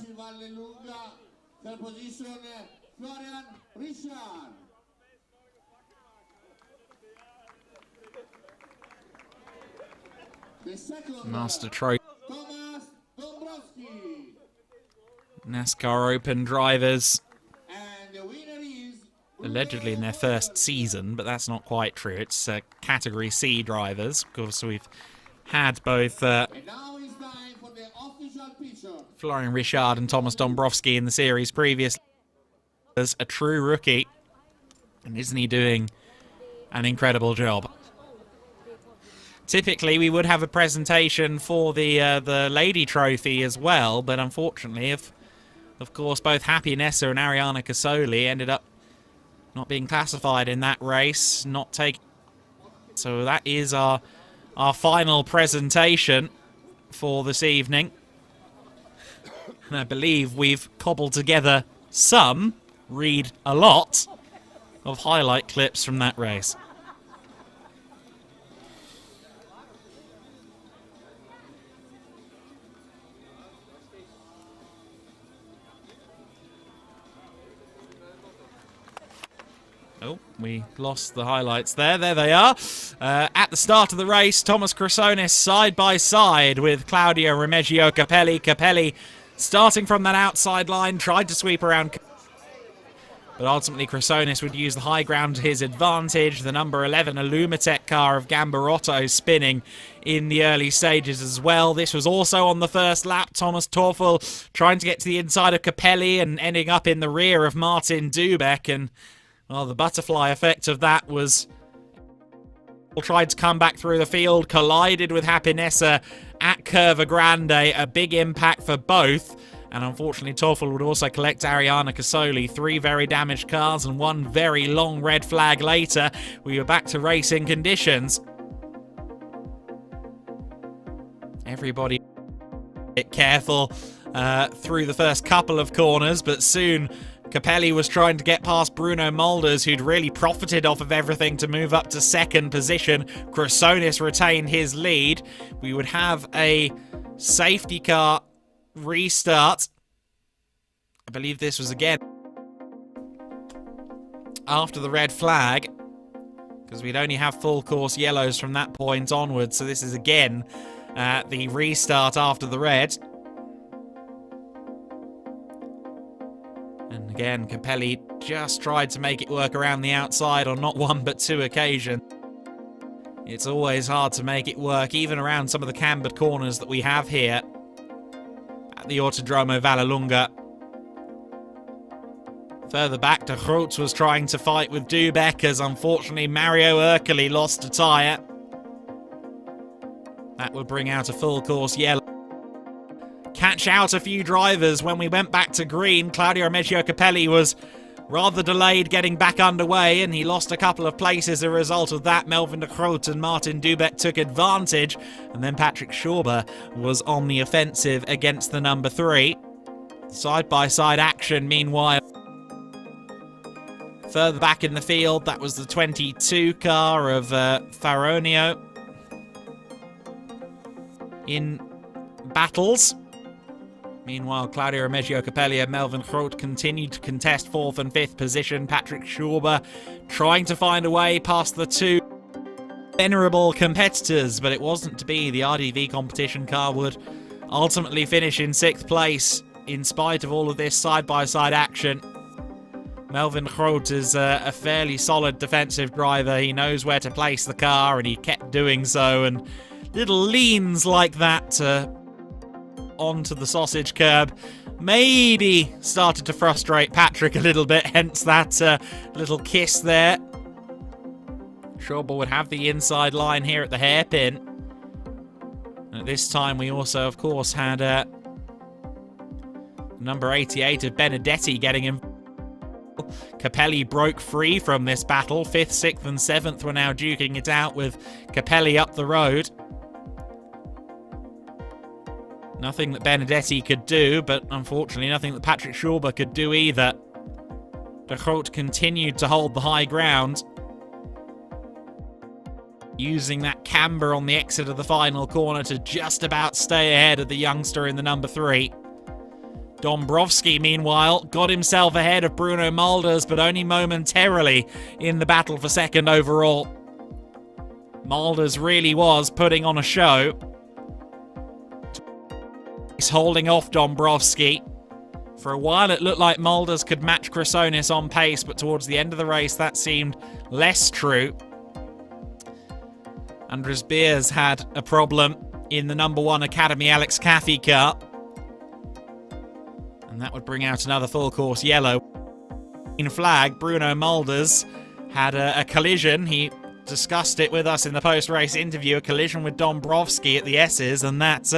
S5: Master Trophy. NASCAR Open drivers. Allegedly in their first season, but that's not quite true. It's Category C drivers. Of course, we've had both Florian Richard and Thomas Dombrowski in the series previously as a true rookie. And isn't he doing an incredible job? Typically, we would have a presentation for the Lady Trophy as well, but unfortunately, of course, both Happinessa and Ariana Casoli ended up not being classified in that race, not taking. So that is our final presentation for this evening. And I believe we've cobbled together some, read a lot, of highlight clips from that race. Oh, we lost the highlights there. There they are. At the start of the race, Thomas Chrysonis side by side with Claudio Remeggio Capelli. Capelli starting from that outside line, tried to sweep around. But ultimately, Chrysonis would use the high ground to his advantage. The number 11 Illumitec car of Gambarotto spinning in the early stages as well. This was also on the first lap. Thomas Teufel trying to get to the inside of Capelli and ending up in the rear of Martin Dubeck. And well, the butterfly effect of that was tried to come back through the field, collided with Happinessa at Curva Grande, a big impact for both. And unfortunately, Teufel would also collect Ariana Casoli. 3 very damaged cars and 1 very long red flag later. We were back to racing conditions. Everybody a bit careful through the first couple of corners, but soon Capelli was trying to get past Bruno Mulders, who'd really profited off of everything to move up to second position. Chrysonis retained his lead. We would have a safety car restart. I believe this was again after the red flag, because we'd only have full course yellows from that point onwards. So this is again the restart after the red. And again, Capelli just tried to make it work around the outside on not 1 but 2 occasions. It's always hard to make it work, even around some of the cambered corners that we have here at the Autodromo Vallelunga. Further back, De Groot was trying to fight with Dubeck, as unfortunately Mario Urkeli lost a tyre. That would bring out a full course yellow. Catch out a few drivers when we went back to green. Claudio Remeggio Capelli was rather delayed getting back underway, and he lost a couple of places as a result of that. Melvin de Groot and Martin Dubeck took advantage, and then Patrick Schauber was on the offensive against the number 3. Side-by-side action, meanwhile. Further back in the field, that was the 22 car of Faronio in battles. Meanwhile, Claudio Remeggio Capelli and Melvin Groot continued to contest 4th and 5th position. Patrick Schauber trying to find a way past the 2 venerable competitors, but it wasn't to be. The RDV competition car would ultimately finish in 6th place in spite of all of this side-by-side action. Melvin Groot is a fairly solid defensive driver. He knows where to place the car, and he kept doing so, and little leans like that onto the sausage curb maybe started to frustrate Patrick a little bit, hence that little kiss there. Schauber would have the inside line here at the hairpin. And at this time we also, of course, had number 88 of Benedetti getting him. Capelli broke free from this battle. 5th, 6th and 7th were now duking it out with Capelli up the road. Nothing that Benedetti could do, but unfortunately nothing that Patrick Schauber could do either. De Groot continued to hold the high ground, using that camber on the exit of the final corner to just about stay ahead of the youngster in the number 3. Dombrowski, meanwhile, got himself ahead of Bruno Mulders, but only momentarily in the battle for second overall. Mulders really was putting on a show. He's holding off Dombrowski. For a while it looked like Mulders could match Chrysonis on pace, but towards the end of the race that seemed less true. Andres Beers had a problem in the number 1 Academy Alex Caffey car. And that would bring out another full course yellow. In flag, Bruno Mulders had a collision. He discussed it with us in the post-race interview, a collision with Dombrowski at the S's, and that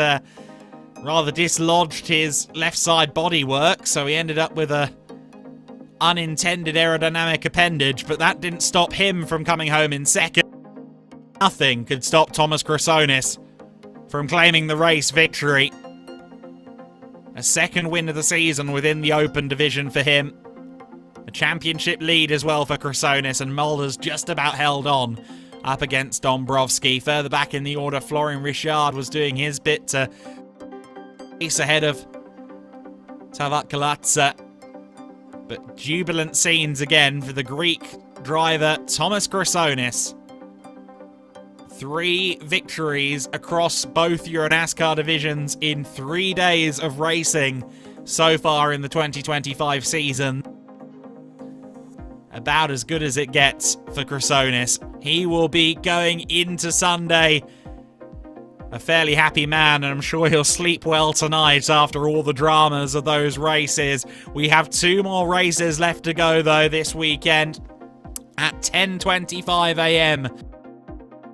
S5: rather dislodged his left side bodywork, so he ended up with a unintended aerodynamic appendage, but that didn't stop him from coming home in second. Nothing could stop Thomas Chrysonis from claiming the race victory. A second win of the season within the Open division for him. A championship lead as well for Chrysonis, and Mulders just about held on up against Dombrowski. Further back in the order, Florian Richard was doing his bit to race ahead of Tavat Kalatsa. But jubilant scenes again for the Greek driver Thomas Chrysonis. 3 victories across both Euro NASCAR divisions in 3 days of racing so far in the 2025 season. About as good as it gets for Chrysonis. He will be going into Sunday a fairly happy man, and I'm sure he'll sleep well tonight after all the dramas of those races. We have 2 more races left to go though this weekend. At 10:25 a.m.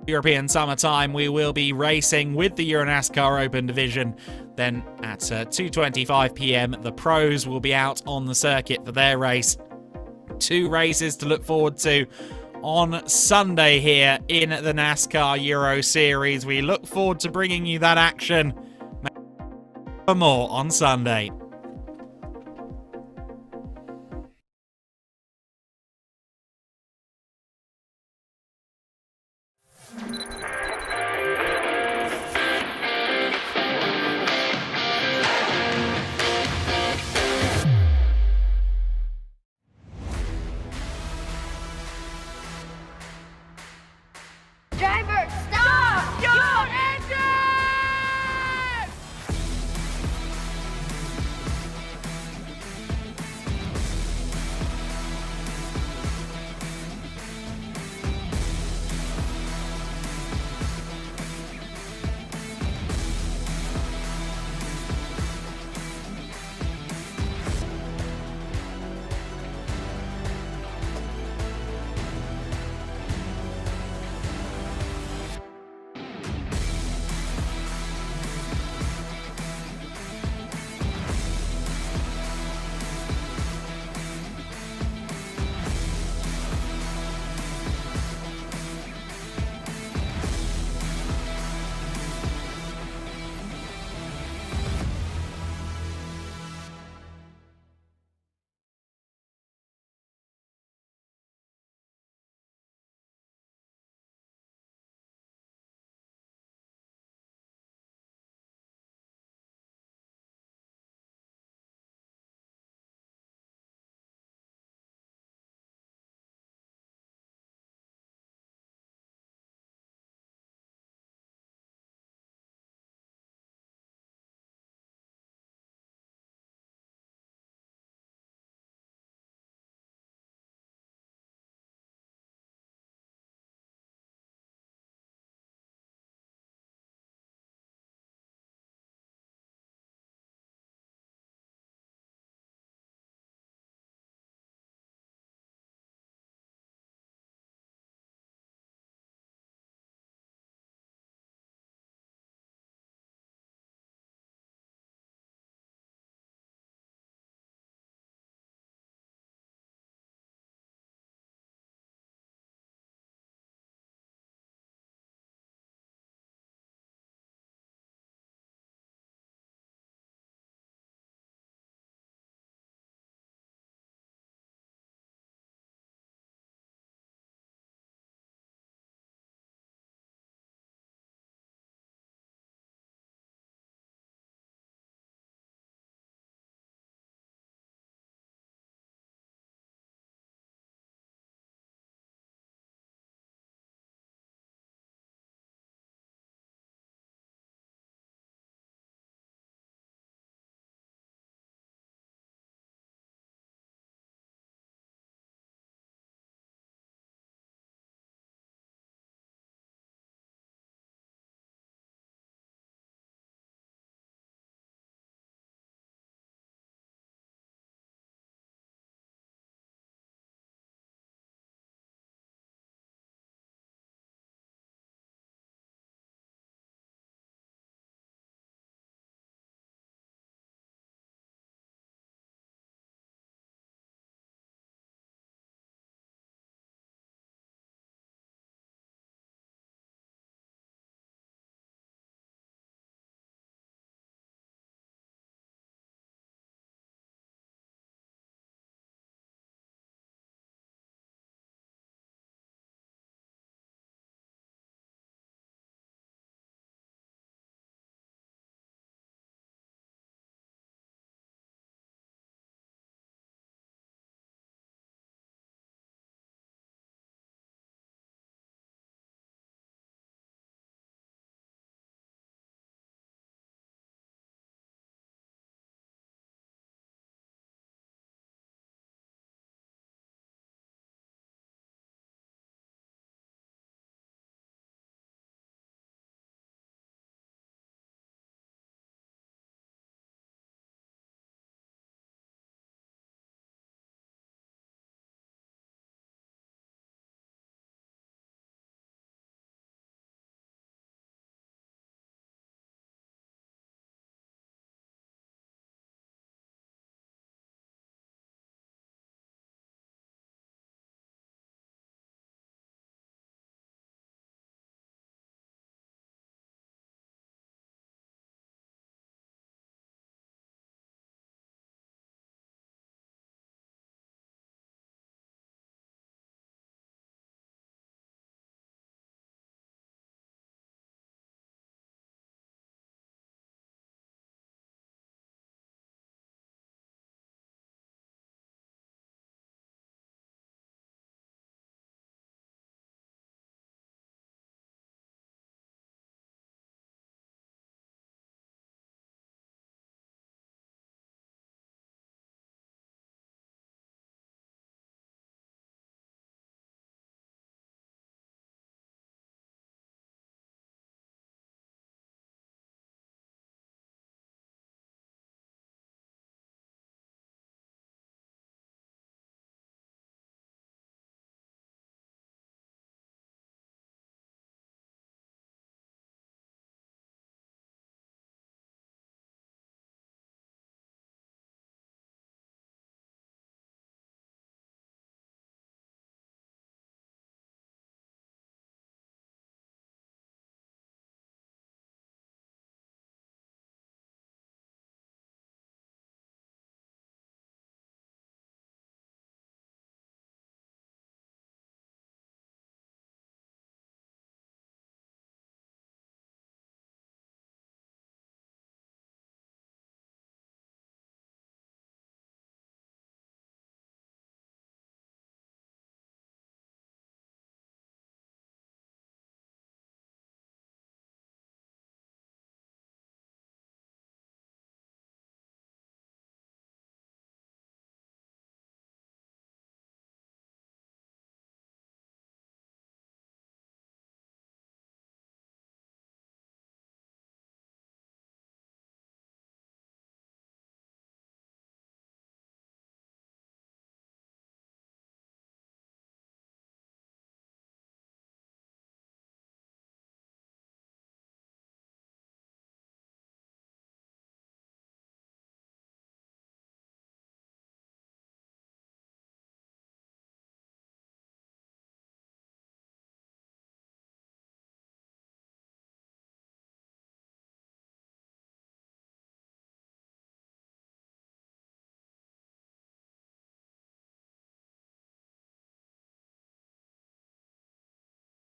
S5: European summertime, we will be racing with the Euro NASCAR Open division. Then at 2:25 p.m, the pros will be out on the circuit for their race. 2 races to look forward to on Sunday here in the NASCAR Euro Series. We look forward to bringing you that action for more on Sunday.